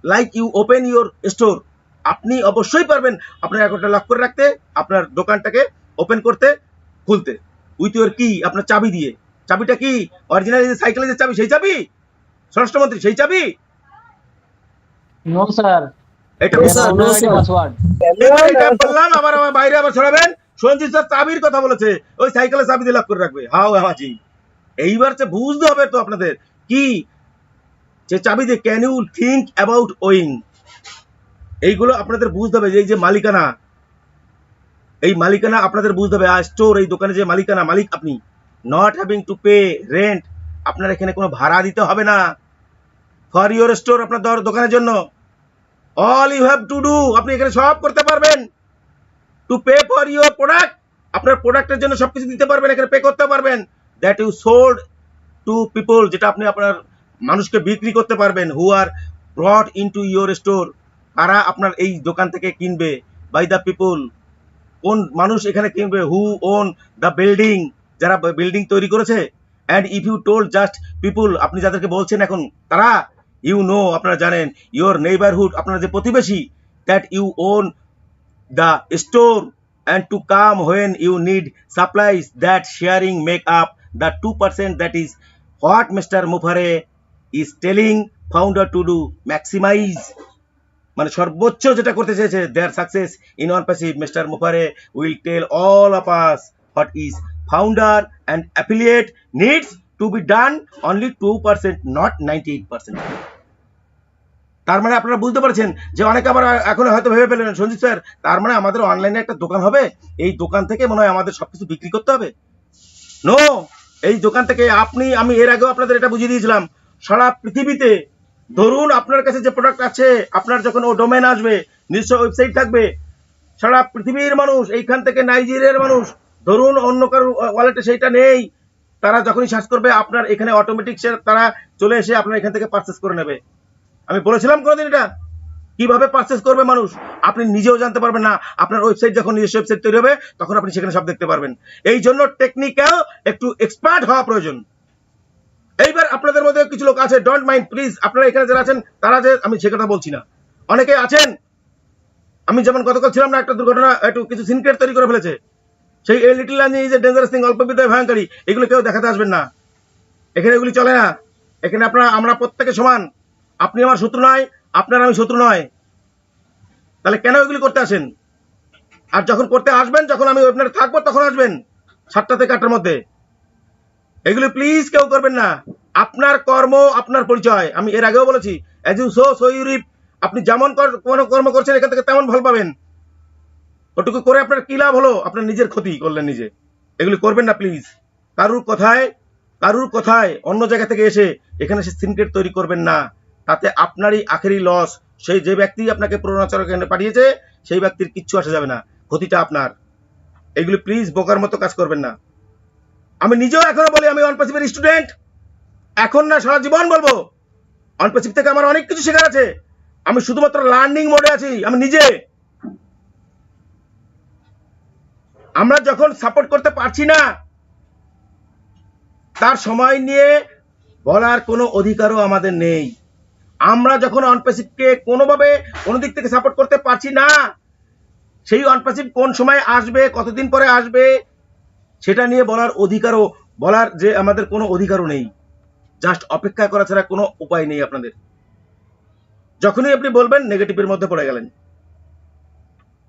like you open your store. আপনি অবশ্যই পারবেন আপনার অ্যাকাউন্টটা লক করে রাখতে, আপনার দোকানটাকে ওপেন করতে, খুলতে, উইথ ইউর কি, আপনার চাবি দিয়ে। চাবিটা কি? অরিজিনাল সাইকেলের যে চাবি, সেই চাবি? স্বরাষ্ট্রমন্ত্রী সেই চাবি? নো স্যার, এটা পাসওয়ার্ড। এটা বললাম, আবার আমার বাইরে আবার ছড়াবেন। সঞ্জিত স্যার চাবির কথা বলেছে, ওই সাইকেলের চাবি দিয়ে লক করে রাখবে। হাও হামাজি, এইবার বুঝতে হবে তো আপনাদের কি যে চাবি দিয়ে can you think about owing, এইগুলো আপনাদের বুঝতে হবে। যে এই যে মালিকানা, এই মালিকানা আপনাদের বুঝতে হবে। স্টোর, এই দোকানে যে মালিকানা, মালিক আপনি। Not having to pay rent, আপনার এখানে কোনো ভাড়া দিতে হবে না ফর ইউর স্টোর, আপনার দোকানের জন্য। All you have to do, আপনি এখানে সব করতে পারবেন। To pay for your product, আপনার প্রোডাক্টের জন্য সবকিছু দিতে পারবেন, এখানে পে করতে পারবেন। That you sold to people, যেটা আপনি আপনার মানুষকে বিক্রি করতে পারবেন। Who are brought into your store, কারা আপনার এই দোকান থেকে কিনবে? বাই দ্য পিপল, কোন মানুষ এখানে কিনবে? হু ওন দ্য বিল্ডিং, যারা বিল্ডিং তৈরি করেছে। And if you told just people, আপনি যাদেরকে বলছেন এখন তারা, ইউ নো, আপনারা জানেন, ইউর নেইবারহুড, আপনার যে প্রতিবেশী, that you own the store, and to come when you need supplies, that sharing make up the 2%, that is what Mr. Mufare is telling founder to do, maximize, মানে সর্বোচ্চ যেটা করতে চেয়েছে their success in ONPASSIVE. Mr. Mufare will tell all of us what is founder and affiliate needs to be done only 2%, not 98%. তার মানে আপনারা বুঝতে পারছেন যে অনেকে আবার এখন হয়তো ভেবে পেলেন সঞ্জিত স্যার, তার মানে আমাদের অনলাইনে একটা দোকান হবে, এই দোকান থেকে মনে হয় আমাদের সবকিছু বিক্রি করতে হবে। নো, এই দোকান থেকে আমি এর আগেও আপনাদের এটা বুঝিয়ে দিয়েছিলাম, সারা পৃথিবীতে ধরুন আপনার কাছে যে প্রোডাক্ট আছে, আপনার যখন ও ডোমেন আসবে, নিজস্ব ওয়েবসাইট থাকবে, সারা পৃথিবীর মানুষ, এইখান থেকে নাইজেরিয়ার মানুষ, ধরুন অন্য কারো ওয়ালেটে সেইটা নেই, তারা যখনই সার্চ করবে আপনার এখানে অটোমেটিক তারা চলে এসে আপনার এখান থেকে পারচেস করে নেবে। আমি বলেছিলাম কোনোদিন এটা কিভাবে পারচেস করবে মানুষ, আপনি নিজেও জানতে পারবেন না। আপনার ওয়েবসাইট যখন নিজস্ব ওয়েবসাইট তৈরি হবে তখন আপনি সেখানে সব দেখতে পারবেন। এই জন্য টেকনিক্যাল একটু এক্সপার্ট হওয়া প্রয়োজন। এইবার আপনাদের মধ্যে কিছু লোক আছে, ডোন্ট মাইন্ড প্লিজ, আপনারা এখানে যারা আছেন তারা যে, আমি সে কথা বলছি না, অনেকে আছেন, আমি যেমন গতকাল ছিলাম না, একটা দুর্ঘটনা, একটু কিছু সিনক্রেট তৈরি করে ফেলেছে, সেই এই little learning is a dangerous thing, অল্প বিদ্যায় ভয়ঙ্করী, এগুলো কেউ দেখাতে আসবেন না, এখানে এগুলি চলে না। এখানে আমরা প্রত্যেকে সমান, আপনি আমার শত্রু নয়, আপনার আমি শত্রু নয়, তাহলে কেন এগুলি করতে আসেন? আর যখন করতে আসবেন, যখন আমি ওয়েবিনারে থাকবো তখন আসবেন 7টা থেকে 8টার মধ্যে। এগুলি প্লিজ কেউ করবেন না। আপনার কর্ম আপনার পরিচয়, আমি এর আগেও বলেছি, as you sow you reap, আপনি যেমন কোনো কর্ম করছেন এখান থেকে তেমন ফল পাবেন। ওটুকু করে আপনার কি লাভ হলো? আপনার নিজের ক্ষতি করলেন নিজে। এগুলি করবেন না প্লিজ। কারুর কথায় অন্য জায়গা থেকে এসে এখানে সে সিনক্রেট তৈরি করবেন না, তাতে আপনারই আখেরি লস। সেই যে ব্যক্তি আপনাকে প্ররোচনার কেন্দ্রে পাঠিয়েছে সেই ব্যক্তির কিচ্ছু আসা যাবে না, ক্ষতিটা আপনার। এগুলি প্লিজ বোকার মতো কাজ করবেন না। আমি নিজেও এখনো বলি আমি অনপাসিভের স্টুডেন্ট, এখন না সারা জীবন বলবো। অনপাসিভ থেকে আমার অনেক কিছু শেখার আছে, আমি শুধুমাত্র লার্নিং মোডে আছি আমি নিজে। আমরা যখন সাপোর্ট করতে পারছি না তার সময় নিয়ে বলার কোনো অধিকারও আমাদের নেই। আমরা যখন অনপ্যাসিভকে কোনোভাবে কোনো দিক থেকে সাপোর্ট করতে পারছি না, সেই অনপ্যাসিভ কোন সময় আসবে, কতদিন পরে আসবে, সেটা নিয়ে বলার অধিকারও, বলার যে আমাদের কোনো অধিকারও নেই। জাস্ট অপেক্ষা করা ছাড়া কোনো উপায় নেই আপনাদের। যখনই আপনি বলবেন নেগেটিভের মধ্যে পড়ে গেলেন।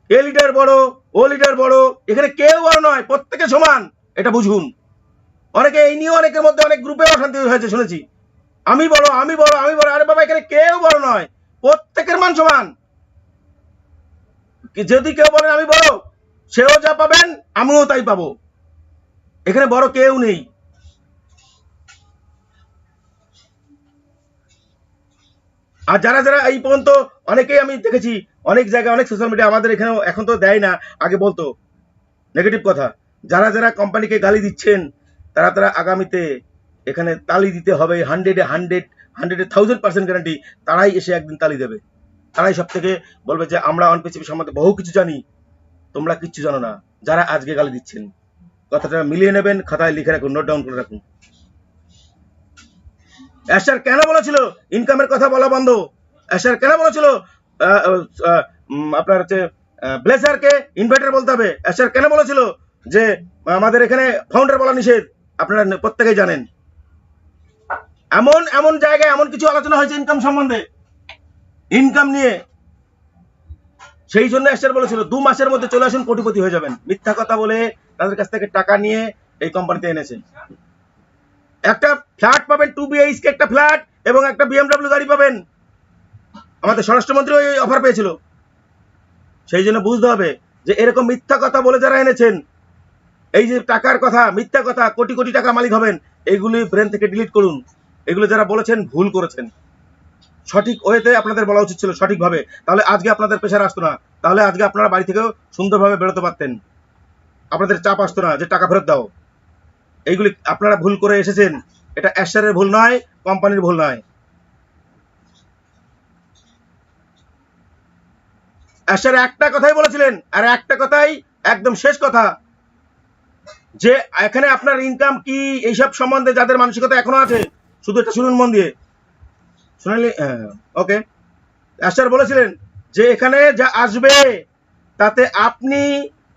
এ লিডার বড়, ও লিডার বড়, এখানে কেউ বড় নয়, প্রত্যেকে সমান, এটা বুঝুন। অনেকে এই নিয়ে অনেকের মধ্যে অনেক গ্রুপে অশান্তি হয়েছে শুনেছি, আমি বড় আমি বড় আমি বড়। আরে বাবা, এখানে কেউ বড় নয়, প্রত্যেকের মান সমান। যদি কেউ বলেন আমি বড়, সেও যা পাবেন আমিও তাই পাবো, এখানে বড় কেউ নেই। আর যারা যারা এই পর্যন্ত, অনেকেই আমি দেখেছি অনেক জায়গায়, অনেক সোশ্যাল মিডিয়া, আমাদের এখানেও এখন তো দেয় না, আগে বলতো নেগেটিভ কথা, যারা যারা কোম্পানিকে গালি দিচ্ছেন তারা আগামীতে এখানে তালি দিতে হবে 100% গ্যারান্টি, তারাই এসে একদিন তালি দেবে। তারাই সব থেকে বলবে যে আমরা অনপ্যাসিভ সম্বন্ধে বহু কিছু জানি, তোমরা কিচ্ছু জানো না। যারা আজকে গালি দিচ্ছেন, কথাটা মিলিয়ে নেবেন, খাতায় লিখে রাখুন, নোট ডাউন করে রাখুন। অ্যাশার কেন বলেছিল ইনকামের কথা বলা বন্ধ? অ্যাশার কেন বলেছিল আপনার হচ্ছে ব্লেজারকে ইনভার্টার বলতে হবে? অ্যাশার কেন বলেছিল যে আমাদের এখানে ফাউন্ডার বলা নিষেধ? আপনারা প্রত্যেকেই জানেন। এমন এমন জায়গায় এমন কিছু আলোচনা হয়েছে ইনকাম সম্বন্ধে, ইনকাম নিয়ে, সেই জন্য অ্যাশার বলেছিল 2 মাসের মধ্যে চলে আসুন, কোটিপতি হয়ে যাবেন। মিথ্যা কথা বলে তাদের কাছ থেকে টাকা নিয়ে এই কোম্পানিতে এনেছে। একটা ফ্ল্যাট পাবেন, 2 BHK একটা ফ্ল্যাট এবং একটা BMW গাড়ি পাবেন। আমাদের স্বরাষ্ট্রমন্ত্রী ওই অফার পেয়েছিল। সেই জন্য বুঝতে হবে যে এরকম মিথ্যা কথা বলে যারা এনেছেন, এই যে টাকার কথা, মিথ্যা কথা, কোটি কোটি টাকা মালিক হবেন, এইগুলি ব্রেন থেকে ডিলিট করুন। এগুলো যারা বলেছেন ভুল করেছেন, সঠিক ওয়েতে আপনাদের বলা উচিত ছিল, সঠিকভাবে। তাহলে আজকে আপনাদের প্রেশার আসতো না, তাহলে আজকে আপনারা বাড়ি থেকেও সুন্দরভাবে বেরোতে পারতেন, আপনাদের চাপ আসতো না যে টাকা ফেরত দাও। এইগুলি আপনারা ভুল করে এসেছেন, এটা অ্যাশারের ভুল নয়, কোম্পানির ভুল নয়। অ্যাশার একটা কথাই বলেছিলেন, আর একটা কথাই একদম শেষ কথা, যে এখানে আপনার ইনকাম কি এইসব সম্বন্ধে যাদের মানসিকতা এখনো আছে, শুধু এটা শুনুন মন দিয়ে, সোনালি, ওকে। স্যার বলেছিলেন যে এখানে যা আসবে তাতে আপনি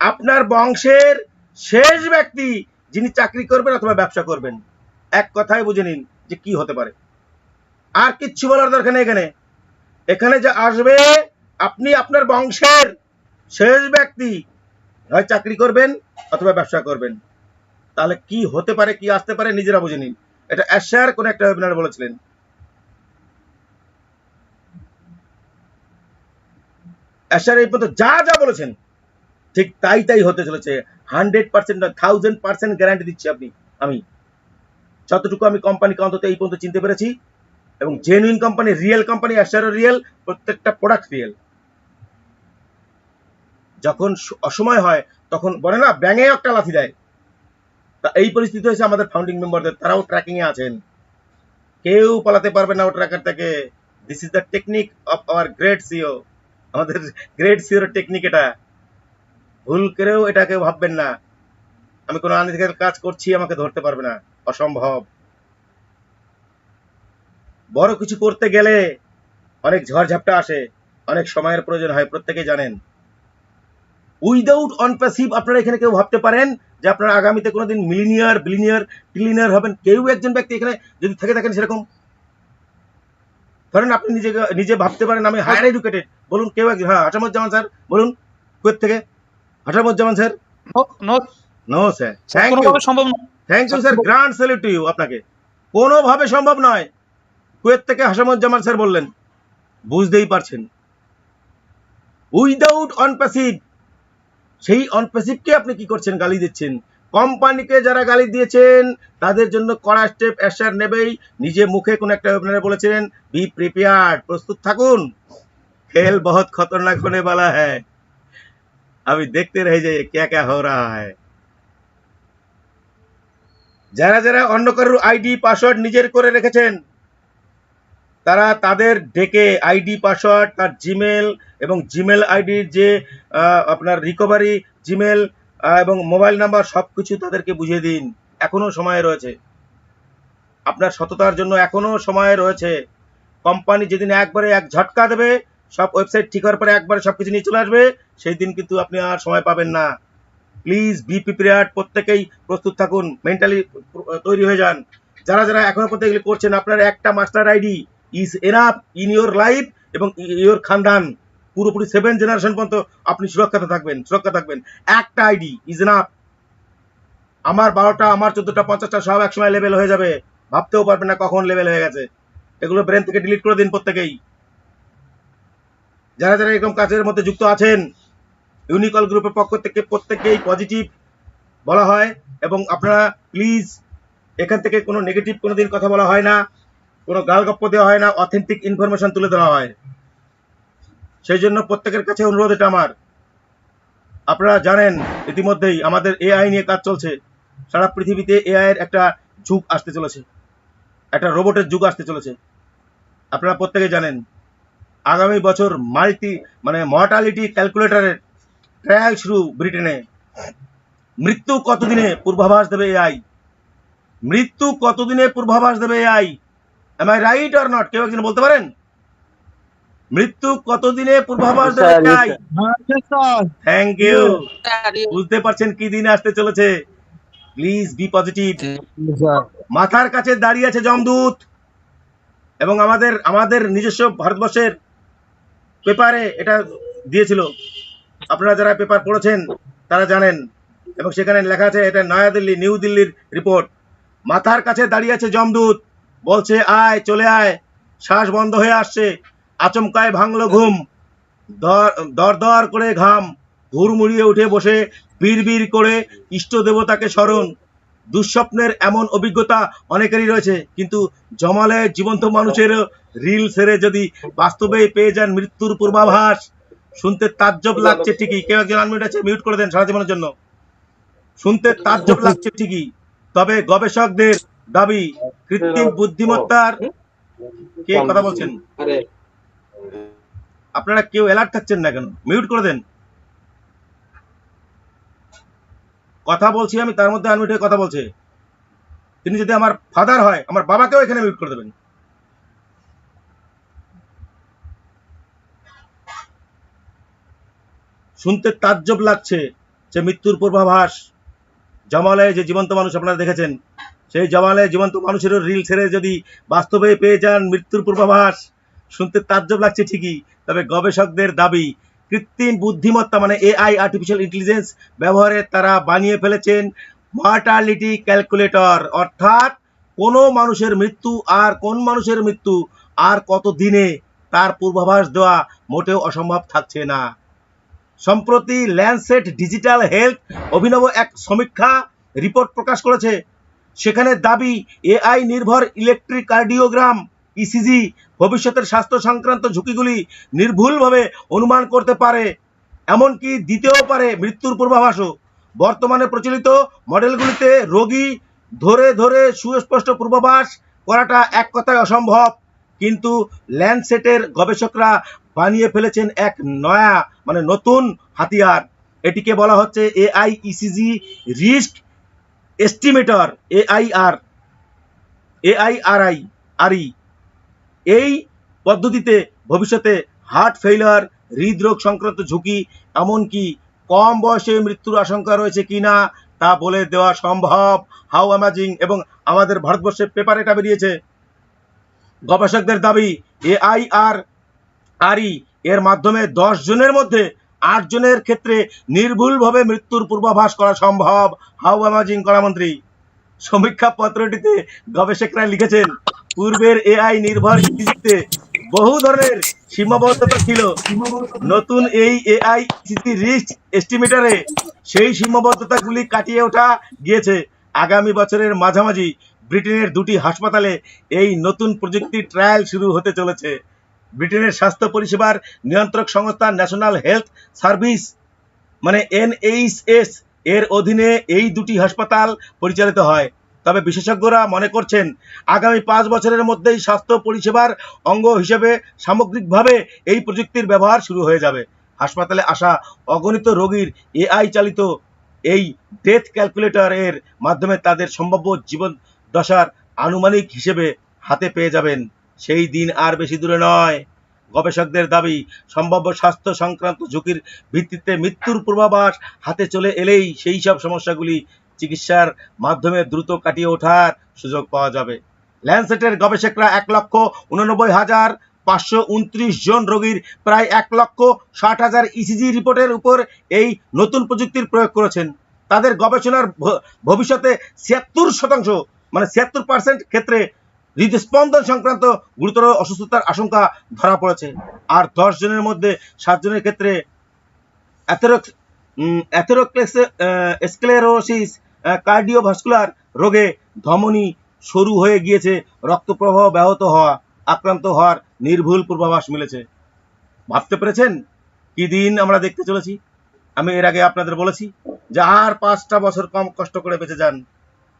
আপনার বংশের শেষ ব্যক্তি যিনি চাকরি করবেন অথবা ব্যবসা করবেন, এক কথায় বুঝে নিন যে কি হতে পারে। আর কিচ্ছু বলার দরকার নেই। এখানে এখানে যা আসবে আপনি আপনার বংশের শেষ ব্যক্তি, হয় চাকরি করবেন অথবা ব্যবসা করবেন। তাহলে কি হতে পারে, কি আসতে পারে নিজেরা বুঝে নিন। এটা স্যার কোন একটা ওয়েবিনারে বলেছিলেন। স্যার এই পর্যন্ত যা যা বলেছেন ঠিক তাই তাই হতে চলেছে। 100% না 1000% গ্যারান্টি দিচ্ছি আমি যতটুকু আমি কোম্পানিকে অন্তত এই পর্যন্ত চিনতে পেরেছি, এবং জেনুইন কোম্পানি, রিয়েল কোম্পানি, স্যারও রিয়েল, প্রত্যেকটা প্রোডাক্ট রিয়েল। যখন অসময় হয় তখন বলে না ব্যাঙে একটা লাথি দেয়, তা এই পরিস্থিতি হয়েছে আমাদের ফাউন্ডিং মেম্বারদের। তারাও ট্র্যাকিং এ আছেন, কেউ পালাতে পারবে না ও ট্র্যাকার থেকে। This is the technique of our great CEO. আমাদের গ্রেট সিওর টেকনিক এটা। ভুল করেও এটাকে ভাববেন না আমি কোনো আনইথিক্যাল কাজ করছি আমাকে ধরতে পারবে না, অসম্ভব। বড় কিছু করতে গেলে অনেক ঝড়ঝাপটা আসে, অনেক সময়ের প্রয়োজন হয়, প্রত্যেকেই জানেন। উইদাউট অনপ্যাসিভ আপনারা এখানে কেউ ভাবতে পারেন যে আপনারা আগামীতে কোনোদিন মিলিনিয়ার, বিলিনিয়ার, ট্রিলিনিয়ার হবেন? কেউ একজন ব্যক্তি এখানে যদি থেকে থাকেন সেরকম ধরেন, আপনি নিজে ভাবতে পারেন আমি হায়ার এডুকেটেড, বলুন কেউ একজন। হ্যাঁ, হাসামুজ্জামান স্যার বলুন, কুয়েত থেকে Hasamuzzaman sir. No sir, thank you, thank you sir, grand salute to you. আপনাকে কোনোভাবে সম্ভব নয়। কুয়েত থেকে হাসামুজ্জামান স্যার বললেন, বুঝতেই পারছেন। উইদাউট অনপ্যাসিভ, সেই অনপ্যাসিভকে আপনি কি করছেন? গালি দিচ্ছেন। কোম্পানিকে যারা গালি দিয়েছেন তাদের জন্য কড়া স্টেপ স্যার নেবেই। নিজে মুখে কোন একটা ওয়েবিনারে বলেছিলেন, বি প্রিপেয়ার্ড, প্রস্তুত থাকুন, খেল বহুত খতরনাক होने वाला है, अभी देखते रह जाइए क्या क्या हो रहा है। যারা যারা অন্য কারোর আইডি পাসওয়ার্ড নিজের করে রেখেছেন তারা তাদের ডেকে আইডি পাসওয়ার্ড, তার জিমেল এবং জিমেল আইডির যে আপনার রিকভারি জিমেল এবং মোবাইল নাম্বার সবকিছু তাদেরকে বুঝিয়ে দিন। এখনো সময় রয়েছে, আপনার সততার জন্য এখনো সময় রয়েছে। কোম্পানি যেদিন একবারে এক ঝটকা দেবে, সব ওয়েবসাইট ঠিক হওয়ার পরে একবারে সবকিছু নিয়ে চলে আসবে, সেই দিন কিন্তু আপনি আর সময় পাবেন না। প্লিজ বি প্রিপেয়ার্ড, প্রত্যেকেই প্রস্তুত থাকুন, মেন্টালি তৈরি হয়ে যান। যারা যারা এখনো পর্যন্ত এগুলো করছেন, আপনার একটা master ID is enough in your life এবং ইউর খানদান, পুরোপুরি 7 জেনারেশন পর্যন্ত আপনি সুরক্ষিত থাকবেন। একটা আইডি ইজ এনাফ। আমার 12টা, আমার 14টা, 50টা সব একসময় লেভেল হয়ে যাবে, ভাবতেও পারবেন না কখন লেভেল হয়ে গেছে। এগুলো ব্রেন থেকে ডিলিট করে দিন প্রত্যেকেই। যারা যারা এরকম কাজের মধ্যে যুক্ত আছেন, ইউনিকল গ্রুপের পক্ষ থেকে প্রত্যেককেই পজিটিভ বলা হয়, এবং আপনারা প্লিজ এখান থেকে কোনো নেগেটিভ কোনোদিন কথা বলা হয় না, কোনো গালগপ্প দেওয়া হয় না, অথেন্টিক ইনফরমেশন তুলে দেওয়া হয়। সেই জন্য প্রত্যেকের কাছে অনুরোধ এটা আমার। আপনারা জানেন ইতিমধ্যেই আমাদের এআই নিয়ে কাজ চলছে। সারা পৃথিবীতে এআই এর একটা যুগ আসতে চলেছে, একটা রোবটের যুগ আসতে চলেছে, আপনারা প্রত্যেকে জানেন। আগামী বছর মর্টালিটি ক্যালকুলেটরের ট্রায়াল শুরু ব্রিটেনে। মৃত্যু কতদিনে পূর্বাভাস দেবে এআই, মৃত্যু কতদিনে পূর্বাভাস দেবে AI. Am I right or not? কেউ একজন বলতে পারেন মৃত্যু কতদিনে পূর্বাভাস দেবে এআই? Thank you. বুঝতে পারছেন কি দিন আসতে চলেছে। Please be positive. মাথার কাছে দাঁড়িয়ে আছে যমদূত, এবং আমাদের নিজস্ব ভারতবর্ষের পেপারে এটা দিয়েছিল। আপনারা যারা পেপার পড়েছেন তারা জানেন, এবং সেখানে লেখা আছে, এটা নিউ দিল্লির রিপোর্ট। মাথার কাছে দাঁড়িয়ে আছে যমদূত, বলছে আয়, চলে আয়, শ্বাস বন্ধ হয়ে আসছে, আচমকায় ভাঙলো ঘুম, দর দর করে ঘাম, হুড়মুড়িয়ে উঠে বসে বীর করে ইষ্ট দেবতাকে স্মরণ। দুঃস্বপ্নের এমন অভিজ্ঞতা অনেকেরই রয়েছে, কিন্তু জমালে জীবন্ত মানুষের রিল সেরে যদি বাস্তবে পেয়ে যান মৃত্যুর পূর্বাভাস, শুনতে তাজ্জব লাগছে ঠিকই। কেউ একজন আনমিউট আছে, মিউট করে দেন সারা জীবনের জন্য। শুনতে তাজ্জব লাগছে ঠিকই, তবে গবেষকদের দাবি কৃত্রিম বুদ্ধিমত্তার, কে কথা বলছেন? আপনারা কেউ অ্যালার্ট থাকছেন না কেন? মিউট করে দেন। কথা বলছি আমি, তার মধ্যে আনমিউট হয়ে কথা বলছে। তিনি যদি আমার ফাদার হয়, আমার বাবাকেও এখানে মিউট করে দেবেন। শুনতে তাজ্জব লাগছে যে মৃত্যুর পূর্বাভাস। জমালয়ে যে জীবন্ত মানুষ আপনারা দেখেছেন, সেই জমালয়ে জীবন্ত মানুষেরও রিল ছেড়ে যদি বাস্তবে পেয়ে যান মৃত্যুর পূর্বাভাস, শুনতে তাজ্জব লাগছে ঠিকই, তবে গবেষকদের দাবি কৃত্রিম বুদ্ধিমত্তা মানে এআই আর্টিফিশিয়াল ইন্টেলিজেন্স ব্যবহারে তারা বানিয়ে ফেলেছেন মর্টালিটি ক্যালকুলেটর, অর্থাৎ কোনো মানুষের মৃত্যু আর কোন মানুষের মৃত্যু আর কত দিনে তার পূর্বাভাস দেওয়া মোটেও অসম্ভব থাকছে না। সম্প্রতি ল্যান্ডসেট ডিজিটাল হেলথ অভিনব এক সমীক্ষা রিপোর্ট প্রকাশ করেছে। সেখানে দাবি এআই নির্ভর ইলেকট্রিক কার্ডিওগ্রাম ইসিজি ভবিষ্যতের স্বাস্থ্য সংক্রান্ত ঝুঁকিগুলি নির্ভুলভাবে অনুমান করতে পারে, এমনকি দিতেও পারে মৃত্যুর পূর্বাভাসও। বর্তমানে প্রচলিত মডেলগুলিতে রোগী ধরে ধরে সুস্পষ্ট পূর্বাভাস করাটা এক কথায় অসম্ভব, কিন্তু ল্যান্ডসেটের গবেষকরা বানিয়ে ফেলেছেন এক নয়া মানে নতুন হাতিয়ার। এটিকে বলা হচ্ছে এআই ইসিজি রিস্ক এস্টিমেটর, এআইআরআই। এই পদ্ধতিতে ভবিষ্যতে হার্ট ফেইলিয়ার, হৃদরোগ সংক্রান্ত ঝুঁকি, এমনকি কম বয়সে মৃত্যুর আশঙ্কা রয়েছে কিনা তা বলে দেওয়া সম্ভব। How amazing! এবং আমাদের ভারতবর্ষের পেপারে এটা বেরিয়েছে। গবেষকদের দাবি এআইআরআই এর মাধ্যমে 10 জনের মধ্যে 8 জনের ক্ষেত্রে নির্ভুলভাবে মৃত্যুর পূর্বাভাস করা সম্ভব। হাউ অ্যামেজিং কলামন্ত্রী! সমীক্ষা পত্রটিতে গবেষকরা লিখেছেন, পূর্বের এআই নির্ভর ইসিজিতে বহু ধরনের সীমাবদ্ধতা ছিল। নতুন এই এআই ইসিজি রিস্ক এস্টিমেটরে সেই সীমাবদ্ধতাগুলি কাটিয়ে ওঠা গিয়েছে। আগামী বছরের মাঝামাঝি ব্রিটেনের 2টি হাসপাতালে এই নতুন প্রযুক্তির ট্রায়াল শুরু হতে চলেছে। ব্রিটেনের স্বাস্থ্য পরিষেবার নিয়ন্ত্রক সংস্থা ন্যাশনাল হেলথ সার্ভিস মানে NHS এর অধীনে এই 2টি হাসপাতাল পরিচালিত হয়। তবে বিশেষজ্ঞরা মনে করছেন আগামী 5 বছরের মধ্যেই স্বাস্থ্য পরিষেবার অঙ্গ হিসেবে সামগ্রিকভাবে এই প্রযুক্তির ব্যবহার শুরু হয়ে যাবে। হাসপাতালে আসা অগণিত রোগীর এআই চালিত এই ডেথ ক্যালকুলেটর এর মাধ্যমে তাদের সম্ভাব্য জীবন দশার আনুমানিক হিসেবে হাতে পেয়ে যাবেন। সেই দিন আর বেশি দূরে নয়। গবেষকদের দাবি সম্ভাব্য স্বাস্থ্য সংক্রান্ত ঝুঁকির ভিত্তিতে মৃত্যুর পূর্বাভাস হাতে চলে এলেই সেই সব সমস্যাগুলি চিকিৎসার মাধ্যমে দ্রুত কাটিয়ে ওঠার সুযোগ পাওয়া যাবে। ল্যান্ডসেটের গবেষকরা 1,89,529 জন রোগীর প্রায় 1,60,000 ইসিজি রিপোর্টের উপর এই নতুন প্রযুক্তির প্রয়োগ করেছেন। তাদের গবেষণার ভবিষ্যতে 76% মানে 76% ক্ষেত্রে হৃদস্পন্দন সংক্রান্ত গুরুতর অসুস্থতার আশঙ্কা ধরা পড়েছে, আর 10 জনের মধ্যে 7 জনের ক্ষেত্রে অ্যাথেরোস্ক্লেরোসিস কার্ডিওভাস্কুলার রোগে ধমনী সরু হয়ে গিয়েছে, রক্তপ্রবাহ ব্যাহত হওয়া, আক্রান্ত হওয়ার নির্ভুল পূর্বাভাস মিলেছে। ভাবতে পেরেছেন কি দিন আমরা দেখতে চলেছি? আমি এর আগে আপনাদের বলেছি যে আর 5টা বছর কম কষ্ট করে বেঁচে যান,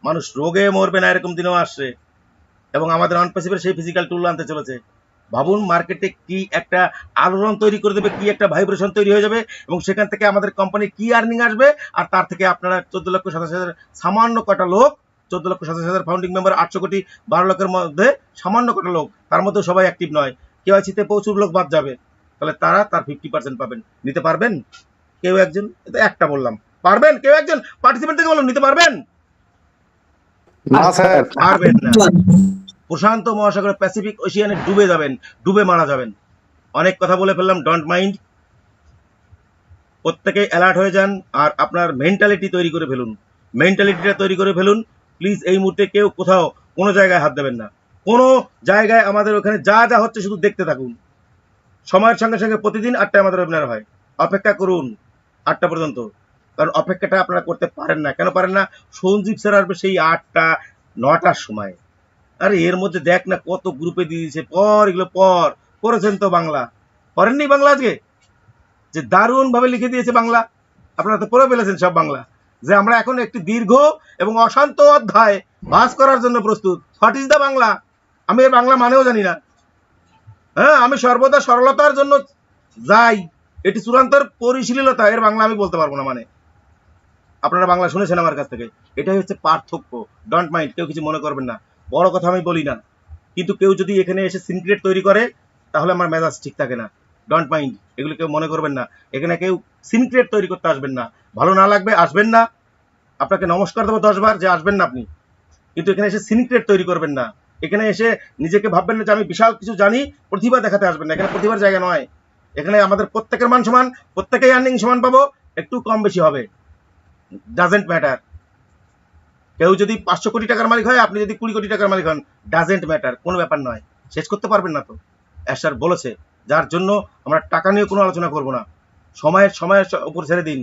মানুষ রোগে মরবে না, এরকম দিনও আসছে। এবং আমাদের অনপ্যাসিভের সেই ফিজিক্যাল টুল আনতে চলেছে। ভাবুন মার্কেটে কি একটা আলোড়ন তৈরি করে দেবে, কি একটা ভাইব্রেশন তৈরি হয়ে যাবে, এবং সেখান থেকে আমাদের কোম্পানি কি আর্নিং আসবে, আর তার থেকে আপনারা 14,87,000 সামান্য কটা লোক, 14,87,000 ফাউন্ডিং মেম্বার, 800 কোটি 12 লক্ষের মধ্যে সামান্য কটা লোক, তার মধ্যে সবাই অ্যাক্টিভ নয়, কেওয়াইসিতে প্রচুর লোক বাদ যাবে, তাহলে তারা তার 50% পাবেন। নিতে পারবেন কেউ একজন? এটা একটা বললাম, পারবেন কেউ একজন পার্টিসিপেন্ট থেকে বলুন, নিতে পারবেন? না স্যার, পারবেন না। প্রশান্ত মহাসাগরে প্যাসিফিক ওশিয়ানে ডুবে যাবেন, ডুবে মারা যাবেন। অনেক কথা বলে ফেললাম, ডোন্ট মাইন্ড। প্রত্যেকে অ্যালার্ট হয়ে যান আর আপনার মেন্টালিটি তৈরি করে ফেলুন, মেন্টালিটিটা তৈরি করে ফেলুন। প্লিজ এই মুহূর্তে কেউ কোথাও কোনো জায়গায় হাত দেবেন না, কোনো জায়গায়। আমাদের ওখানে যা যা হচ্ছে শুধু দেখতে থাকুন। সময়ের সঙ্গে সঙ্গে প্রতিদিন 8টায় আমাদের ওয়েবিনার হয়, অপেক্ষা করুন 8টা পর্যন্ত, কারণ অপেক্ষাটা আপনারা করতে পারেন না। কেন পারেন না? সঞ্জীব স্যার আসবে সেই 8টা 9টার সময়। আরে এর মধ্যে দেখ না কত গ্রুপে দিয়ে দিয়েছে, পর এগুলো পর করেছেন তো বাংলা, করেননি বাংলা আজকে? যে দারুণ ভাবে লিখে দিয়েছে বাংলা, আপনারা তো পড়ে ফেলেছেন সব বাংলা, যে আমরা এখন একটি দীর্ঘ এবং অশান্ত অধ্যায় ভাস করার জন্য প্রস্তুত। What is the Bangla? আমি এর বাংলা মানেও জানি না। হ্যাঁ, আমি সর্বদা সরলতার জন্য যাই, এটি চূড়ান্তর পরিশীলতা, এর বাংলা আমি বলতে পারবো না। মানে আপনারা বাংলা শুনেছেন আমার কাছ থেকে, এটাই হচ্ছে পার্থক্য। ডোন্ট মাইন্ড, কেউ কিছু মনে করবেন না, বড় কথা আমি বলি না, কিন্তু কেউ যদি এখানে এসে সিনক্রেট তৈরি করে তাহলে আমার মেজাজ ঠিক থাকে না। ডোন্ট মাইন্ড, এগুলো কেউ মনে করবেন না। এখানে কেউ সিনক্রেট তৈরি করতে আসবেন না। ভালো না লাগবে আসবেন না, আপনাকে নমস্কার দেবো 10 বার যে আসবেন না আপনি, কিন্তু এখানে এসে সিনক্রেট তৈরি করবেন না। এখানে এসে নিজেকে ভাববেন না যে আমি বিশাল কিছু জানি, প্রতিভা দেখাতে আসবেন না। এখানে প্রতিভার জায়গা নয়। এখানে আমাদের প্রত্যেকের মান সমান, প্রত্যেকেই আর্নিং সমান পাবো, একটু কম বেশি হবে, ডাজেন্ট ম্যাটার। কেউ যদি 500 কোটি টাকার মালিক হয়, আপনি যদি 20 কোটি টাকার মালিক হন, ডাজেন্ট ম্যাটার, কোনো ব্যাপার নয়। শেষ করতে পারবেন না তো, স্যার বলেছে, যার জন্য আমরা টাকা নিয়ে কোনো আলোচনা করব না, সময়ের উপর ছেড়ে দিন।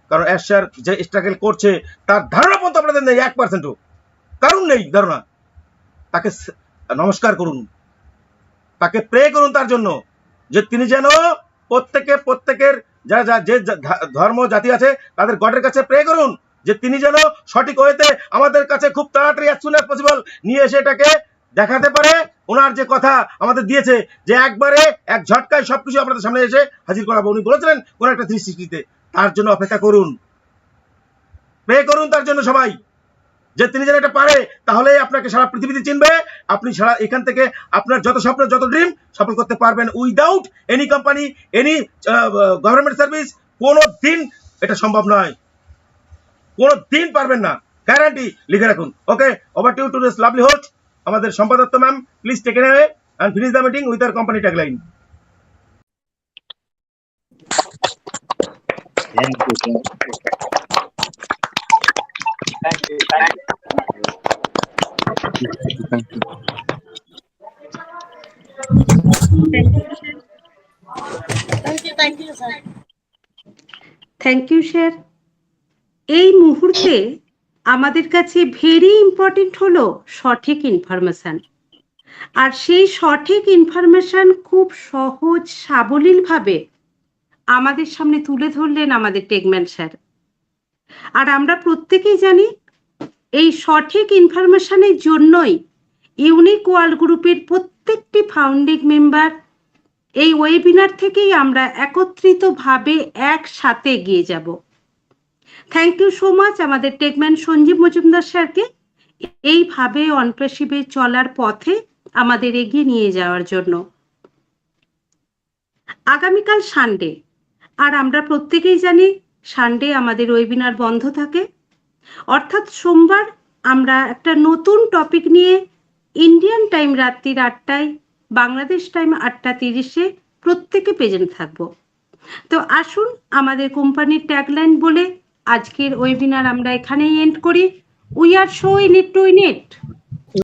কারণ স্যার যে স্ট্রাগল করছে তার ধারণা পর্যন্ত আপনাদের নেই, 1%ও কারণ নেই ধারণা। তাকে নমস্কার করুন, তাকে প্রে করুন তার জন্য, যে তিনি যেন প্রত্যেকের যারা যে ধর্ম জাতি আছে তাদের গডের কাছে প্রে করুন, যে তিনি যেন সঠিক ওয়েতে আমাদের কাছে খুব তাড়াতাড়ি অ্যাজ সুন অ্যাজ পসিবল নিয়ে এসে এটাকে দেখাতে পারে। ওনার যে কথা আমাদের দিয়েছে যে একবারে এক ঝটকায় সবকিছু আপনাদের সামনে এসে হাজির করাবো, উনি বলেছিলেন কোন একটা 360-তে, তার জন্য অপেক্ষা করুন, প্রে করুন তার জন্য সবাই, যে তিনি যেন এটা পারে, তাহলে আপনাকে সারা পৃথিবীতে চিনবে। আপনি সারা এখান থেকে আপনার যত স্বপ্ন যত ড্রিম সফল করতে পারবেন without any company, any government service. কোনো দিন এটা সম্ভব নয়, কোনো দিন পারবেন না, গ্যারান্টি, লিখে রাখুন। Okay, over to this lovely host আমাদের সম্পাদক ma'am, please take it away and finish the meeting with our company tagline. Thank you sir. Thank you sir. এই মুহূর্তে আমাদের কাছে ভেরি ইম্পর্টেন্ট হলো সঠিক ইনফরমেশন, আর সেই সঠিক ইনফরমেশন খুব সহজ সাবলীলভাবে আমাদের সামনে তুলে ধরলেন আমাদের টেকম্যান স্যার। আর আমরা প্রত্যেকেই জানি এই সঠিক ইনফরমেশনের জন্যই ইউনিক ওয়ার্ল্ড গ্রুপের প্রত্যেকটি ফাউন্ডিং মেম্বার এই ওয়েবিনার থেকেই আমরা একত্রিতভাবে একসাথে এগিয়ে যাব। থ্যাংক ইউ সো মাচ আমাদের টেকম্যান সঞ্জীব মজুমদার স্যারকে এইভাবে অনপ্যাসিভে চলার পথে আমাদের এগিয়ে নিয়ে যাওয়ার জন্য। আগামীকাল সানডে, আর আমরা প্রত্যেকেই জানি সানডে আমাদের ওয়েবিনার বন্ধ থাকে, অর্থাৎ সোমবার আমরা একটা নতুন টপিক নিয়ে ইন্ডিয়ান টাইম রাত্রির 8টায়, বাংলাদেশ টাইম 8:30-এ প্রত্যেকে প্রেজেন্ট থাকব। তো আসুন আমাদের কোম্পানির ট্যাগলাইন বলে আজকের ওয়েবিনার আমরা এখানেই এন্ড করি। We are so in it to win it.